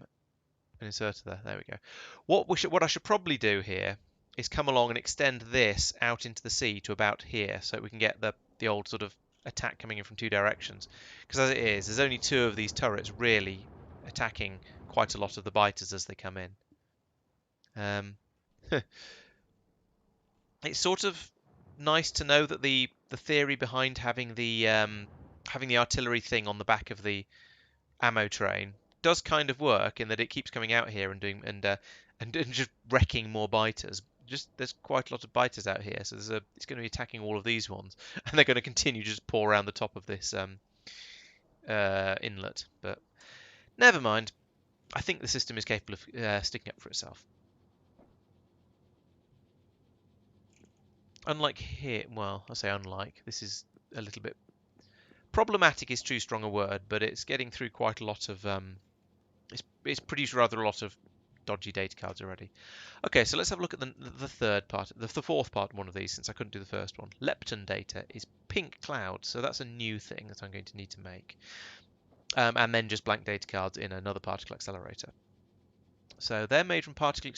inserter there. There we go. What I should probably do here is come along and extend this out into the sea to about here, so we can get the old sort of attack coming in from two directions. Because as it is, there's only two of these turrets really attacking quite a lot of the biters as they come in. It's sort of nice to know that the theory behind having the artillery thing on the back of the ammo train does kind of work in that it keeps coming out here and doing and just wrecking more biters. Just there's quite a lot of biters out here, so it's going to be attacking all of these ones, and they're going to continue to just pour around the top of this inlet. But never mind. I think the system is capable of sticking up for itself. Unlike here, well, I say unlike. This is a little bit problematic is too strong a word, but it's getting through quite a lot of it's produced rather a lot of dodgy data cards already. Okay, so let's have a look at the third part, the fourth part of one of these, since I couldn't do the first one. Lepton data is pink cloud, so that's a new thing that I'm going to need to make. And then just blank data cards in another particle accelerator. So they're made from particle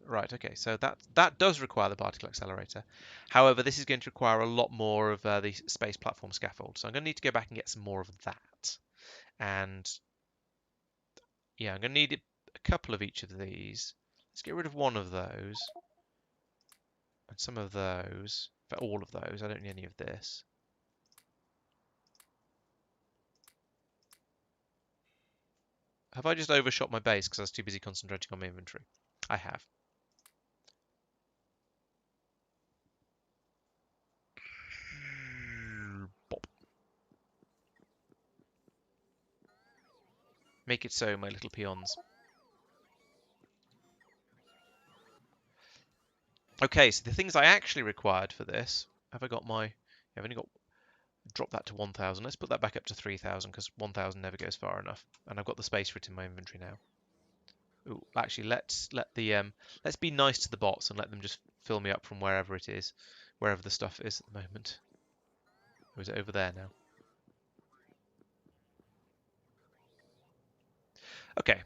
right, okay, so that does require the particle accelerator. However, this is going to require a lot more of the space platform scaffold, so I'm going to need to go back and get some more of that. And yeah, I'm going to need a couple of each of these. Let's get rid of one of those. And some of those. For all of those. I don't need any of this. Have I just overshot my base because I was too busy concentrating on my inventory? I have. Bop. Make it so, my little peons. Okay, so the things I actually required for this, have I got my... I've only got... Drop that to 1,000. Let's put that back up to 3,000 because 1,000 never goes far enough. And I've got the space for it in my inventory now. Ooh, actually, let's be nice to the bots and let them just fill me up from wherever it is, wherever the stuff is at the moment. Or is it over there now? Okay,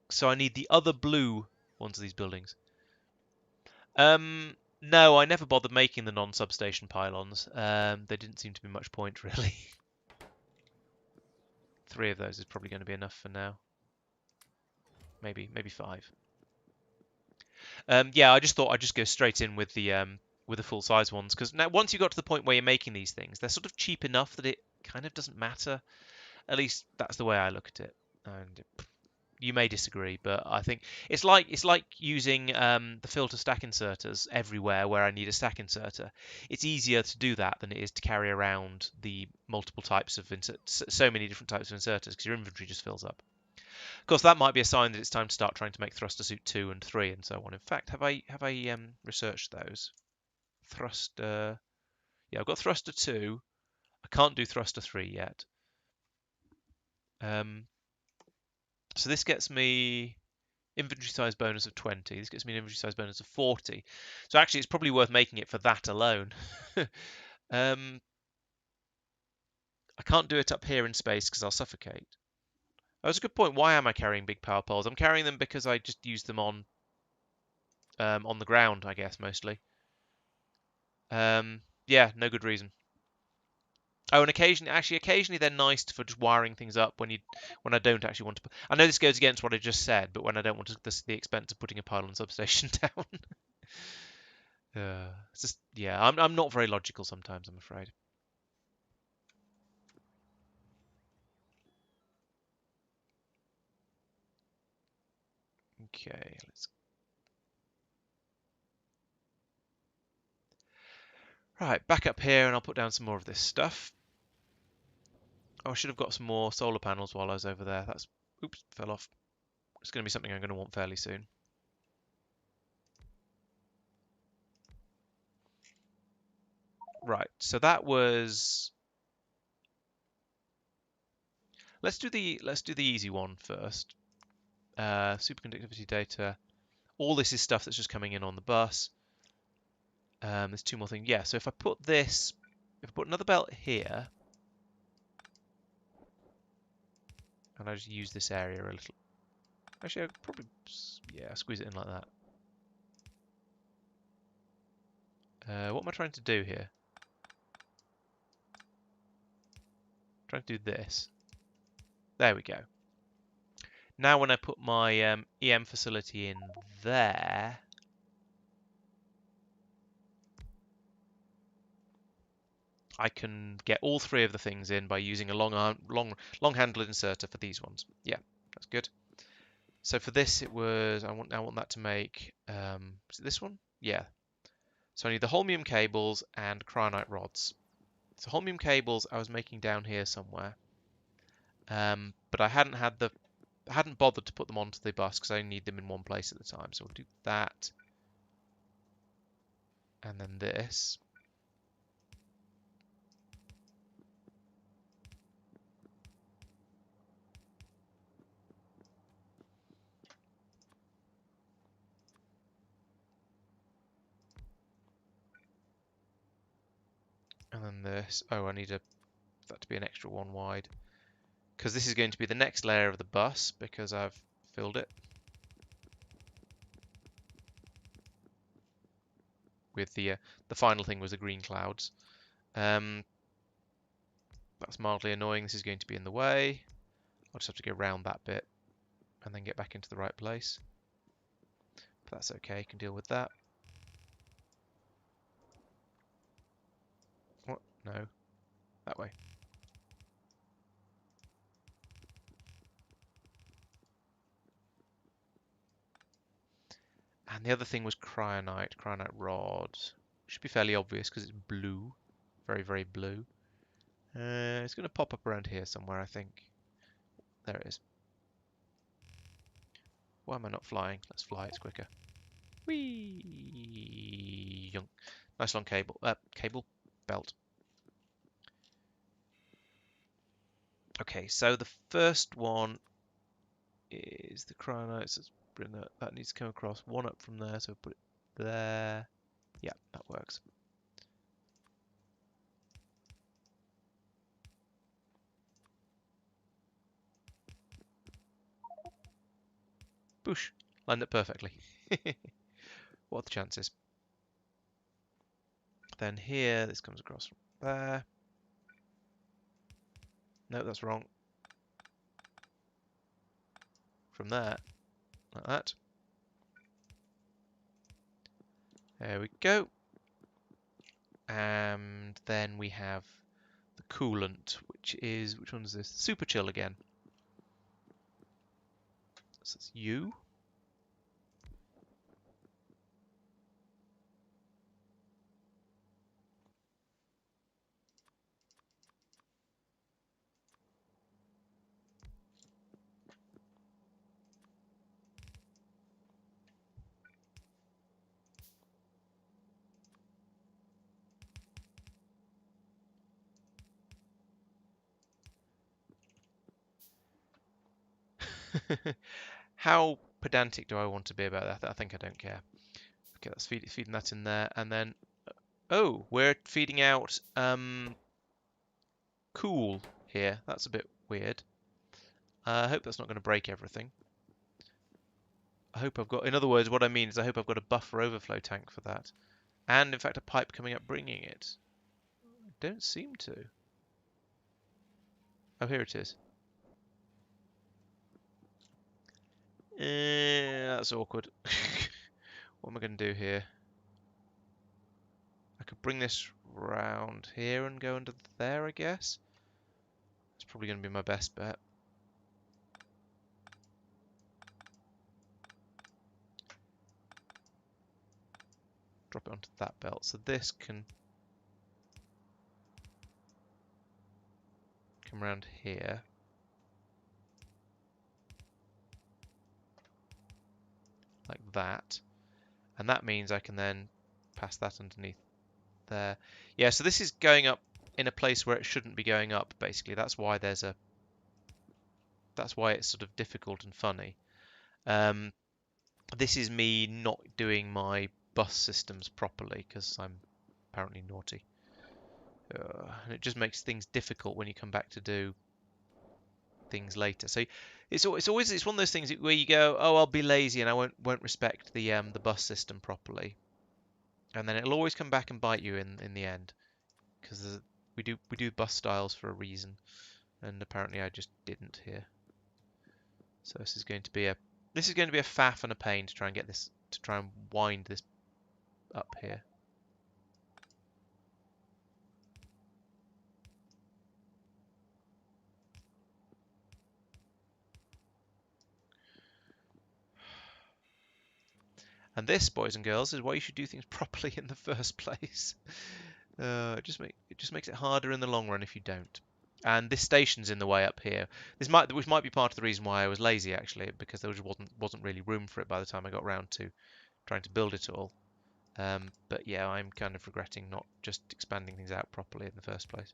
so I need the other blue ones of these buildings. No, I never bothered making the non-substation pylons. There didn't seem to be much point really. 3 of those is probably going to be enough for now. Maybe 5. Yeah, I just thought I'd just go straight in with the full size ones because now once you got to the point where you're making these things, they're sort of cheap enough that it kind of doesn't matter. At least that's the way I look at it. And you may disagree, but I think it's like using the filter stack inserters everywhere where I need a stack inserter. It's easier to do that than it is to carry around the multiple types of so many different types of inserters because your inventory just fills up. Of course, that might be a sign that it's time to start trying to make thruster suit 2 and 3 and so on. In fact, have I researched those? Thruster, yeah, I've got thruster 2. I can't do thruster 3 yet. So this gets me inventory size bonus of 20. This gets me an inventory size bonus of 40. So actually, it's probably worth making it for that alone. I can't do it up here in space because I'll suffocate. That was a good point. Why am I carrying big power poles? I'm carrying them because I just use them on the ground, I guess, mostly. Yeah, no good reason. Oh, and occasionally they're nice for just wiring things up when I don't actually want to. I know this goes against what I just said, but when I don't want to, the expense of putting a pylon substation down. It's just yeah, I'm not very logical sometimes, I'm afraid. Okay, let's Right, back up here and I'll put down some more of this stuff. Oh, I should have got some more solar panels while I was over there. That's, oops, fell off. It's going to be something I'm going to want fairly soon. Right, so that was... Let's do the easy one first. Superconductivity data. All this is stuff that's just coming in on the bus. There's two more things. Yeah, so if I put this, if I put another belt here, and I just use this area a little. Actually, I'd probably, yeah, squeeze it in like that. What am I trying to do here? I'm trying to do this. There we go. Now when I put my EM facility in there, I can get all three of the things in by using a long-handled inserter for these ones. Yeah, that's good. So for this, it was I want that to make is it this one? Yeah. So I need the holmium cables and cryonite rods. So holmium cables I was making down here somewhere, but I hadn't bothered to put them onto the bus because I only need them in one place at the time. So we'll do that, and then this. And then this. Oh, I need that to be an extra one wide. Because this is going to be the next layer of the bus because I've filled it with the final thing was the green clouds. That's mildly annoying. This is going to be in the way. I'll just have to go around that bit and then get back into the right place. But that's okay, I can deal with that. What? No. That way. And the other thing was cryonite rod. Should be fairly obvious because it's blue. Very, very blue. It's going to pop up around here somewhere, I think. There it is. Why am I not flying? Let's fly, it's quicker. Whee! Nice long cable. Cable belt. Okay, so the first one is the cryonites. Let's bring that needs to come across. One up from there, so put it there. Yeah, that works. Boosh! Lined up perfectly. What are the chances? Then here, this comes across from there. No, that's wrong. From there, like that. There we go. And then we have the coolant, which one is this? Super chill again. So it's you. How pedantic do I want to be about that? I think I don't care. Okay, that's feeding that in there, and then oh, we're feeding out cool here. That's a bit weird. I hope that's not going to break everything. I hope I've got, in other words, what I mean is I hope I've got a buffer overflow tank for that, and in fact a pipe coming up bringing it. I don't seem to. Oh, here it is. That's awkward. What am I going to do here? I could bring this round here and go under there, I guess. It's probably going to be my best bet. Drop it onto that belt. So this can come around here. Like that. And that means I can then pass that underneath there. Yeah, so this is going up in a place where it shouldn't be going up, basically. That's why there's a... That's why it's sort of difficult and funny. This is me not doing my bus systems properly, because I'm apparently naughty. And it just makes things difficult when you come back to do things later. So it's always one of those things where you go, oh, I'll be lazy and I won't respect the bus system properly, and then it'll always come back and bite you in the end, because we do bus styles for a reason, and apparently I just didn't here. So this is going to be a faff and a pain to try and get this, to try and wind this up here. And this, boys and girls, is why you should do things properly in the first place. It just makes it harder in the long run if you don't. And this station's in the way up here. Which might be part of the reason why I was lazy, actually, because there just wasn't really room for it by the time I got round to trying to build it all. But yeah, I'm kind of regretting not just expanding things out properly in the first place.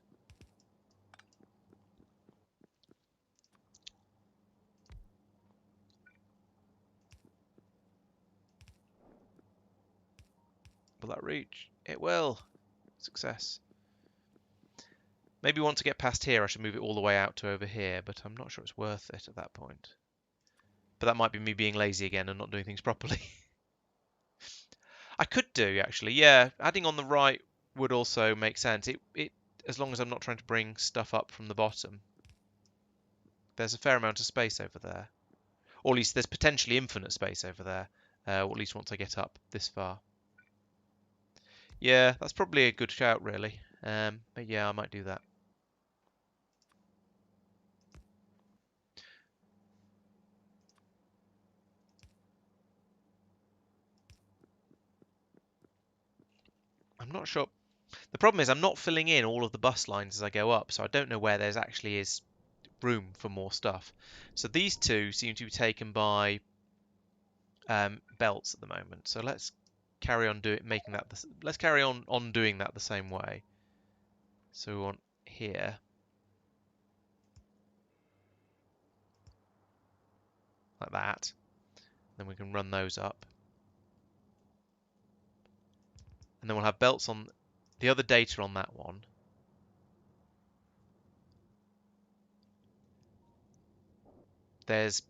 Will that reach? It will. Success. Maybe once I get past here, I should move it all the way out to over here, but I'm not sure it's worth it at that point. But that might be me being lazy again and not doing things properly. I could do, actually, yeah. Adding on the right would also make sense. It as long as I'm not trying to bring stuff up from the bottom. There's a fair amount of space over there. Or at least there's potentially infinite space over there. Or at least once I get up this far. Yeah, that's probably a good shout, really. But yeah, I might do that. I'm not sure. The problem is I'm not filling in all of the bus lines as I go up, so I don't know where there's actually is room for more stuff. So these two seem to be taken by belts at the moment. So let's carry on making that. Let's carry on doing that the same way. So we want here, like that. Then we can run those up, and then we'll have belts on the other data on that one. There's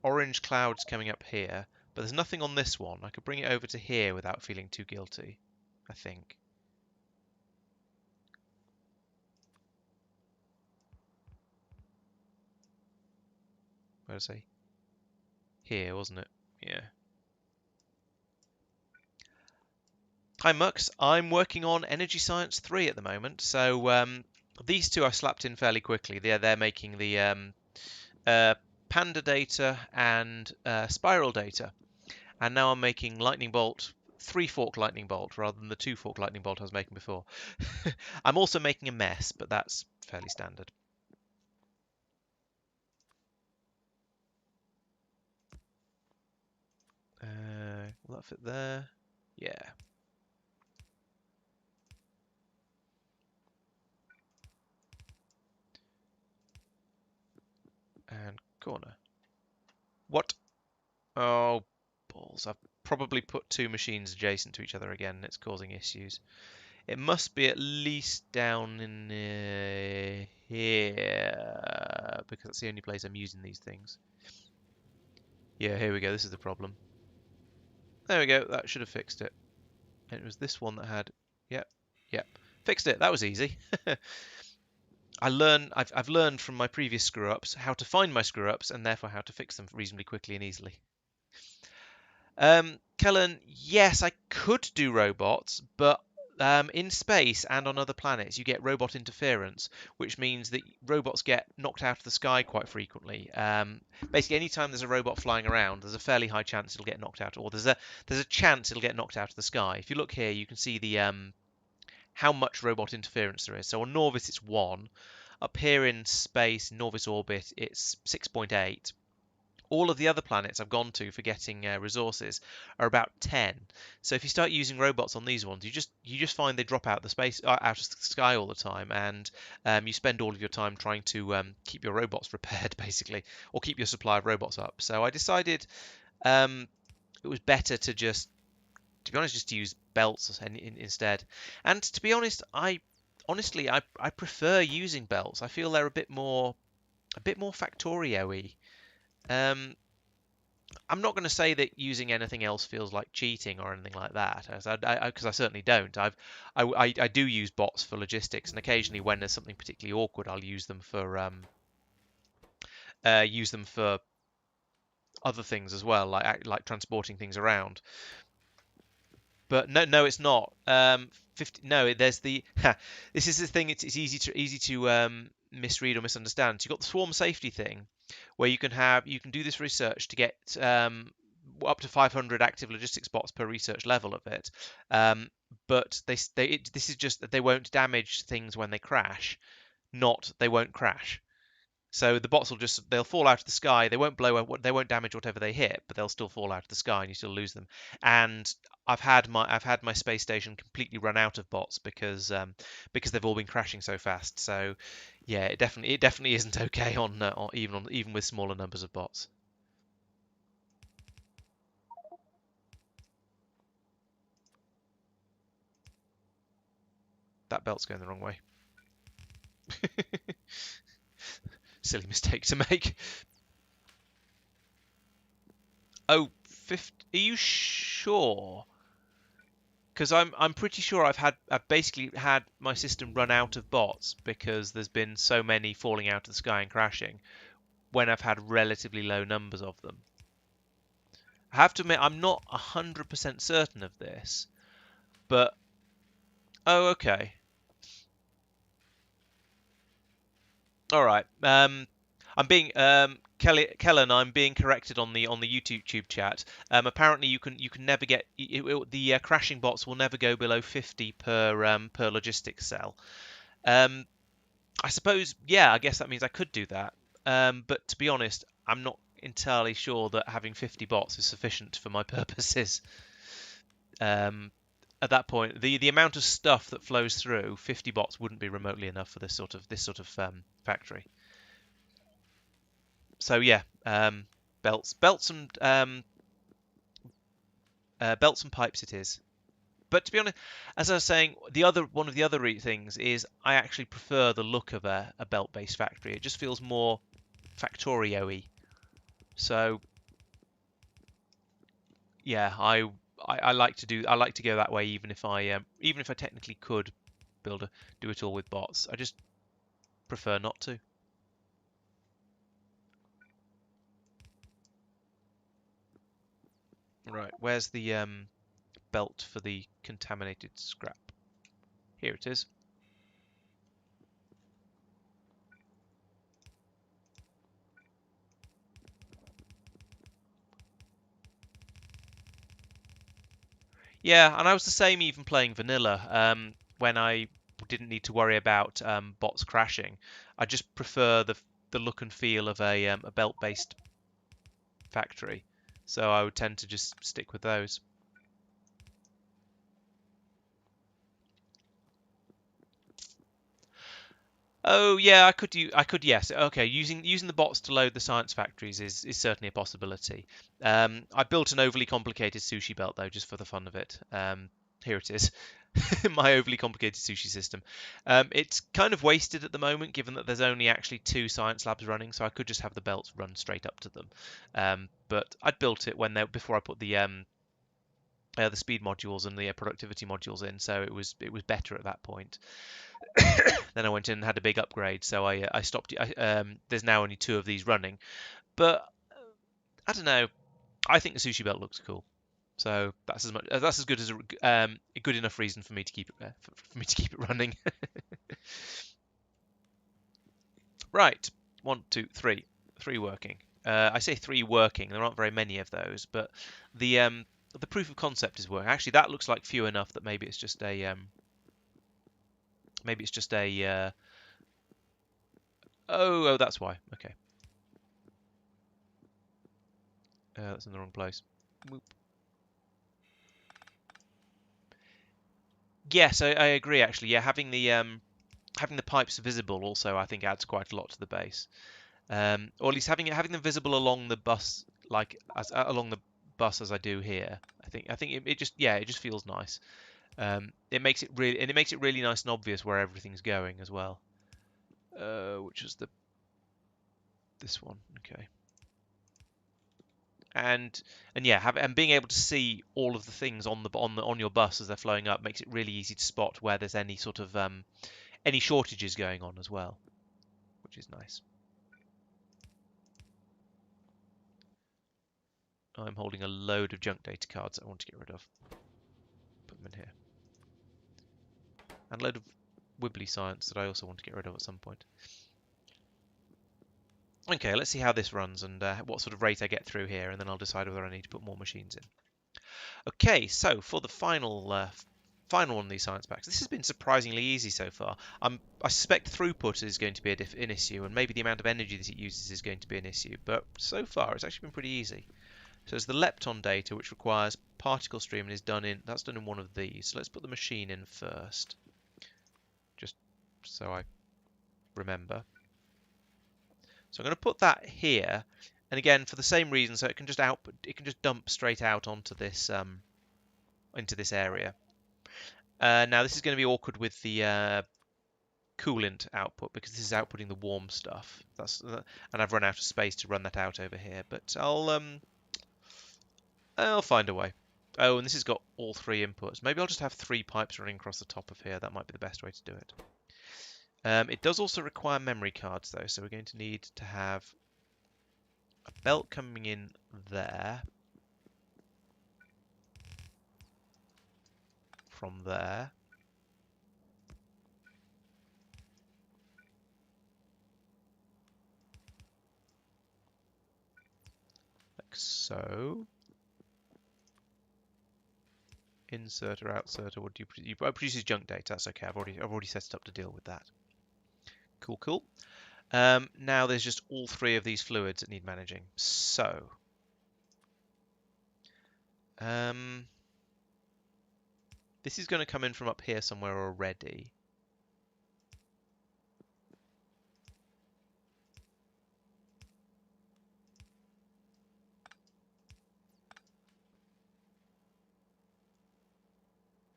orange clouds coming up here, but there's nothing on this one. I could bring it over to here without feeling too guilty, I think. Where did I say? Here, wasn't it? Yeah. Hi Mux, I'm working on Energy Science 3 at the moment, so these two I slapped in fairly quickly. They're making the Panda data and Spiral data, and now I'm making Lightning Bolt, 3-fork Lightning Bolt rather than the 2-fork Lightning Bolt I was making before. I'm also making a mess, but that's fairly standard. Will that fit there? Yeah. And corner. What? Oh, balls. I've probably put two machines adjacent to each other again, and it's causing issues. It must be at least down in here, because that's the only place I'm using these things. Yeah, here we go. This is the problem. There we go. That should have fixed it. And it was this one that had... Yep. Fixed it. That was easy. I've learned from my previous screw-ups how to find my screw-ups and therefore how to fix them reasonably quickly and easily. Kellen, yes, I could do robots, but in space and on other planets, you get robot interference, which means that robots get knocked out of the sky quite frequently. Basically, anytime there's a robot flying around, there's a fairly high chance it'll get knocked out, or there's a chance it'll get knocked out of the sky. If you look here, you can see the how much robot interference there is. So on Nauvis, it's 1. Up here in space, Nauvis orbit, it's 6.8. All of the other planets I've gone to for getting resources are about 10. So if you start using robots on these ones, you just find they drop out the space out of the sky all the time, and you spend all of your time trying to keep your robots repaired, basically, or keep your supply of robots up. So I decided it was better to be honest, just use belts instead. And to be honest, I prefer using belts. I feel they're a bit more Factorio-y. Um, I'm not going to say that using anything else feels like cheating or anything like that, because I certainly don't. I do use bots for logistics, and occasionally when there's something particularly awkward, I'll use them for other things as well, like transporting things around. But no, no, it's not. 50, no, there's the. This is the thing. It's easy to misread or misunderstand. So you've got the swarm safety thing, where you can do this research to get up to 500 active logistics bots per research level of it. But this is just that they won't damage things when they crash, not they won't crash. So the bots they'll fall out of the sky. They won't damage whatever they hit, but they'll still fall out of the sky and you still lose them. And I've had my space station completely run out of bots because they've all been crashing so fast. So yeah, it definitely isn't okay even with smaller numbers of bots. That belt's going the wrong way. Silly mistake to make. Oh, 50, are you sure? Because I'm pretty sure I've basically had my system run out of bots because there's been so many falling out of the sky and crashing when I've had relatively low numbers of them. I have to admit I'm not 100% certain of this, but oh, okay. All right. I'm being Kellen. I'm being corrected on the YouTube chat. Apparently, you can never get the crashing bots will never go below 50 per logistics cell. Um, I suppose, yeah. I guess that means I could do that. But to be honest, I'm not entirely sure that having 50 bots is sufficient for my purposes. Um, at that point, the amount of stuff that flows through 50 bots wouldn't be remotely enough for this sort of factory. So yeah, belts and pipes it is. But to be honest, as I was saying, one of the other things is I actually prefer the look of a belt-based factory. It just feels more Factorio-y. So yeah, I like to go that way, even if I technically could do it all with bots. I just prefer not to. Right, where's the belt for the contaminated scrap? Here it is. Yeah, and I was the same even playing vanilla. When I didn't need to worry about bots crashing, I just prefer the look and feel of a belt-based factory. So I would tend to just stick with those. Oh yeah, yes. Okay, using the bots to load the science factories is certainly a possibility. I built an overly complicated sushi belt though, just for the fun of it. Here it is, my overly complicated sushi system. It's kind of wasted at the moment, given that there's only actually 2 science labs running, so I could just have the belts run straight up to them. But I'd built it before I put the speed modules and the productivity modules in, so it was better at that point. Then I went in and had a big upgrade, so I stopped. There's now only 2 of these running, but I don't know. I think the sushi belt looks cool, so that's as good as a good enough reason for me to keep it for me to keep it running. Right, 1, 2, 3, 3 working. I say 3 working. There aren't very many of those, but the proof of concept is working. Actually, that looks like few enough that maybe it's just a Oh, that's why. Okay. That's in the wrong place. Whoop. Yes, I agree. Actually, yeah, having the pipes visible also, I think, adds quite a lot to the base. Or at least having them visible along the bus, like along the bus as I do here. I think it just it just feels nice. It makes it really nice and obvious where everything's going as well. Which is this one. Okay. And yeah, and being able to see all of the things on your bus as they're flowing up makes it really easy to spot where there's any sort of any shortages going on as well, which is nice. I'm holding a load of junk data cards that I want to get rid of. Put them in here. And a load of wibbly science that I also want to get rid of at some point. Okay, let's see how this runs and what sort of rate I get through here, and then I'll decide whether I need to put more machines in. Okay, so for the final one of these science packs, this has been surprisingly easy so far. I suspect throughput is going to be an issue, and maybe the amount of energy that it uses is going to be an issue, but so far it's actually been pretty easy. So it's the lepton data, which requires particle stream, and that's done in one of these. So let's put the machine in first, just so I remember. So I'm going to put that here, and again for the same reason, so it can just dump straight out onto this into this area. Now this is going to be awkward with the coolant output because this is outputting the warm stuff. And I've run out of space to run that out over here, but I'll find a way. Oh, and this has got all three inputs. Maybe I'll just have 3 pipes running across the top of here. That might be the best way to do it. It does also require memory cards though, so we're going to need to have a belt coming in there from there. Like so. Insert or outsert, or what do you produces junk data? That's okay. I've already set it up to deal with that. Cool. Now there's just all 3 of these fluids that need managing. So, this is going to come in from up here somewhere already.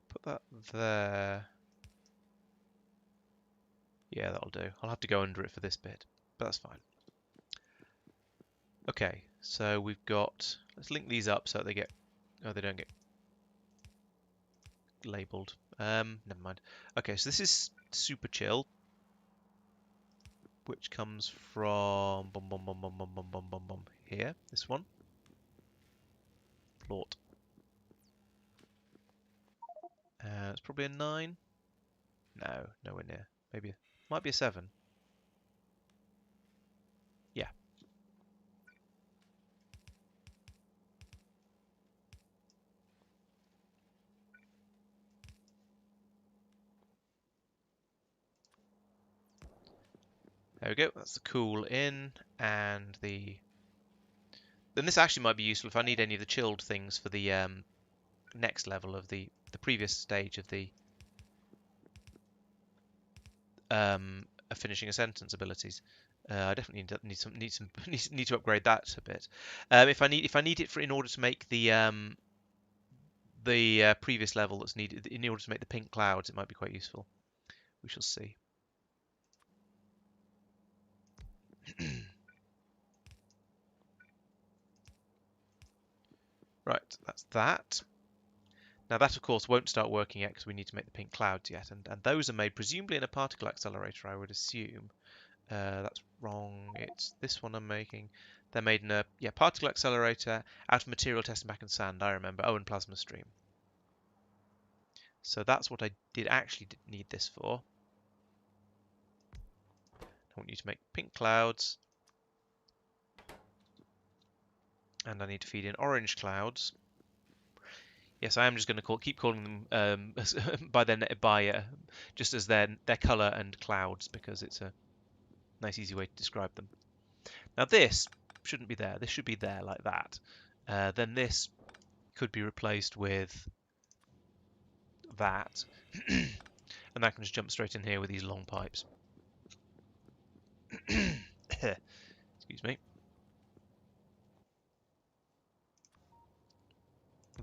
Put that there. Yeah, that'll do. I'll have to go under it for this bit, but that's fine. Okay, so we've got. Let's link these up so they don't get labeled. Never mind. Okay, so this is super chill, which comes from here. This one. Plort. It's probably a 9. No, nowhere near. Might be a 7. Yeah. There we go. That's the cool in, and then this actually might be useful if I need any of the chilled things for the next level of the previous stage of the finishing a sentence abilities. I definitely need to upgrade that a bit. If I need it in order to make the previous level that's needed in order to make the pink clouds, it might be quite useful. We shall see. Right, that's that. Now that, of course, won't start working yet because we need to make the pink clouds yet, and those are made presumably in a particle accelerator, I would assume. That's wrong. It's this one I'm making. They're made in a particle accelerator out of material testing back in sand, I remember. Oh, and plasma stream. So that's what I actually need this for. I want you to make pink clouds. And I need to feed in orange clouds. Yes, I am just going to keep calling them by just as their color and clouds because it's a Nice easy way to describe them. Now this shouldn't be there. This should be there like that. Then this could be replaced with that. And that can just jump straight in here with these long pipes. Excuse me.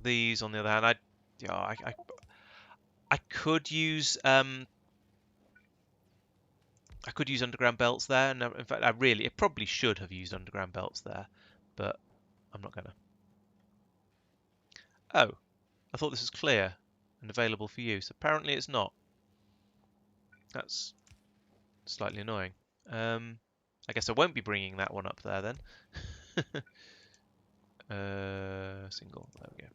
These, on the other hand, I could use underground belts there. No, in fact, I probably should have used underground belts there, but I'm not gonna. Oh, I thought this was clear and available for use. Apparently, it's not. That's slightly annoying. I guess I won't be bringing that one up there then. Single. There we go.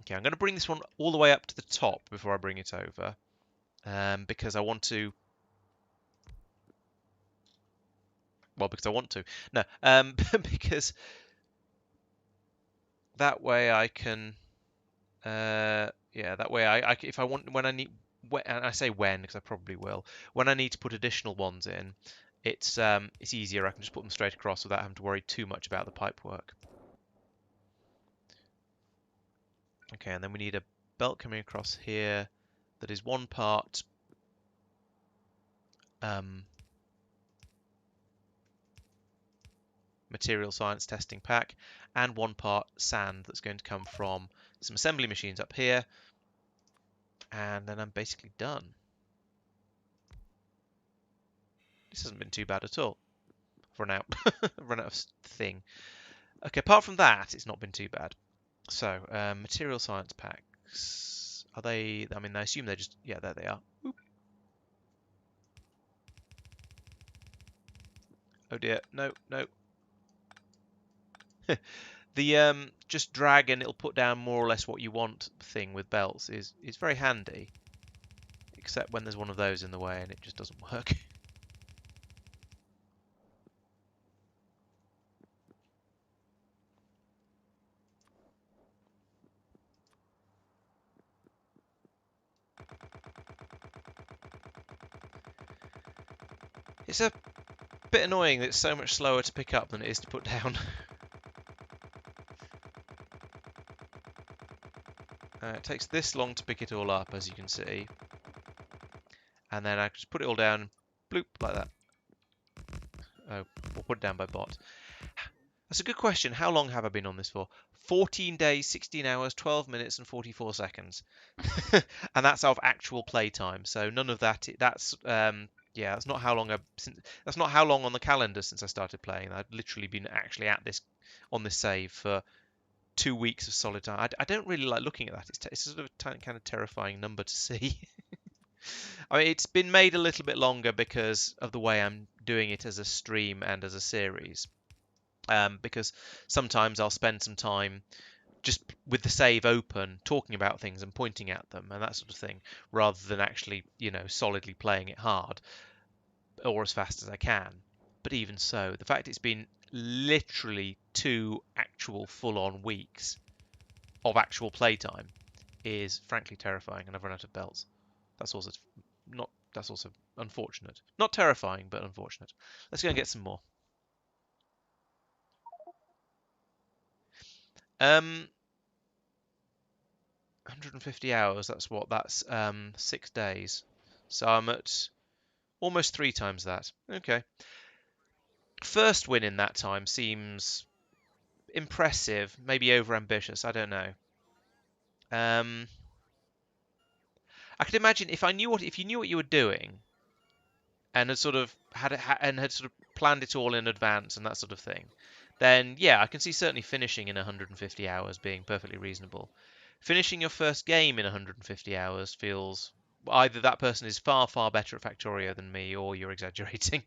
Okay, I'm going to bring this one all the way up to the top before I bring it over, because I want to. Well, because I want to. No, because that way I can. Yeah, that way if I want, when I need, and I say when because I probably will. When I need to put additional ones in, it's easier. I can just put them straight across without having to worry too much about the pipe work. Okay, and then we need a belt coming across here that is one part material science testing pack and one part sand that's going to come from some assembly machines up here, and then I'm basically done. This hasn't been too bad at all. I've run out of thing. Okay, apart from that, it's not been too bad. So, material science packs. Are they? I mean, I assume they're just. Yeah, there they are. Oop. Oh dear. No, no. The just drag and it'll put down more or less what you want thing with belts is very handy. Except when there's one of those in the way and it just doesn't work. It's a bit annoying that it's so much slower to pick up than it is to put down. It takes this long to pick it all up, as you can see. And then I just put it all down, bloop, like that. Oh, we'll put it down by bot. That's a good question. How long have I been on this for? 14 days, 16 hours, 12 minutes, and 44 seconds. And that's of actual play time. So none of that. That's yeah. That's not how long that's not how long on the calendar since I started playing. I've literally been actually at this on this save for 2 weeks of solid time. I don't really like looking at that. It's sort of a kind of terrifying number to see. I mean, it's been made a little bit longer because of the way I'm doing it as a stream and as a series. Because sometimes I'll spend some time just with the save open, talking about things and pointing at them and that sort of thing, rather than actually, solidly playing it hard or as fast as I can. But even so, the fact it's been literally 2 actual full-on weeks of actual playtime is frankly terrifying, and I've run out of belts. That's also unfortunate. Not terrifying, but unfortunate. Let's go and get some more. 150 hours, that's what? That's 6 days. So I'm at almost 3 times that. Okay. First win in that time seems impressive, maybe over-ambitious, I don't know. I could imagine if you knew what you were doing and had sort of had sort of planned it all in advance and that sort of thing, then yeah, I can see certainly finishing in 150 hours being perfectly reasonable. Finishing your first game in 150 hours feels either that person is far, far better at Factorio than me, or you're exaggerating.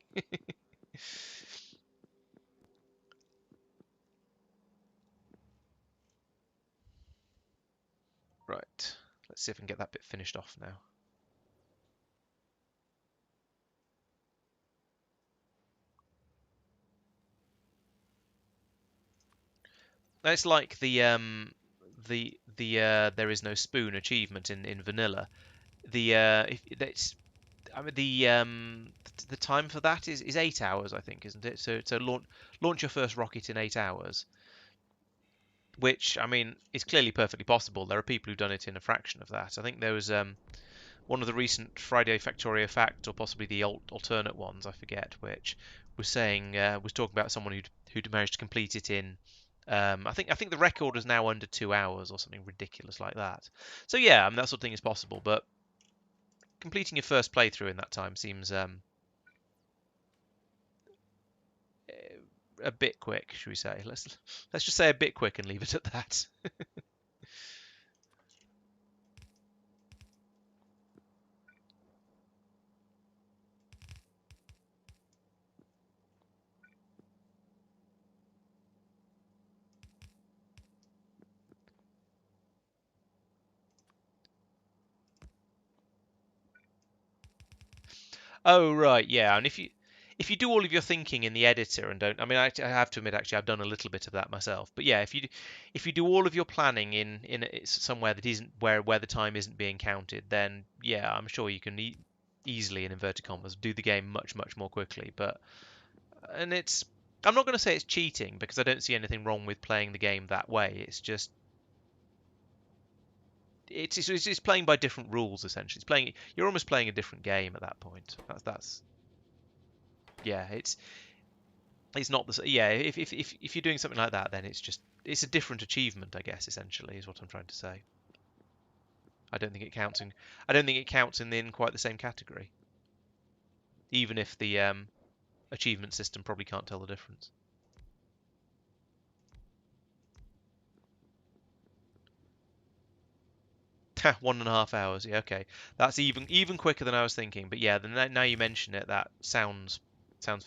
Right, let's see if I can get that bit finished off now. It's like the there is no spoon achievement in vanilla. If that's I mean the time for that is 8 hours, I think, isn't it? So launch your first rocket in 8 hours, which I mean is clearly perfectly possible. There are people who've done it in a fraction of that. I think there was one of the recent Friday Factorio facts, or possibly the alternate ones, I forget which, was talking about someone who'd managed to complete it in. I think the record is now under 2 hours or something ridiculous like that. So yeah, I mean that sort of thing is possible, but completing your first playthrough in that time seems a bit quick, should we say? Let's just say a bit quick and leave it at that. Oh right, yeah. And if you do all of your thinking in the editor and don't, I mean, I have to admit, actually, I've done a little bit of that myself. But yeah, if you do all of your planning in somewhere that isn't where the time isn't being counted, then yeah, I'm sure you can easily, in inverted commas, do the game much more quickly. But and it's I'm not going to say it's cheating because I don't see anything wrong with playing the game that way. It's just it's playing by different rules essentially. You're almost playing a different game at that point. That's yeah, it's not the yeah. If you're doing something like that, then it's a different achievement, I guess. Essentially, is what I'm trying to say. I don't think it counts in quite the same category, even if the achievement system probably can't tell the difference. 1.5 hours. Yeah, okay, that's even quicker than I was thinking. But yeah, now you mention it, that sounds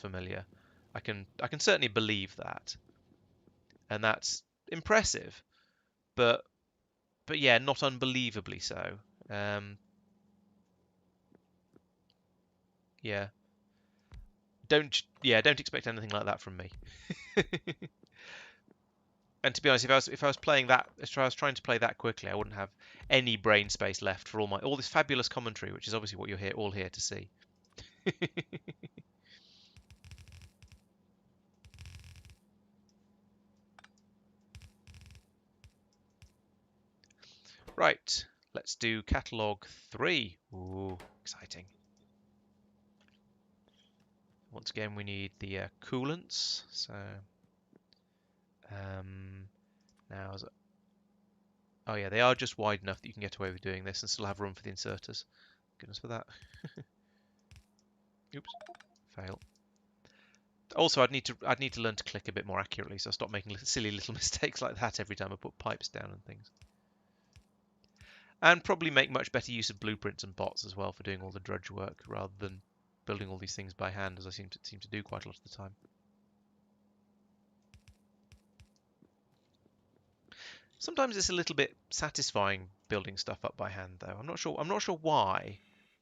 familiar. I can certainly believe that, and that's impressive. But yeah, not unbelievably so. Um, yeah, don't expect anything like that from me. And to be honest, if I was playing that, if I was trying to play that quickly, I wouldn't have any brain space left for all this fabulous commentary, which is obviously what you're all here to see. Right, let's do catalog 3. Ooh, exciting. Once again, we need the coolants. So um, now, oh yeah, they are just wide enough that you can get away with doing this and still have room for the inserters. Goodness for that. Oops, fail. Also, I'd need to learn to click a bit more accurately, so I'll stop making silly little mistakes like that every time I put pipes down and things. And probably make much better use of blueprints and bots as well for doing all the drudge work rather than building all these things by hand, as I seem to do quite a lot of the time. Sometimes it's a little bit satisfying building stuff up by hand, though. I'm not sure why,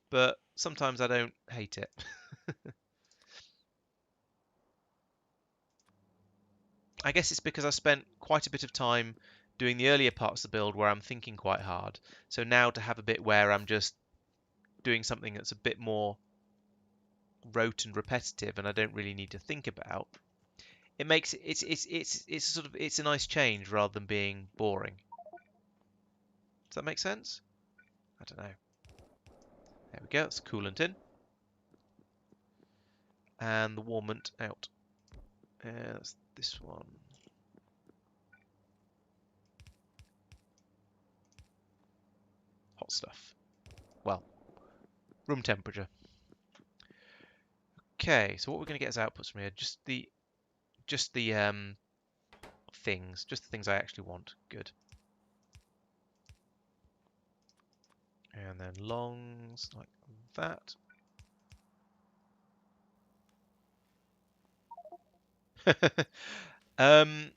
but sometimes I don't hate it. I guess it's because I spent quite a bit of time doing the earlier parts of the build where I'm thinking quite hard. So now to have a bit where I'm just doing something that's a bit more rote and repetitive and I don't really need to think about, it makes it's a nice change rather than being boring. Does that make sense? I don't know. There we go. It's coolant in and the warmant out. That's this one. Hot stuff. Well, room temperature. Okay, so what we're going to get as outputs from here, just the things I actually want. Good. And then longs like that. um,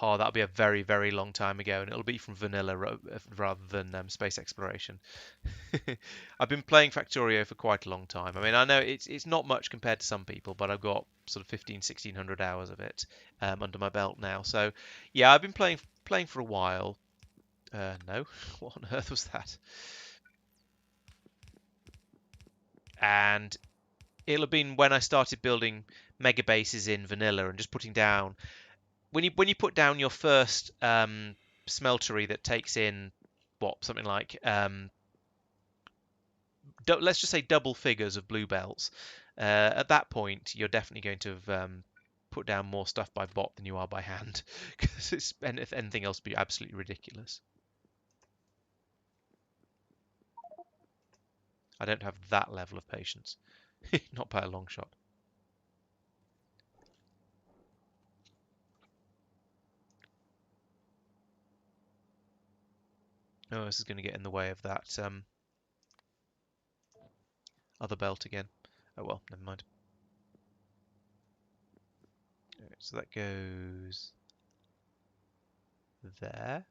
oh, that'll be a very long time ago, and it'll be from vanilla rather than space exploration. I've been playing Factorio for quite a long time. I mean, I know it's not much compared to some people, but I've got sort of 1600 hours of it under my belt now. So yeah, I've been playing for a while. No. What on earth was that? And it'll have been when I started building mega bases in vanilla and just putting down when you put down your first smeltery that takes in what something like let's just say double figures of blue belts. At that point, you're definitely going to have put down more stuff by bot than you are by hand, because anything else would be absolutely ridiculous. I don't have that level of patience, not by a long shot. Oh, this is going to get in the way of that other belt again. Oh well, never mind. Right, so that goes there.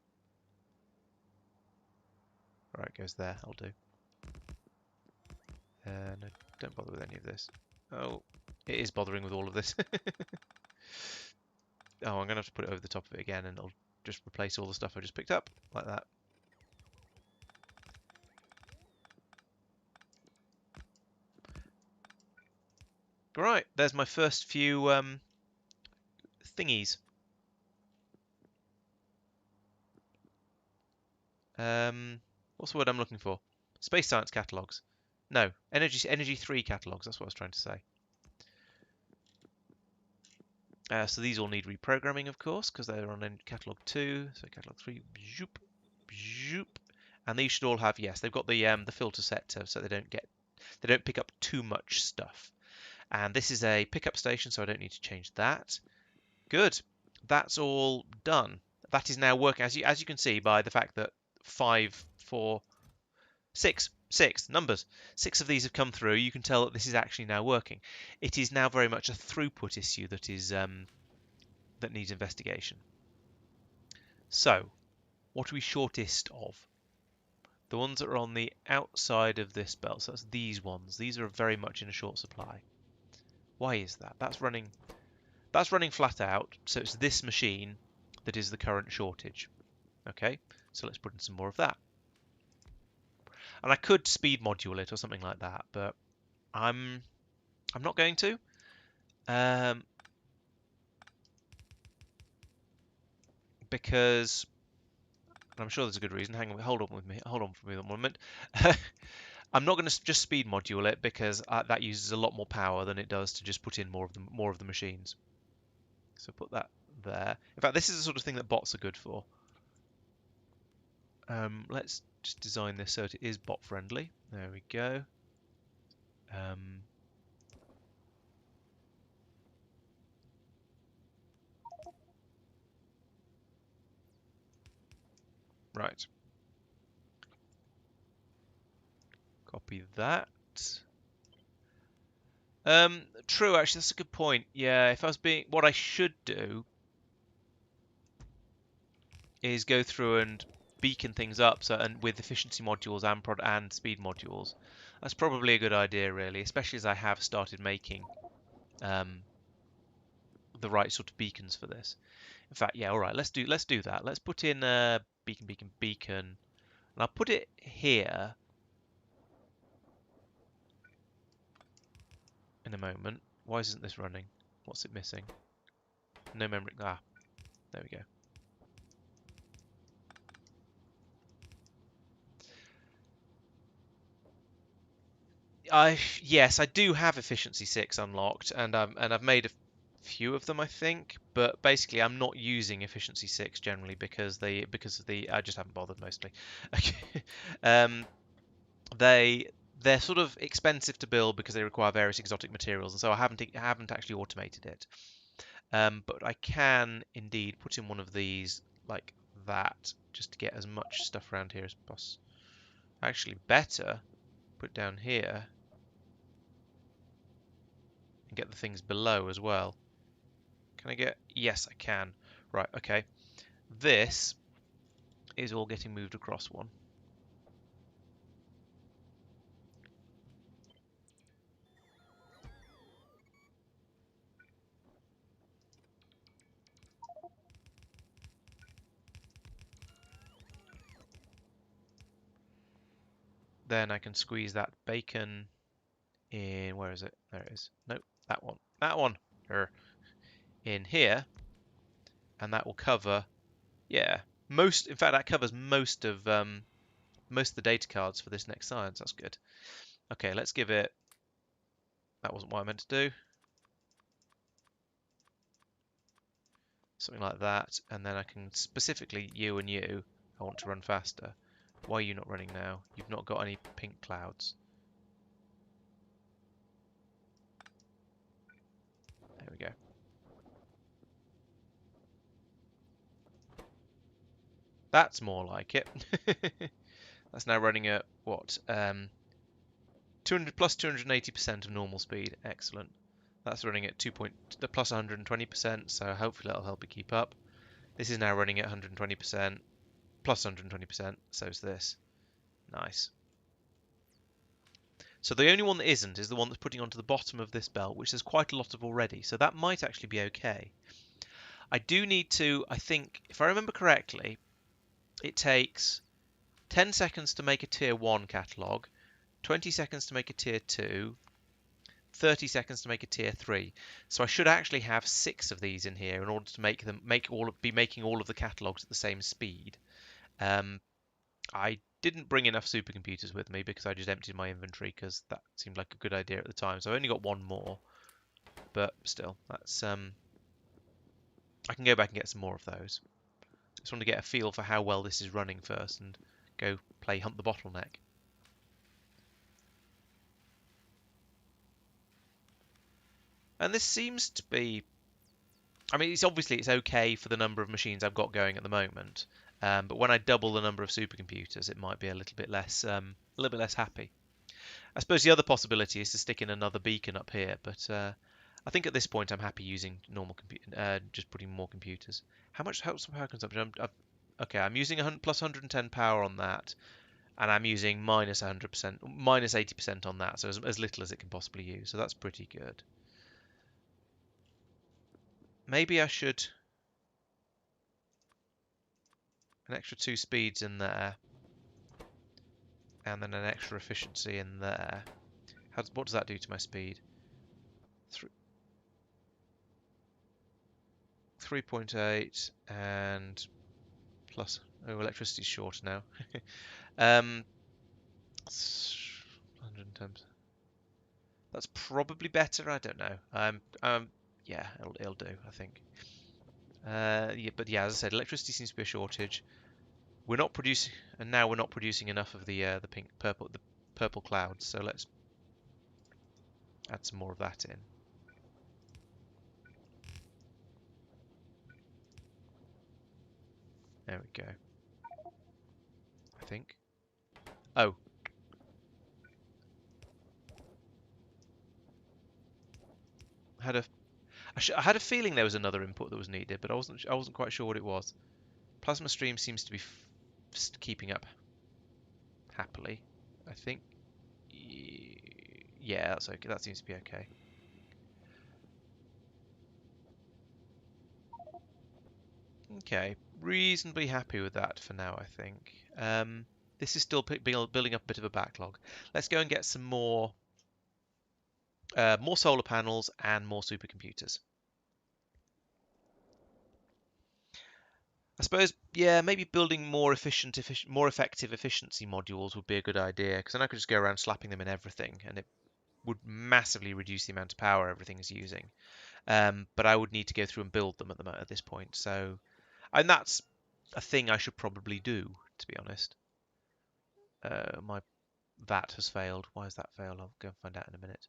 Right, it goes there. I'll do. No, don't bother with any of this. Oh, it is bothering with all of this. Oh, I'm going to have to put it over the top of it again, and it'll just replace all the stuff I just picked up, like that. Right, there's my first few thingies. What's the word I'm looking for? Space science catalogs. No, energy 3 catalogs. That's what I was trying to say. So these all need reprogramming, of course, because they're on catalog 2. So catalog 3, zoop, zoop, and these should all have, yes, they've got the filter set so they don't pick up too much stuff. And this is a pickup station, so I don't need to change that. Good. That's all done. That is now working, as you can see by the fact that 5, 4, 6 numbers. 6 of these have come through. You can tell that this is actually now working. It is now very much a throughput issue that is that needs investigation. So, what are we shortest of? The ones that are on the outside of this belt. So that's these ones. These are very much in a short supply. Why is that? That's running flat out. So it's this machine that is the current shortage. Okay, so let's put in some more of that. And I could speed module it or something like that, but I'm not going to. Because I'm sure there's a good reason. Hang on, hold on with me. Hold on for me a moment. I'm not going to just speed module it because that uses a lot more power than it does to just put in more of the machines. So put that there. In fact, this is the sort of thing that bots are good for. Let's just design this so it is bot friendly. There we go. Right. Copy that. True, actually, that's a good point. Yeah, if I was being... What I should do is go through and beacon things up and with efficiency modules and speed modules. That's probably a good idea, really, especially as I have started making the right sort of beacons for this. In fact, yeah, all right, let's do that. Let's put in beacon, and I'll put it here in a moment. Why isn't this running? What's it missing? No memory. Ah, there we go. Yes, I do have efficiency 6 unlocked, and I've made a few of them, I think. But basically, I'm not using efficiency 6 generally because I just haven't bothered mostly. They're sort of expensive to build because they require various exotic materials, and so I haven't actually automated it. But I can indeed put in one of these like that just to get as much stuff around here as possible. Actually, better put down here and get the things below as well. Can I get... Yes, I can. Right, okay. This is all getting moved across one. then I can squeeze that bacon in. Where is it? There it is. Nope, that one. That one. In here, and that will cover. Yeah, most. In fact, that covers most of the data cards for this next science. That's good. Okay, let's give it. That wasn't what I meant to do. Something like that, and then I can specifically you and you. I want to run faster. Why are you not running now? You've not got any pink clouds. There we go. That's more like it. That's now running at what? 200 plus 280% of normal speed. Excellent. That's running at 2 point plus 120%, so hopefully that'll help it keep up. This is now running at 120%, plus 120%, so is this. Nice. So the only one that isn't is the one that's putting onto the bottom of this belt, which there's quite a lot of already, so that might actually be okay. I do need to, I think, if I remember correctly, it takes 10 seconds to make a tier 1 catalogue, 20 seconds to make a tier 2, 30 seconds to make a tier 3. So I should actually have 6 of these in here in order to be making all of the catalogues at the same speed. I didn't bring enough supercomputers with me because I just emptied my inventory because that seemed like a good idea at the time. So I've only got one more, but still, that's I can go back and get some more of those. Just want to get a feel for how well this is running first and go play Hunt the Bottleneck. And this seems to be, I mean, it's okay for the number of machines I've got going at the moment. But when I double the number of supercomputers, it might be a little bit less happy. I suppose the other possibility is to stick in another beacon up here, but I think at this point I'm happy using normal just putting more computers. How much power consumption? Okay, I'm using plus 110 power on that, and I'm using minus 100%, minus 80% on that, so as little as it can possibly use. So that's pretty good. Maybe I should an extra 2 speeds in there, and then an extra efficiency in there. What does that do to my speed? 3.8 and plus. Oh, electricity's shorter now. 110. That's probably better. I don't know. Yeah, it'll do. I think. Yeah, but yeah, as I said, electricity seems to be a shortage. We're not producing, and now we're not producing enough of the purple clouds. So let's add some more of that in. There we go. I think. Oh. I had a feeling there was another input that was needed, but I wasn't quite sure what it was. Plasma stream seems to be keeping up happily, I think. Yeah, that's okay. That seems to be okay. Okay, reasonably happy with that for now, I think. This is still building up a bit of a backlog. Let's go and get some more solar panels and more supercomputers. I suppose, yeah, maybe building more effective efficiency modules would be a good idea, because then I could just go around slapping them in everything, and it would massively reduce the amount of power everything is using. But I would need to go through and build them at this point. So, and that's a thing I should probably do, to be honest. My VAT has failed. Why has that failed? I'll go and find out in a minute.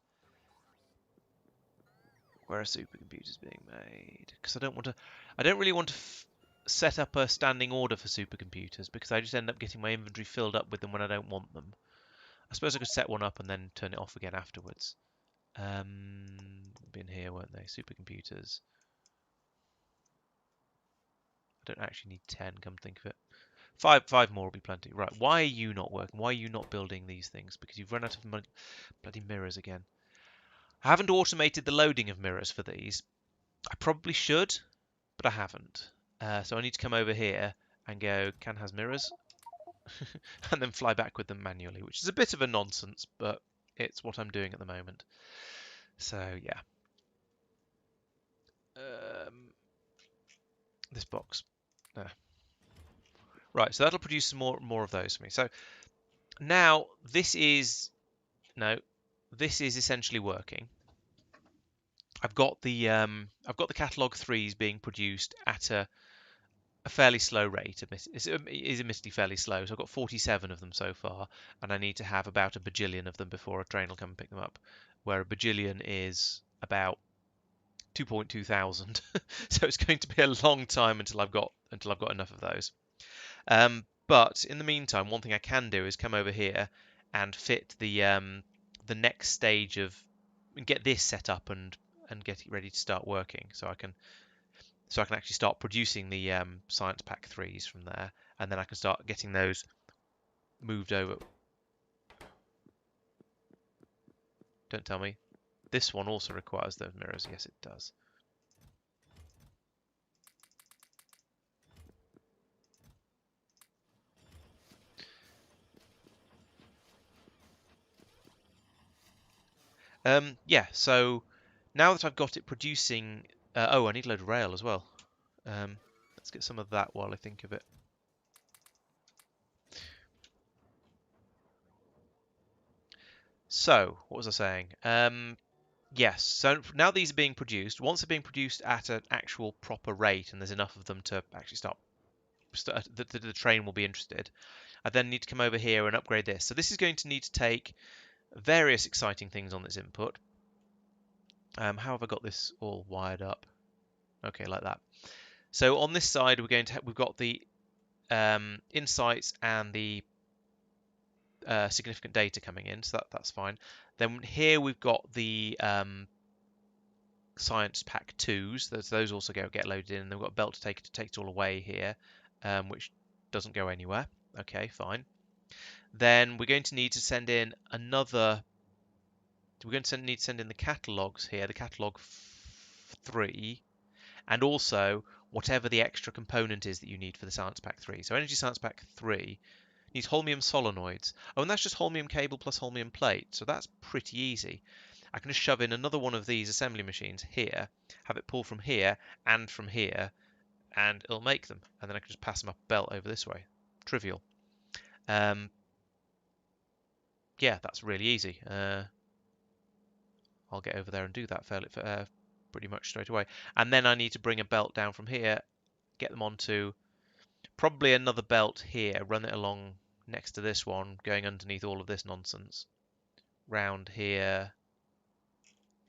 Where are supercomputers being made? Because I don't really want to set up a standing order for supercomputers, because I just end up getting my inventory filled up with them when I don't want them. I suppose I could set one up and then turn it off again afterwards. Been here, weren't they? Supercomputers. I don't actually need 10, come think of it. Five more will be plenty. Right, why are you not working? Why are you not building these things? Because you've run out of money. Bloody mirrors again. I haven't automated the loading of mirrors for these. I probably should, but I haven't. So I need to come over here and go, can has mirrors? and then fly back with them manually, which is a bit of a nonsense, but it's what I'm doing at the moment. So yeah. This box. Right, so that'll produce some more of those for me. So now this is essentially working. I've got the catalog threes being produced at a fairly slow rate. It is admittedly fairly slow. So I've got 47 of them so far, and I need to have about a bajillion of them before a train will come and pick them up. Where a bajillion is about 2.2 thousand. So it's going to be a long time until I've got enough of those. But in the meantime, one thing I can do is come over here and fit the next stage of get this set up and get it ready to start working. So I can actually start producing the Science Pack 3s from there, and then I can start getting those moved over. Don't tell me. This one also requires those mirrors. Yes, it does. Yeah, so now that I've got it producing... oh, I need a load of rail as well. Let's get some of that while I think of it. So, what was I saying? Yes, so now these are being produced. Once they're being produced at an actual proper rate, and there's enough of them to actually the train will be interested, I then need to come over here and upgrade this. So this is going to need to take various exciting things on this input. How have I got this all wired up? Okay, like that. So on this side, we've got the insights and the significant data coming in, so that's fine. Then here we've got the Science Pack 2s. Those also get loaded in, and then we've got a belt to take it all away here, which doesn't go anywhere. Okay, fine. Then we're going to need to send in another. We're going to need to send in the catalogs here, the catalog 3, and also whatever the extra component is that you need for the Science Pack 3. So Energy Science Pack 3 needs holmium solenoids. Oh, and that's just holmium cable plus holmium plate, so that's pretty easy. I can just shove in another one of these assembly machines here, have it pull from here and from here, and it'll make them. And then I can just pass them up a belt over this way. Trivial. Yeah, that's really easy. I'll get over there and do that pretty much straight away. And then I need to bring a belt down from here, get them onto probably another belt here, run it along next to this one, going underneath all of this nonsense. Round here.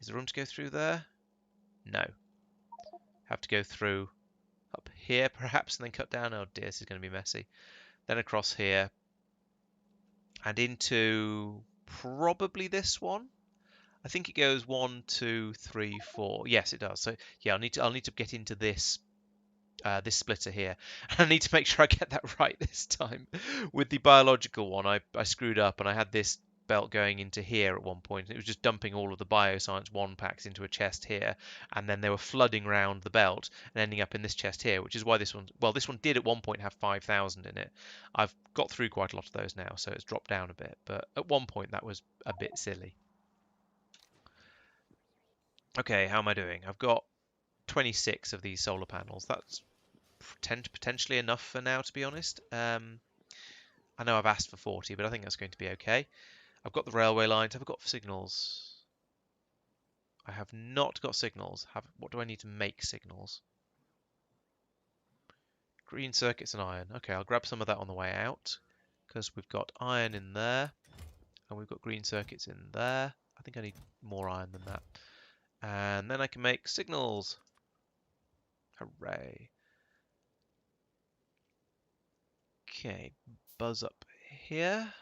Is there room to go through there? No. Have to go through up here perhaps and then cut down. Oh dear, this is going to be messy. Then across here and into probably this one. I think it goes 1, 2, 3, 4. Yes, it does. So yeah, I'll need to get into this this splitter here. I need to make sure I get that right this time. With the biological one, I screwed up and I had this belt going into here at one point. It was just dumping all of the Bioscience 1 packs into a chest here, and then they were flooding around the belt and ending up in this chest here, which is why this one did at one point have 5,000 in it. I've got through quite a lot of those now, so it's dropped down a bit, but at one point that was a bit silly. Okay, how am I doing? I've got 26 of these solar panels. That's potentially enough for now, to be honest. I know I've asked for 40, but I think that's going to be okay. I've got the railway lines. Have I got signals? I have not got signals. What do I need to make signals? Green circuits and iron. Okay, I'll grab some of that on the way out because we've got iron in there and we've got green circuits in there. I think I need more iron than that. And then I can make signals. Hooray. Okay, buzz up here.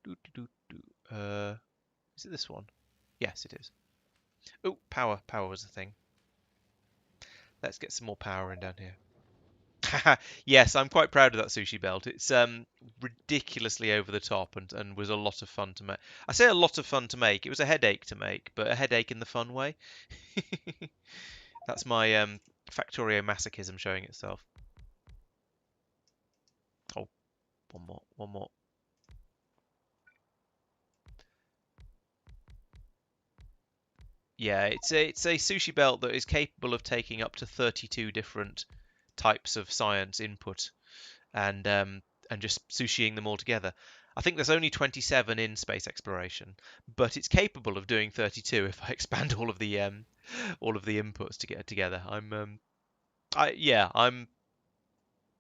Is it this one? Yes, it is. Oh, power. Power was the thing. Let's get some more power in down here. Yes, I'm quite proud of that sushi belt. It's ridiculously over the top and was a lot of fun to make. I say a lot of fun to make. It was a headache to make, but a headache in the fun way. That's my Factorio masochism showing itself. Oh, One more, one more. Yeah, it's a sushi belt that is capable of taking up to 32 different types of science input and just sushiing them all together. I think there's only 27 in space exploration, but it's capable of doing 32 if I expand all of the inputs to get it together.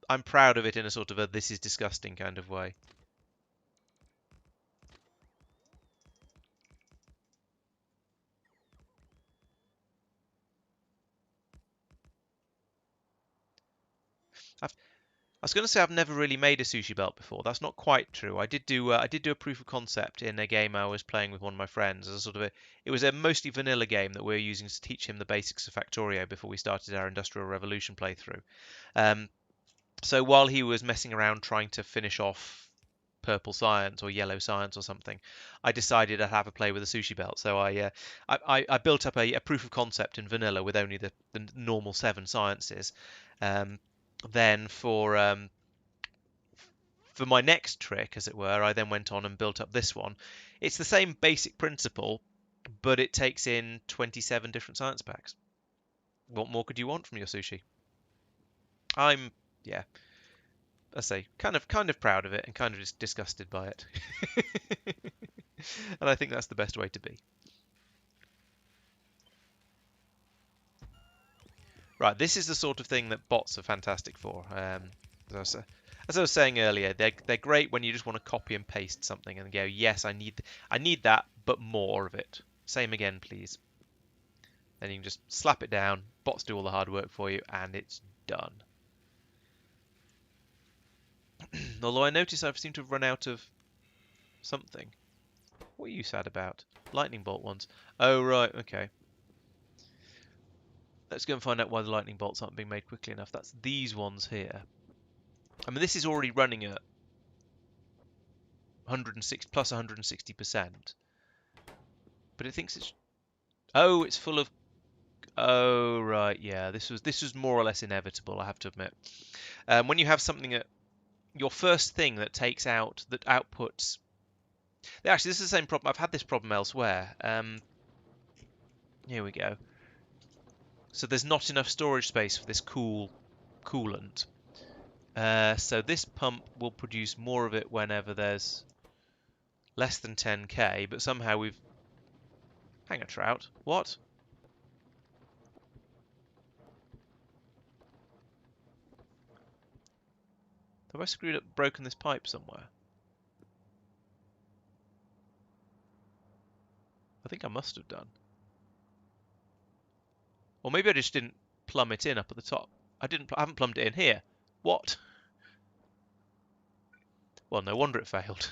I'm proud of it in a sort of a this is disgusting kind of way. I was going to say I've never really made a sushi belt before. That's not quite true. I did do a proof of concept in a game I was playing with one of my friends as a sort of a. It was a mostly vanilla game that we were using to teach him the basics of Factorio before we started our Industrial Revolution playthrough. Um, so while he was messing around trying to finish off purple science or yellow science or something, I decided I'd have a play with a sushi belt. So I built up a proof of concept in vanilla with only the normal 7 sciences. Um, then for my next trick, as it were, I then went on and built up this one. It's the same basic principle, but it takes in 27 different science packs. What more could you want from your sushi? I'm, yeah, I say, kind of proud of it and kind of just disgusted by it. And I think that's the best way to be. Right, this is the sort of thing that bots are fantastic for. As I was saying earlier, they're great when you just want to copy and paste something and go, yes, I need that, but more of it. Same again, please. Then you can just slap it down, bots do all the hard work for you, and it's done. Although I notice I've seemed to have run out of something. What are you sad about? Lightning bolt ones. Oh, right, okay. Let's go and find out why the lightning bolts aren't being made quickly enough. That's these ones here. I mean, this is already running at 106 plus 160%, but it thinks it's. Oh, it's full of. Oh, right, yeah. This was more or less inevitable, I have to admit. When you have something that your first thing that takes out that outputs. Actually, this is the same problem. I've had this problem elsewhere. Here we go. So there's not enough storage space for this coolant. So this pump will produce more of it whenever there's less than 10k, but somehow we've... Hang a trout. What? Have I screwed up, broken this pipe somewhere? I think I must have done. Or maybe I just didn't plumb it in up at the top. I haven't plumbed it in here. What? Well, no wonder it failed.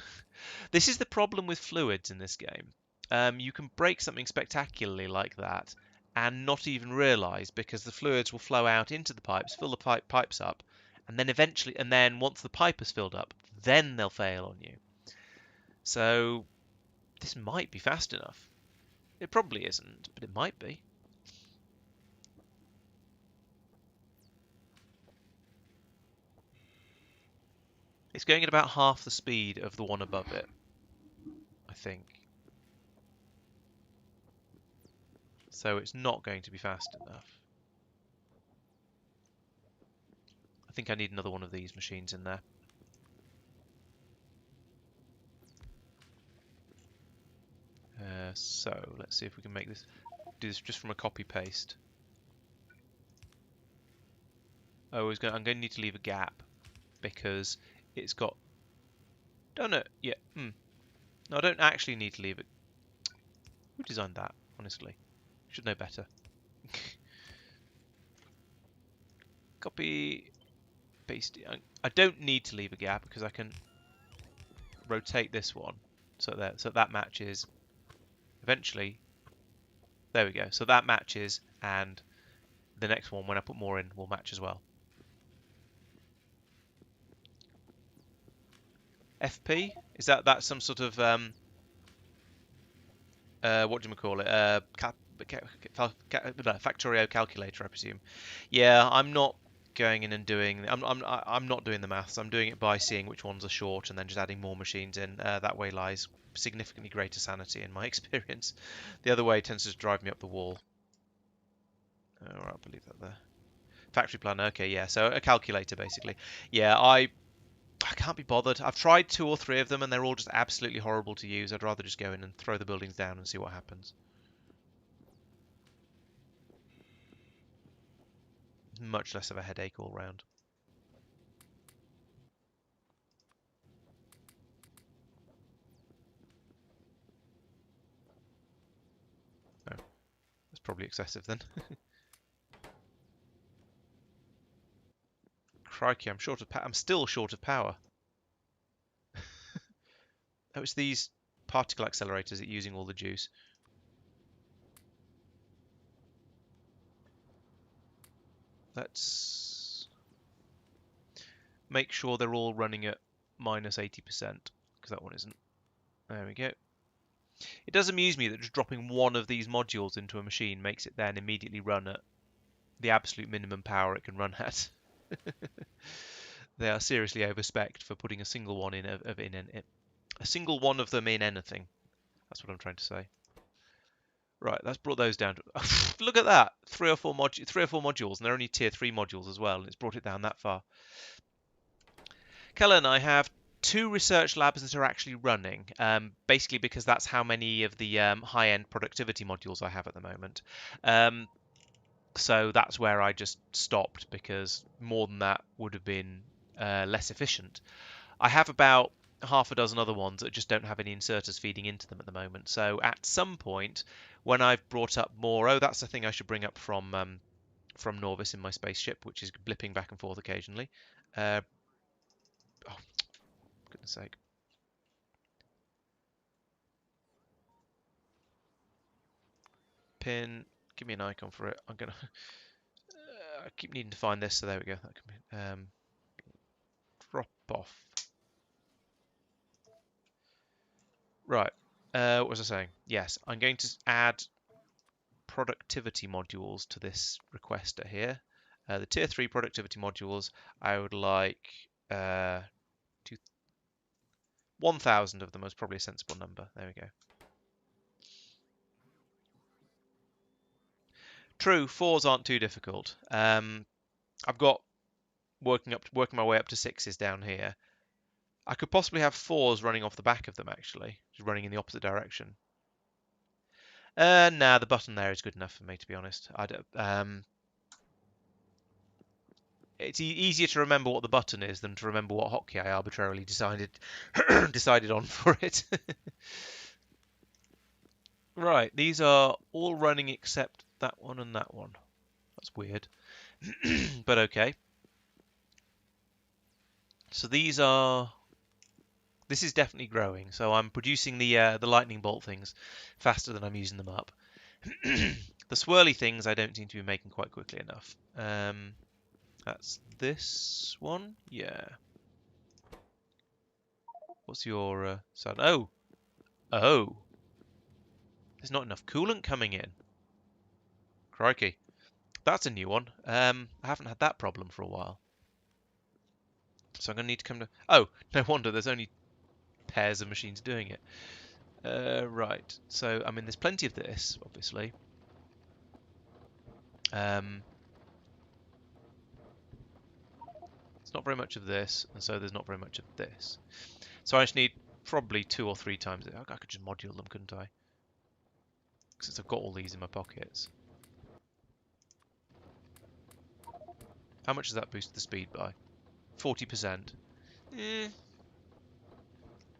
This is the problem with fluids in this game. You can break something spectacularly like that and not even realise because the fluids will flow out into the pipes, fill the pipes up, and then once the pipe is filled up, then they'll fail on you. So this might be fast enough. It probably isn't, but it might be. It's going at about half the speed of the one above it, I think. So it's not going to be fast enough. I think I need another one of these machines in there. So let's see if we can make this. Do this just from a copy paste. Oh, I'm going to need to leave a gap because it's got. Don't know. Yeah. No, I don't actually need to leave it. Who designed that? Honestly, should know better. Copy, paste. I don't need to leave a gap because I can rotate this one so that matches. Eventually, there we go. So that matches, and the next one, when I put more in, will match as well. FP? Is that some sort of what do you call it? Factorio calculator, I presume. Yeah, I'm not going in and doing. I'm not doing the maths. I'm doing it by seeing which ones are short and then just adding more machines in. That way lies significantly greater sanity in my experience. The other way tends to drive me up the wall. All right, I'll believe that there. Factory plan. Okay, yeah. So a calculator basically. Yeah, I can't be bothered. I've tried 2 or 3 of them and they're all just absolutely horrible to use. I'd rather just go in and throw the buildings down and see what happens. Much less of a headache all round. Oh, that's probably excessive then. Crikey, I'm short of I'm still short of power. Oh, it's these particle accelerators that are using all the juice. Let's make sure they're all running at minus 80%, because that one isn't. There we go. It does amuse me that just dropping one of these modules into a machine makes it then immediately run at the absolute minimum power it can run at. They are seriously overspec'd for putting a single one in a single one of them in anything. That's what I'm trying to say. Right, that's brought those down to. Look at that, 3 or 4 modules, and they're only tier 3 modules as well, and it's brought it down that far. Kellen, I have 2 research labs that are actually running, basically because that's how many of the high-end productivity modules I have at the moment. So that's where I just stopped, because more than that would have been less efficient. I have about half a dozen other ones that just don't have any inserters feeding into them at the moment. So at some point, when I've brought up more, oh, that's the thing I should bring up from Nauvis in my spaceship, which is blipping back and forth occasionally. Oh, goodness sake. Pin, give me an icon for it. I'm gonna. I keep needing to find this, so there we go. That can be, drop off. Right. What was I saying? Yes, I'm going to add productivity modules to this requester here. The tier 3 productivity modules, I would like 1,000 of them is probably a sensible number. There we go. True, 4s aren't too difficult. I've got working my way up to 6s down here. I could possibly have 4s running off the back of them, actually, just running in the opposite direction. Nah, the button there is good enough for me, to be honest. I don't, it's easier to remember what the button is than to remember what hotkey I arbitrarily decided decided on for it. Right, these are all running except that one and that one. That's weird, but okay. So these are. This is definitely growing. So I'm producing the lightning bolt things faster than I'm using them up. The swirly things I don't seem to be making quite quickly enough. That's this one, yeah. What's your sound? Oh, oh. There's not enough coolant coming in. Crikey. That's a new one. I haven't had that problem for a while. So I'm going to need to come to... Oh, no wonder there's only pairs of machines doing it. Right. So, I mean, there's plenty of this, obviously. There's not very much of this, and so there's not very much of this. So I just need probably 2 or 3 times it. I could just module them, couldn't I? Since I've got all these in my pockets. How much does that boost the speed by? 40%.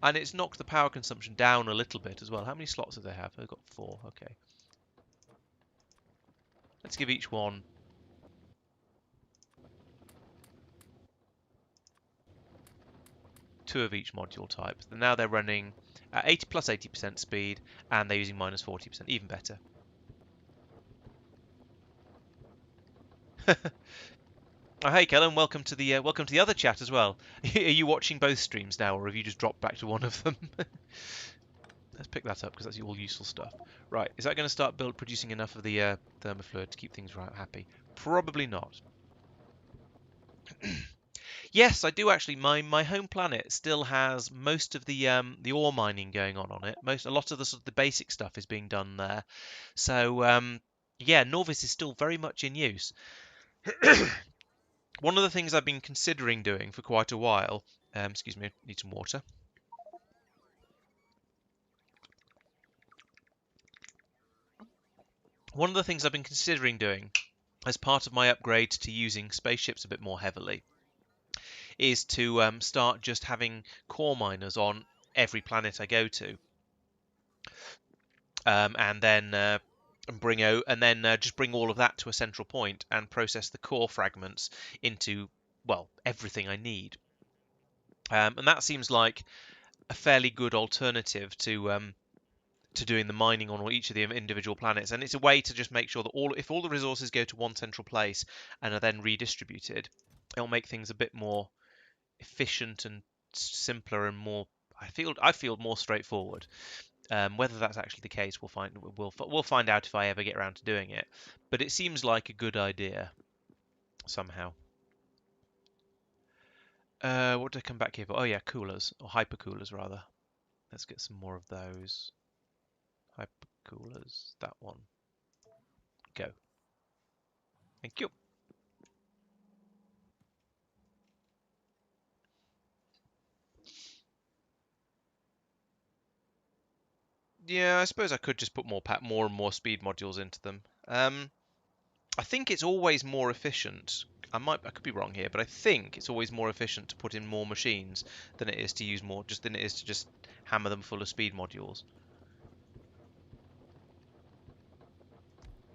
And it's knocked the power consumption down a little bit as well. How many slots do they have? They've got 4. Okay. Let's give each one 2 of each module type. And now they're running at 80 plus 80% speed, and they're using minus 40%. Even better. Oh, hey, Kellen. Welcome to the other chat as well. Are you watching both streams now, or have you just dropped back to one of them? Let's pick that up because that's all useful stuff. Right, is that going to start producing enough of the thermofluid to keep things happy? Probably not. Yes, I do actually. My home planet still has most of the ore mining going on it. A lot of the sort of the basic stuff is being done there. So yeah, Nauvis is still very much in use. One of the things I've been considering doing for quite a while. Excuse me, I need some water. One of the things I've been considering doing as part of my upgrade to using spaceships a bit more heavily is to start just having core miners on every planet I go to, and then just bring all of that to a central point and process the core fragments into, well, everything I need. And that seems like a fairly good alternative to doing the mining on each of the individual planets, and it's a way to just make sure that if all the resources go to one central place and are then redistributed, it'll make things a bit more efficient and simpler and more. I feel more straightforward. Whether that's actually the case, we'll find out if I ever get around to doing it. But it seems like a good idea somehow. What did I come back here for? Oh yeah, coolers or hyper coolers rather. Let's get some more of those hyper coolers. That one. Go. Thank you. Yeah, I suppose I could just put more and more speed modules into them. I think it's always more efficient. I could be wrong here, but I think it's always more efficient to put in more machines than it is to use more, just than it is to just hammer them full of speed modules.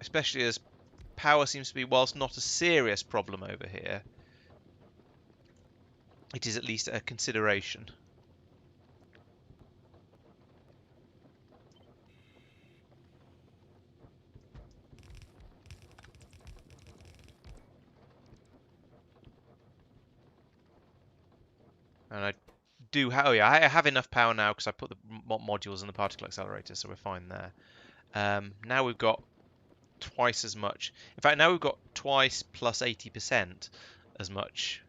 Especially as power seems to be, whilst not a serious problem over here, it is at least a consideration. And I oh yeah, I have enough power now because I put the modules in the particle accelerator, so we're fine there. Now we've got twice as much. In fact, now we've got twice plus 80% as much.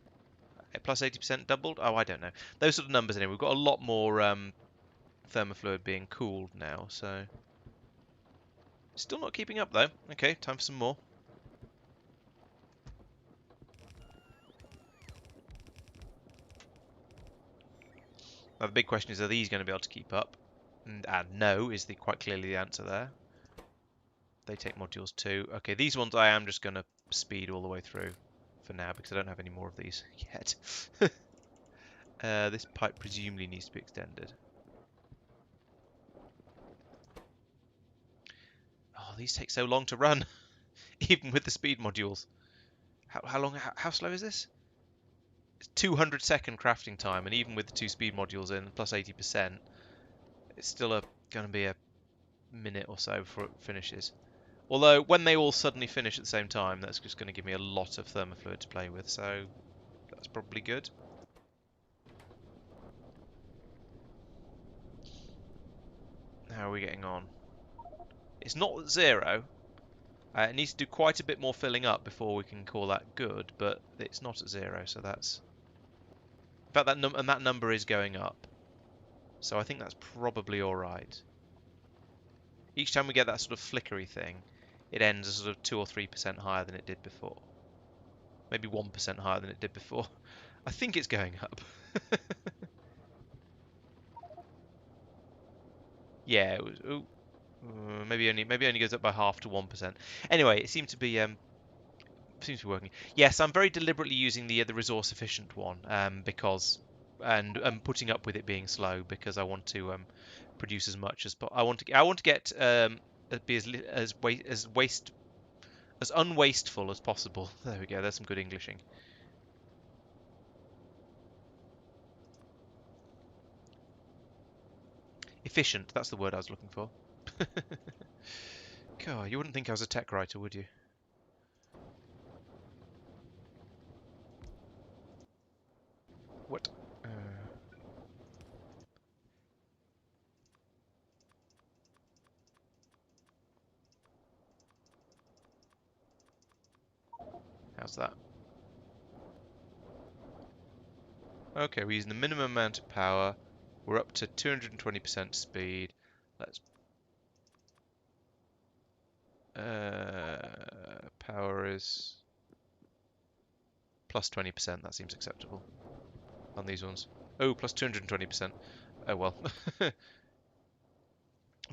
Plus 80% doubled? Oh, I don't know. Those sort of numbers anyway. We've got a lot more thermofluid being cooled now, so... Still not keeping up, though. Okay, time for some more. Now, the big question is, are these going to be able to keep up? And no is quite clearly the answer there. They take modules too. Okay, these ones I am just going to speed all the way through for now, because I don't have any more of these yet. This pipe presumably needs to be extended. Oh, these take so long to run, even with the speed modules. How slow is this? It's 200-second crafting time, and even with the two speed modules in, plus 80%, it's still going to be a minute or so before it finishes. Although, when they all suddenly finish at the same time, that's just going to give me a lot of thermofluid to play with, so that's probably good. How are we getting on? It's not at zero. It needs to do quite a bit more filling up before we can call that good, but it's not at zero, so that's... In fact, that number is going up. So I think that's probably alright. Each time we get that sort of flickery thing, it ends a sort of 2 or 3% higher than it did before. Maybe 1% higher than it did before. I think it's going up. Yeah, it was, maybe only goes up by half to 1%. Anyway, it seemed to be working. Yes, I'm very deliberately using the resource efficient one because and putting up with it being slow because I want to produce as much as I want to get be as unwasteful as possible. There we go. There's some good Englishing. Efficient. That's the word I was looking for. God, you wouldn't think I was a tech writer, would you? What? How's that? Okay, we're using the minimum amount of power. We're up to 220% speed. Let's power is plus 20%. That seems acceptable on these ones. Oh, plus 220%. Oh well.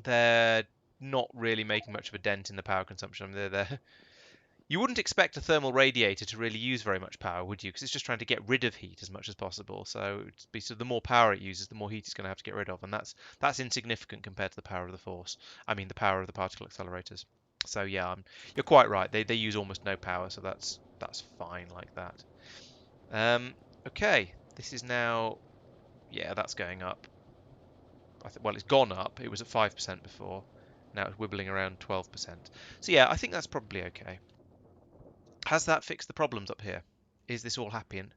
They're not really making much of a dent in the power consumption. I mean, they're there. You wouldn't expect a thermal radiator to really use very much power, would you? Because it's just trying to get rid of heat as much as possible. So, so the more power it uses, the more heat it's going to have to get rid of, and that's insignificant compared to the power of the force. I mean, the power of the particle accelerators. So yeah, you're quite right. They use almost no power, so that's fine like that. Okay, this is now, yeah, that's going up. Well, it's gone up. It was at 5% before. Now it's wibbling around 12%. So yeah, I think that's probably okay. Has that fixed the problems up here? Is this all happy? And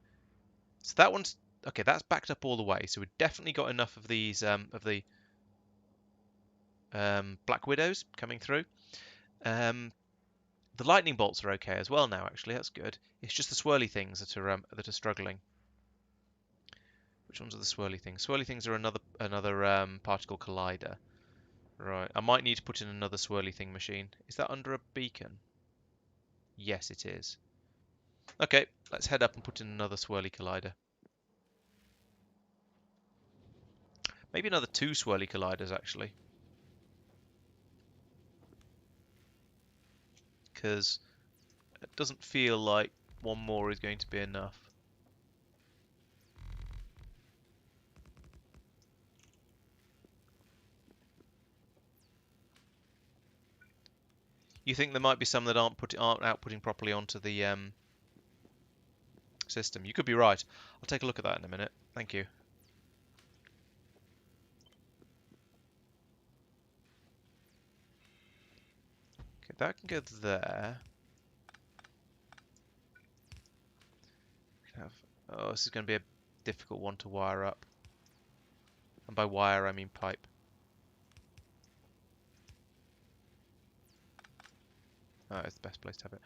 so that one's okay. That's backed up all the way. So we've definitely got enough of these of the Black Widows coming through. The lightning bolts are okay as well now. Actually, that's good. It's just the swirly things that are struggling. Which ones are the swirly things? Swirly things are another particle collider. Right. I might need to put in another swirly thing machine. Is that under a beacon? Yes, it is. Okay, let's head up and put in another swirly collider. Maybe another two swirly colliders, actually. Because it doesn't feel like one more is going to be enough. You think there might be some that aren't outputting properly onto the system? You could be right. I'll take a look at that in a minute. Thank you. Okay, that can go there. Oh, this is going to be a difficult one to wire up. And by wire, I mean pipe. Oh, it's the best place to have it.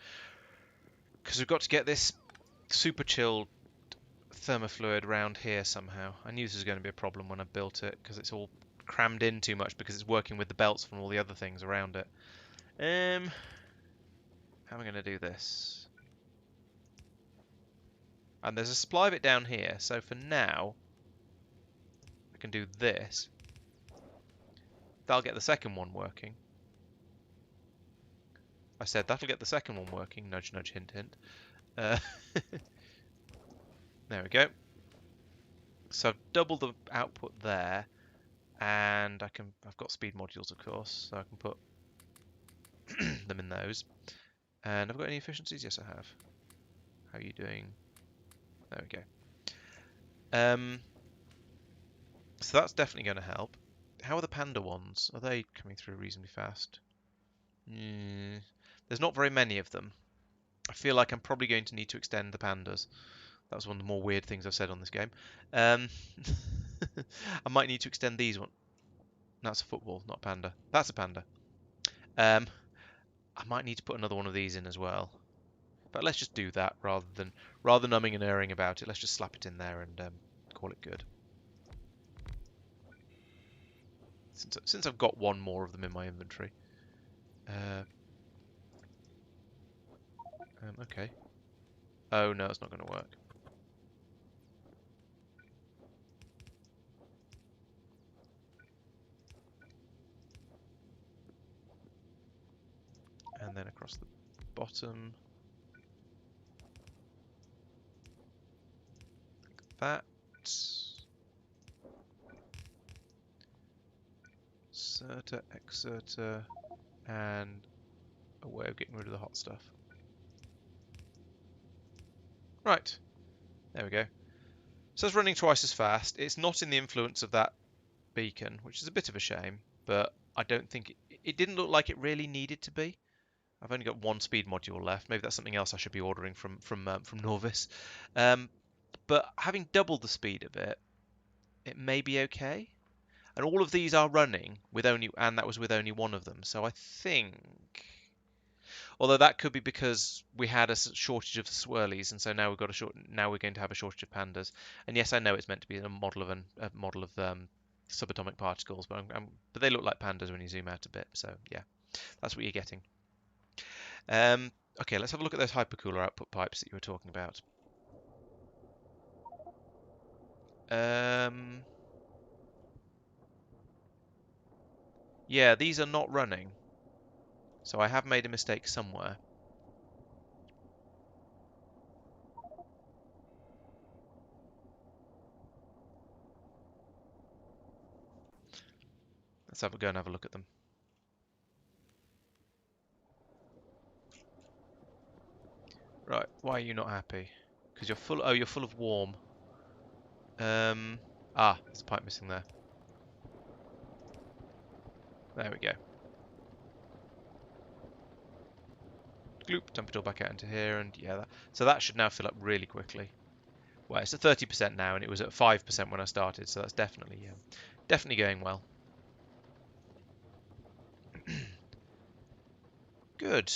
Because we've got to get this super chilled thermofluid round here somehow. I knew this was going to be a problem when I built it, because it's all crammed in too much because it's working with the belts from all the other things around it. How am I going to do this? And there's a supply of it down here, so for now, I can do this. That'll get the second one working. I said that'll get the second one working. Nudge, nudge, hint, hint. There we go. So I've doubled the output there, and I've got speed modules, of course, so I can put them in those. And I've got any efficiencies? Yes, I have. How are you doing? There we go. So that's definitely going to help. How are the panda ones? Are they coming through reasonably fast? There's not very many of them. I feel like I'm probably going to need to extend the pandas. That was one of the more weird things I've said on this game. I might need to extend these one. That's a football, not a panda. That's a panda. I might need to put another one of these in as well. But let's just do that rather than umming and erring about it. Let's just slap it in there and call it good. Since I've got one more of them in my inventory. Okay. Oh no, it's not going to work. And then across the bottom. Like that. Inserter, exerter, and a way of getting rid of the hot stuff. Right. There we go. So it's running twice as fast. It's not in the influence of that beacon, which is a bit of a shame, but I don't think it didn't look like it really needed to be. I've only got one speed module left. Maybe that's something else I should be ordering from Nauvis. But having doubled the speed of it, it may be okay. And all of these are running with only, and that was with only one of them. So I think Although that could be because we had a shortage of swirlies, and so now we've got now we're going to have a shortage of pandas. And yes, I know it's meant to be a model of subatomic particles, but they look like pandas when you zoom out a bit. So yeah, that's what you're getting. Okay, let's have a look at those hypercooler output pipes that you were talking about. Yeah, these are not running. So I have made a mistake somewhere. Let's go and have a look at them. Right, why are you not happy? Because you're full. Oh, you're full of warm. There's a pipe missing there. There we go. Gloop, dump it all back out into here, and yeah, so that should now fill up really quickly. Well, it's at 30% now, and it was at 5% when I started, so that's definitely going well. Good.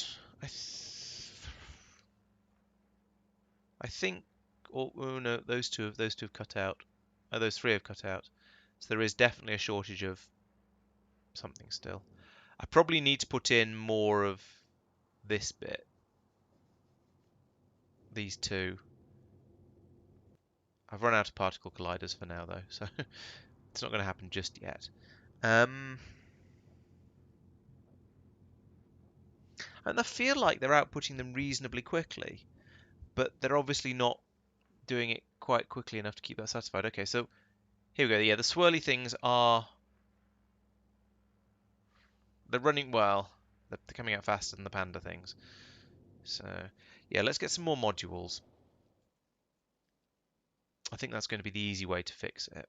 I think. Oh no, those two have cut out. Oh, those three have cut out. So there is definitely a shortage of something still. I probably need to put in more of this bit. These two. I've run out of particle colliders for now, though, so it's not going to happen just yet. And I feel like they're outputting them reasonably quickly, but they're obviously not doing it quite quickly enough to keep that satisfied. Okay, so here we go. Yeah, the swirly things they're running well. They're coming out faster than the panda things. So yeah, let's get some more modules. I think that's going to be the easy way to fix it.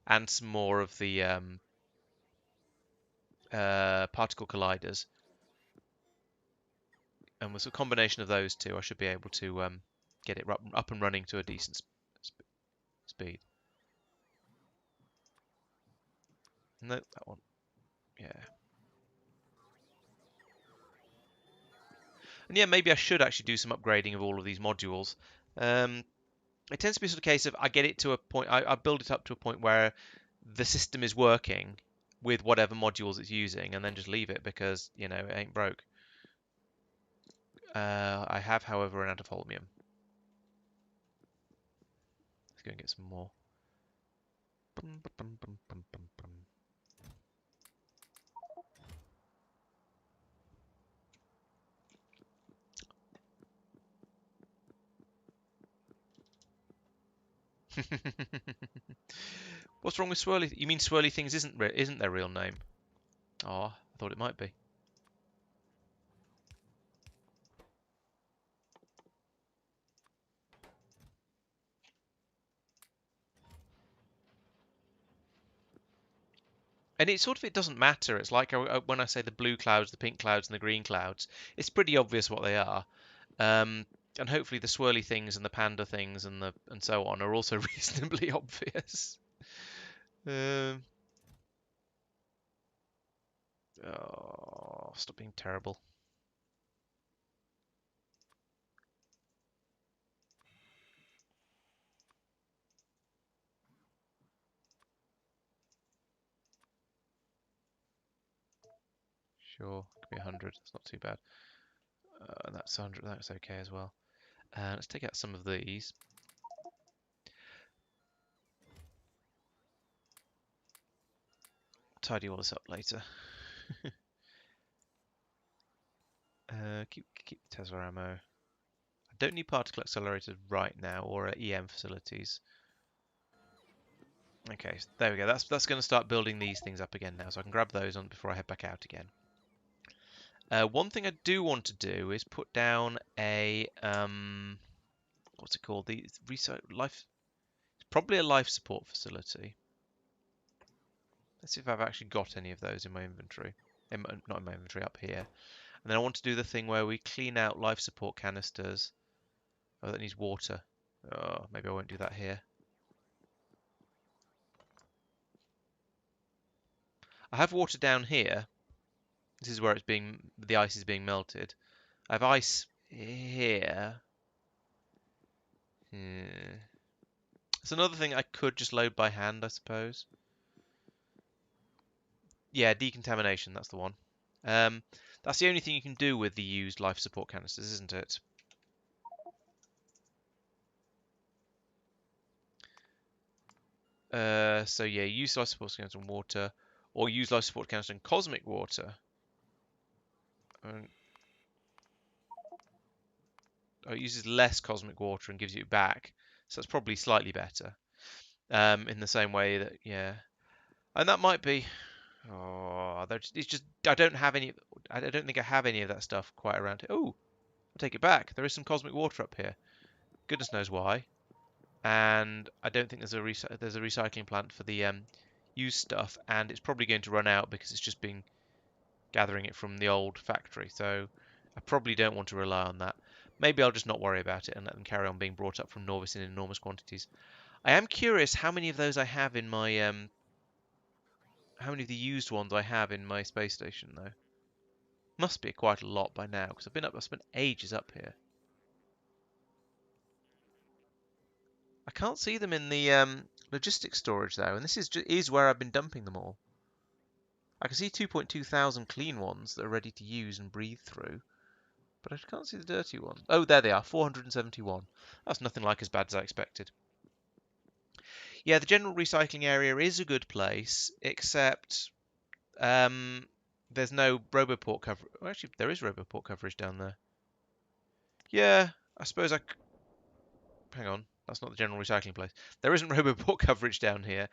And some more of the particle colliders. And with a combination of those two, I should be able to get it up and running to a decent speed. No, that one. Yeah. And yeah, maybe I should actually do some upgrading of all of these modules. It tends to be sort of a case of I get it to a point, I build it up to a point where the system is working with whatever modules it's using, and then just leave it because, it ain't broke. I have, however, run out of holmium. Let's go and get some more. What's wrong with swirly? You mean swirly things isn't their real name? Oh, I thought it might be. And it doesn't matter. It's like when I say the blue clouds, the pink clouds, and the green clouds. It's pretty obvious what they are. And hopefully the swirly things and the panda things and so on are also reasonably obvious. Oh, stop being terrible. Sure, could be 100. It's not too bad. That's 100. That's okay as well. Let's take out some of these. Tidy all this up later. Keep the Tesla ammo. I don't need particle accelerators right now or EM facilities. Okay, so there we go. That's going to start building these things up again now, so I can grab those on before I head back out again. One thing I do want to do is put down a what's it called? The life. It's probably a life support facility. Let's see if I've actually got any of those in my inventory. Not in my inventory, up here. And then I want to do the thing where we clean out life support canisters. Oh, that needs water. Oh, maybe I won't do that here. I have water down here. This is where the ice is being melted. I have ice here. It's another thing I could just load by hand, I suppose. Yeah, decontamination, that's the one. That's the only thing you can do with the used life support canisters, isn't it? So yeah, use life support canister and water, or use life support canister and cosmic water. Oh, it uses less cosmic water and gives you it back, so it's probably slightly better. In the same way that, yeah, and that might be. Oh, it's just I don't have any. I don't think I have any of that stuff quite around here. Oh, I'll take it back. There is some cosmic water up here. Goodness knows why. And I don't think there's a recycling plant for the used stuff, and it's probably going to run out because it's just been gathering it from the old factory. So I probably don't want to rely on that. Maybe I'll just not worry about it and let them carry on being brought up from Nauvis in enormous quantities. I am curious how many of those I have in my how many of the used ones I have in my space station though. Must be quite a lot by now because I've spent ages up here. I can't see them in the logistics storage though, and this is where I've been dumping them all. I can see 2.2 thousand clean ones that are ready to use and breathe through, but I can't see the dirty ones. Oh, there they are, 471. That's nothing like as bad as I expected. Yeah, the general recycling area is a good place, except there's no Roboport coverage. Well, actually, there is Roboport coverage down there. Yeah, I suppose hang on, that's not the general recycling place. There isn't Roboport coverage down here.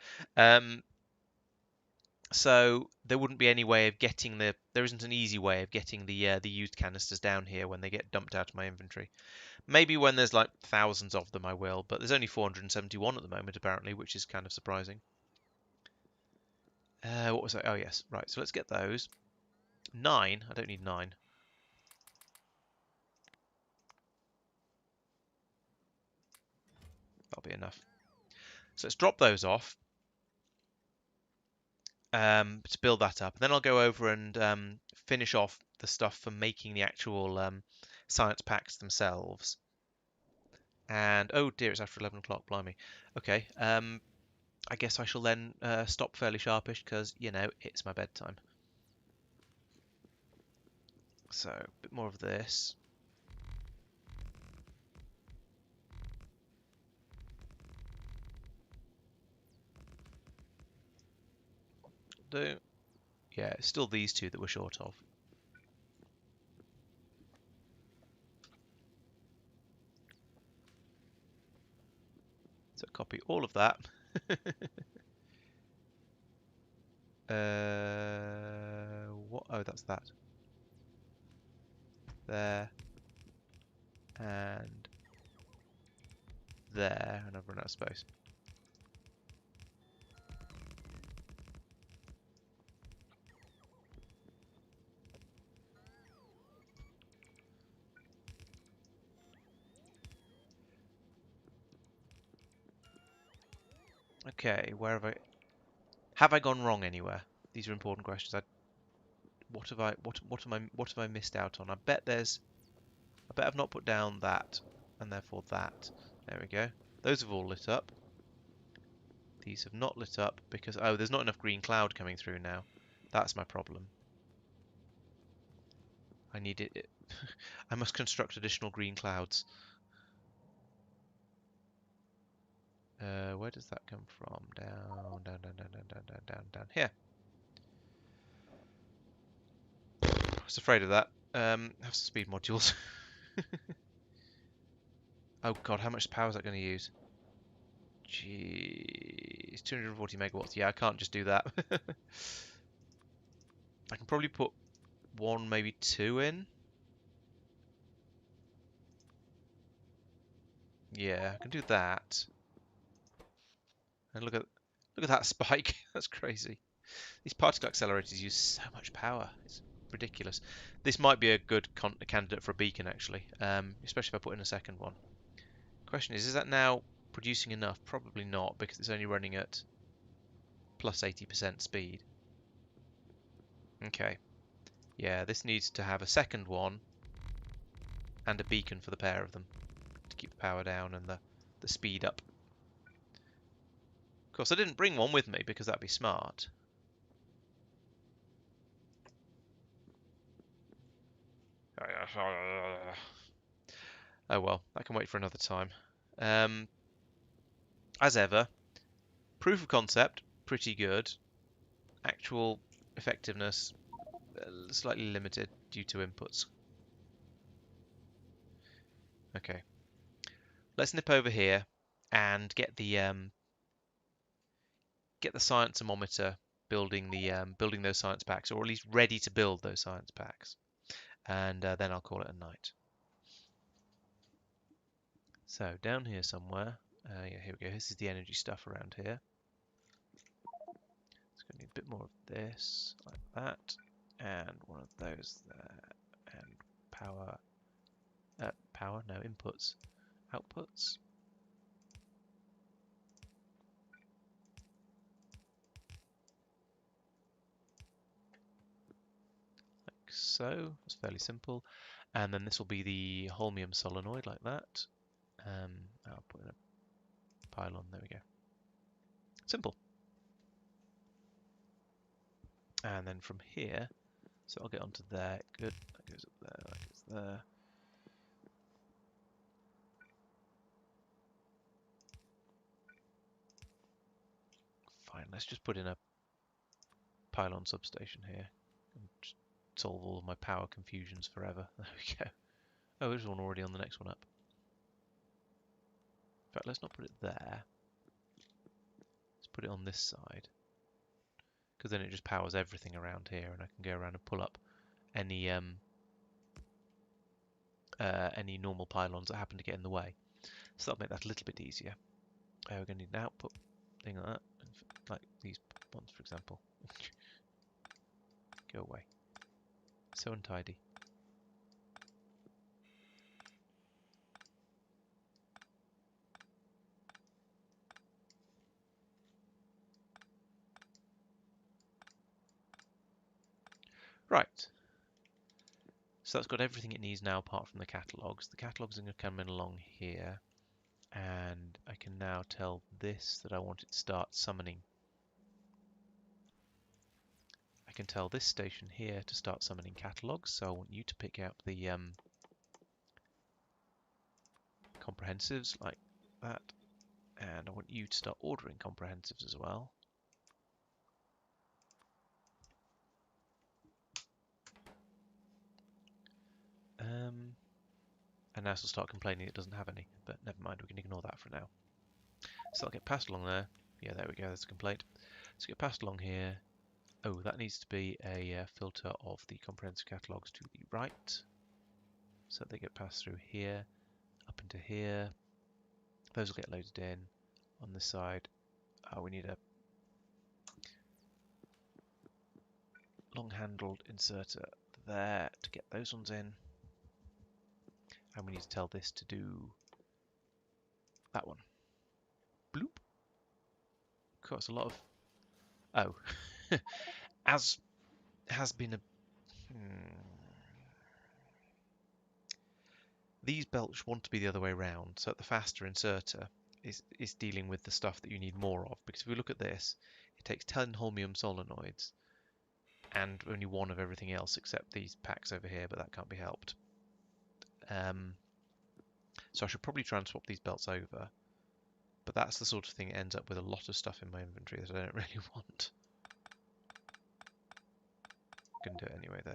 So there wouldn't be any way of getting there isn't an easy way of getting the used canisters down here when they get dumped out of my inventory. Maybe when there's like thousands of them I will, but there's only 471 at the moment apparently, which is kind of surprising. What was that? Oh yes, right. So let's get those. 9. I don't need 9. That'll be enough. So let's drop those off to build that up. And then I'll go over and finish off the stuff for making the actual science packs themselves. And oh dear, it's after 11 o'clock. Blimey. Okay. I guess I shall then stop fairly sharpish because you know it's my bedtime. So a bit more of this. Do yeah, it's still these two that we're short of. So copy all of that. What? Oh, that's that. There and there, and I've run out of space. Okay, where have I gone wrong anywhere? These are important questions. What have I missed out on? I bet I've not put down that, and therefore that. There we go. Those have all lit up. These have not lit up because oh, there's not enough green cloud coming through now. That's my problem. I need it. I must construct additional green clouds. Where does that come from? Down, down, down, down, down, down, down, down, down here. I was afraid of that. Have some speed modules. Oh god, how much power is that going to use? Jeez, 240 megawatts. Yeah, I can't just do that. I can probably put 1, maybe 2 in. Yeah, I can do that. And look at that spike. That's crazy. These particle accelerators use so much power. It's ridiculous. This might be a good candidate for a beacon, actually, especially if I put in a second one. Question is that now producing enough? Probably not, because it's only running at plus 80% speed. Okay. Yeah, this needs to have a second one and a beacon for the pair of them to keep the power down and the speed up. Of course, I didn't bring one with me because that'd be smart. Oh well, that can wait for another time. As ever, proof of concept, pretty good. Actual effectiveness, slightly limited due to inputs. Okay, let's nip over here and get the science thermometer building building those science packs, or at least ready to build those science packs, and then I'll call it a night. So down here somewhere, yeah, here we go. This is the energy stuff around here. It's going to need a bit more of this, like that, and one of those there, and power. Power? No, inputs. Outputs. Like so. It's fairly simple. And then this will be the holmium solenoid, like that. I'll put in a pylon. There we go. Simple. And then from here, so I'll get onto there. Good. That goes up there. That goes there. Fine. Let's just put in a pylon substation here and just solve all of my power confusions forever. There we go. Oh, there's one already on the next one up. In fact, let's not put it there. Let's put it on this side, because then it just powers everything around here, and I can go around and pull up any normal pylons that happen to get in the way. So that'll make that a little bit easier. We're going to need an output thing like that, like these ones, for example. Go away. So untidy. Right. So that's got everything it needs now apart from the catalogues. The catalogues are going to come in along here, and I can now tell this that I want it to start summoning. I can tell this station here to start summoning catalogues, so I want you to pick out the comprehensives like that, and I want you to start ordering comprehensives as well. And now it'll start complaining it doesn't have any, but never mind, we can ignore that for now. So I'll get passed along there. Yeah, there we go, there's a complaint. So get passed along here. Oh, that needs to be a filter of the comprehensive catalogues to the right. So they get passed through here, up into here. Those will get loaded in on this side. We need a long-handled inserter there to get those ones in. And we need to tell this to do that one. Bloop. Of course, a lot of... Oh. As has been a... These belts want to be the other way around, so the faster inserter is dealing with the stuff that you need more of. Because if we look at this, it takes 10 holmium solenoids and only one of everything else except these packs over here, but that can't be helped. So I should probably try and swap these belts over, but that's the sort of thing that ends up with a lot of stuff in my inventory that I don't really want. Can do it anyway though.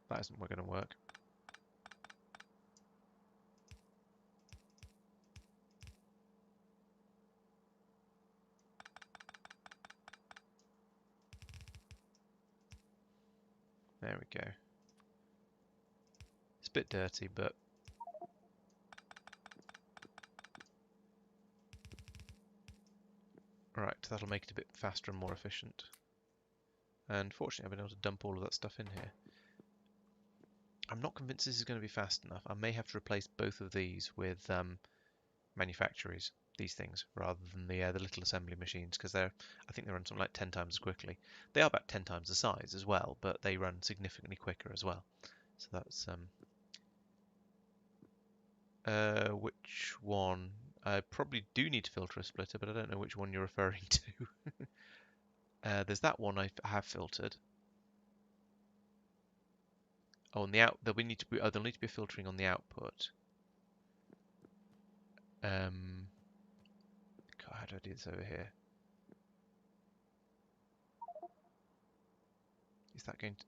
That isn't going to work. There we go. It's a bit dirty, but right, that'll make it a bit faster and more efficient. And fortunately, I've been able to dump all of that stuff in here. I'm not convinced this is going to be fast enough. I may have to replace both of these with manufactories these things, rather than the little assembly machines, because I think they run something like 10 times as quickly. They are about 10 times the size as well, but they run significantly quicker as well. So that's which one? I probably do need to filter a splitter, but I don't know which one you're referring to. There's that one I have filtered. Oh, on the out, there'll need to be a filtering on the output. God, how do I do this over here? Is that going to...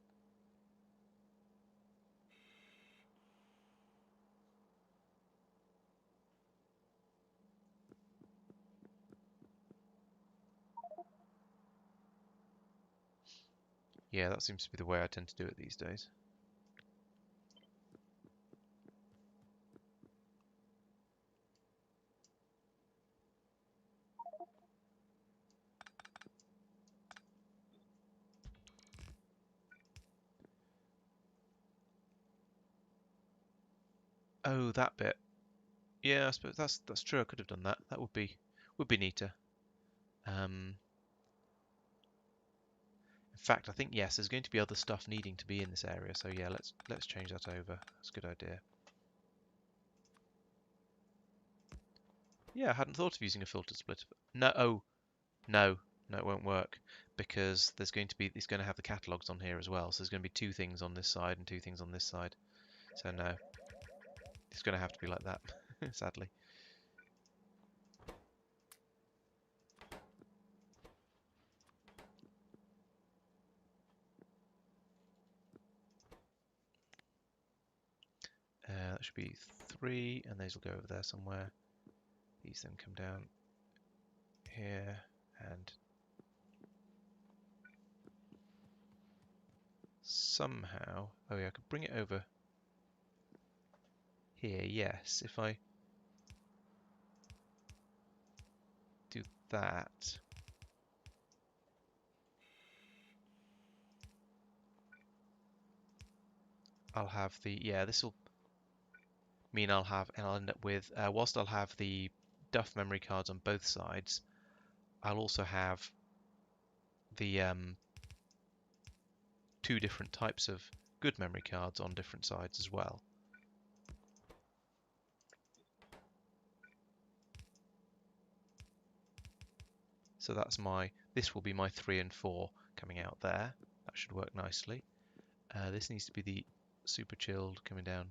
Yeah, that seems to be the way I tend to do it these days. Oh, that bit. Yeah, I suppose that's true. I could have done that. That would be neater. In fact, I think yes, there's going to be other stuff needing to be in this area. So yeah, let's change that over. That's a good idea. Yeah, I hadn't thought of using a filtered splitter. No, oh, no, it won't work because it's going to have the catalogs on here as well. So there's going to be two things on this side and two things on this side. So no, it's going to have to be like that, sadly. That should be 3, and these will go over there somewhere. These then come down here, and somehow... Oh yeah, I could bring it over here, yes. If I do that... I'll have the... Yeah, this will mean I'll end up with... whilst I'll have the duff memory cards on both sides, I'll also have the two different types of good memory cards on different sides as well. So this will be my 3 and 4 coming out there. That should work nicely. This needs to be the super chilled coming down.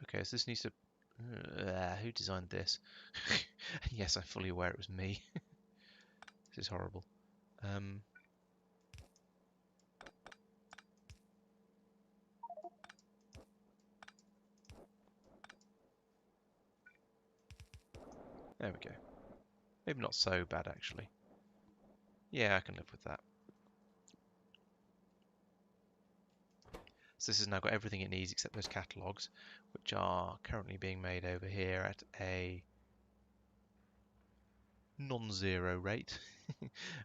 Okay, so this needs to... who designed this? Yes, I'm fully aware it was me. This is horrible. There we go. Maybe not so bad, actually. Yeah, I can live with that. So this has now got everything it needs except those catalogues, which are currently being made over here at a non-zero rate.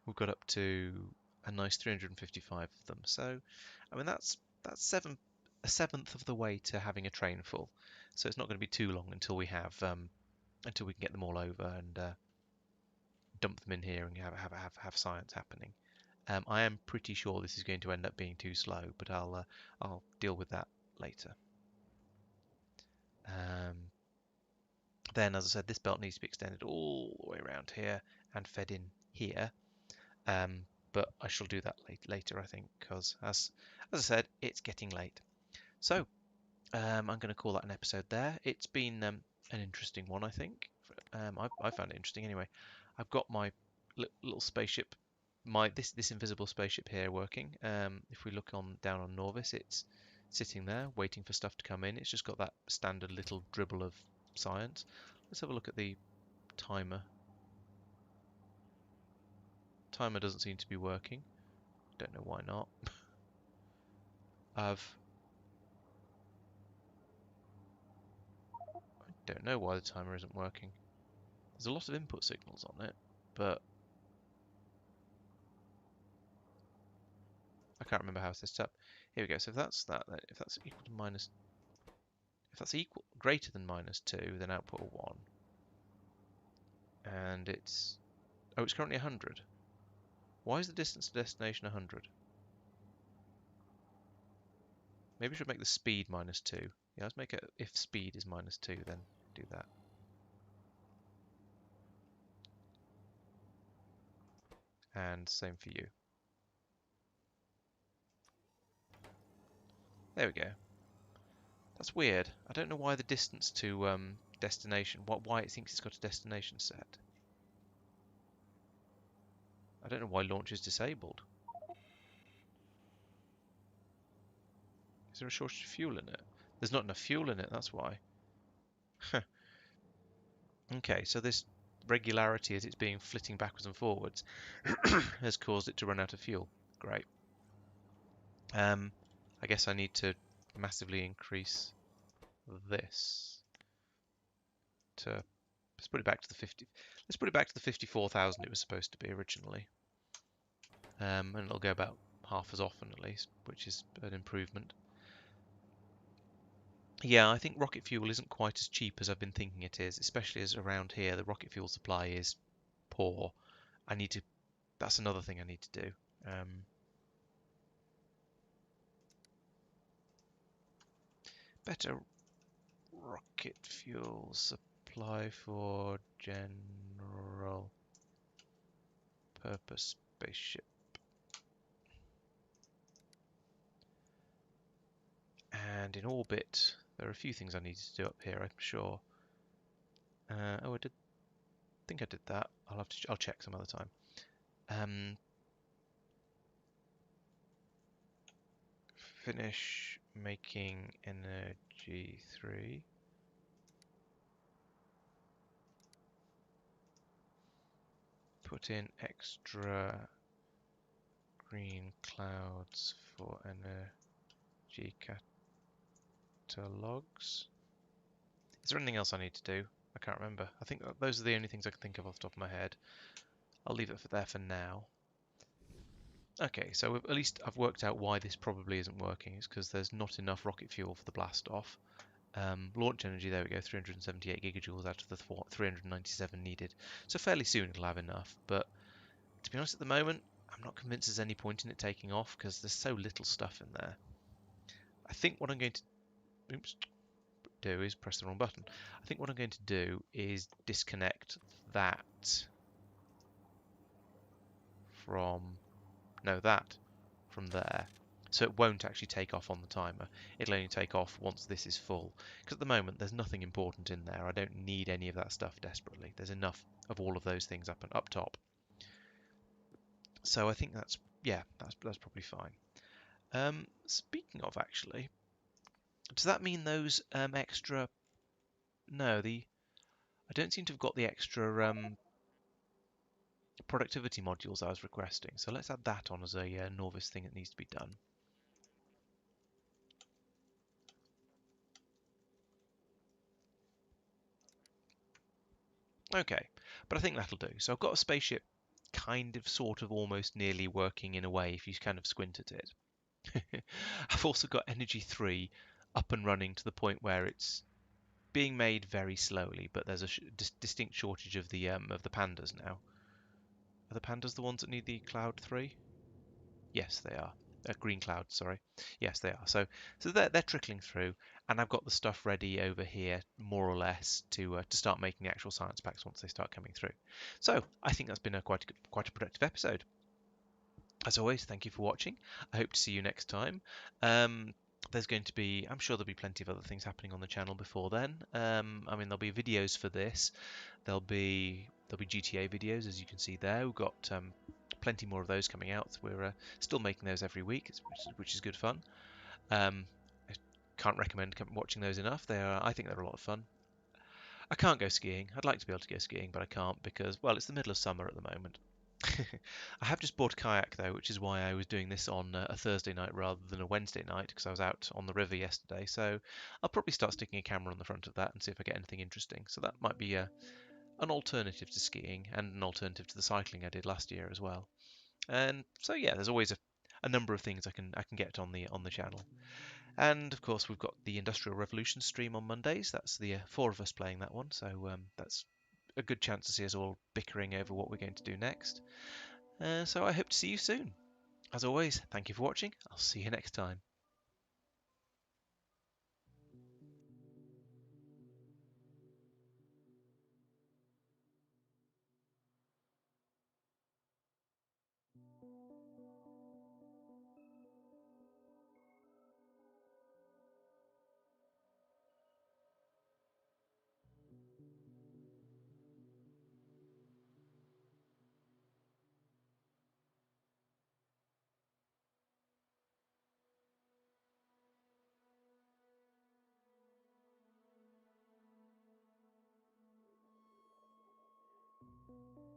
We've got up to a nice 355 of them. So, I mean, that's a seventh of the way to having a train full. So it's not going to be too long until we have until we can get them all over and dump them in here and have science happening. I am pretty sure this is going to end up being too slow, but I'll deal with that later. Then, as I said, this belt needs to be extended all the way around here and fed in here. But I shall do that later, I think, because as I said, it's getting late. So I'm going to call that an episode there. It's been an interesting one, I think. I found it interesting anyway. I've got my little spaceship, this invisible spaceship here working. If we look down on Nauvis, it's sitting there waiting for stuff to come in. It's just got that standard little dribble of science. Let's have a look at the timer. Timer doesn't seem to be working. Don't know why not. I don't know why the timer isn't working. There's a lot of input signals on it, but I can't remember how it's set up. Here we go. So if that's that, if that's equal to minus If that's equal, greater than -2, then output a 1. And it's... Oh, it's currently 100. Why is the distance to destination 100? Maybe we should make the speed -2. Yeah, let's make it, if speed is -2, then do that. And same for you. There we go. That's weird. I don't know why the distance to destination, why it thinks it's got a destination set. I don't know why launch is disabled. Is there a shortage of fuel in it? There's not enough fuel in it, that's why. Okay, so this regularity as it's being flitting backwards and forwards has caused it to run out of fuel. Great. I guess I need to massively increase this to... Let's put it back to the 50. Let's put it back to the 54,000 it was supposed to be originally. And it'll go about half as often at least, which is an improvement. Yeah, I think rocket fuel isn't quite as cheap as I've been thinking it is, especially as around here the rocket fuel supply is poor. I need to... That's another thing I need to do. Better rocket fuel supply for general purpose spaceship. And in orbit, there are a few things I need to do up here, I'm sure. Oh, I think I did that. I'll check some other time. Finish making energy 3. Put in extra green clouds for energy catalogs. Is there anything else I need to do? I can't remember. I think those are the only things I can think of off the top of my head. I'll leave it there for now. Okay, so at least I've worked out why this probably isn't working. It's because there's not enough rocket fuel for the blast off. Launch energy, there we go, 378 gigajoules out of the 397 needed. So fairly soon it'll have enough, but to be honest at the moment, I'm not convinced there's any point in it taking off because there's so little stuff in there. I think what I'm going to do is press the wrong button. I think what I'm going to do is disconnect that from there. So it won't actually take off on the timer. It'll only take off once this is full. Because at the moment there's nothing important in there. I don't need any of that stuff desperately. There's enough of all of those things up top. So I think that's probably fine. Speaking of actually, does that mean those extra? No, I don't seem to have got the extra productivity modules I was requesting. So let's add that on as a Nauvis thing that needs to be done. Okay, but I think that'll do. So I've got a spaceship kind of, sort of, almost nearly working in a way if you kind of squint at it. I've also got Energy 3 up and running to the point where it's being made very slowly, but there's a distinct shortage of the pandas now. Are the pandas the ones that need the Cloud 3? Yes, they are. Green Cloud, sorry. Yes, they are. So they're trickling through, and I've got the stuff ready over here, more or less, to start making the actual science packs once they start coming through. So I think that's been quite a productive episode. As always, thank you for watching. I hope to see you next time. There's going to be, I'm sure there'll be plenty of other things happening on the channel before then. I mean, there'll be videos for this. There'll be GTA videos, as you can see there. We've got plenty more of those coming out. We're still making those every week, which is good fun. I can't recommend watching those enough. I think they're a lot of fun. I can't go skiing. I'd like to be able to go skiing, but I can't because, well, it's the middle of summer at the moment. I have just bought a kayak though, which is why I was doing this on a Thursday night rather than a Wednesday night, because I was out on the river yesterday. So I'll probably start sticking a camera on the front of that and see if I get anything interesting. So that might be an alternative to skiing and an alternative to the cycling I did last year as well. And so yeah, there's always a number of things I can get on the channel. And of course, we've got the Industrial Revolution stream on Mondays. That's the 4 of us playing that one, so that's a good chance to see us all bickering over what we're going to do next. So I hope to see you soon. As always, thank you for watching. I'll see you next time.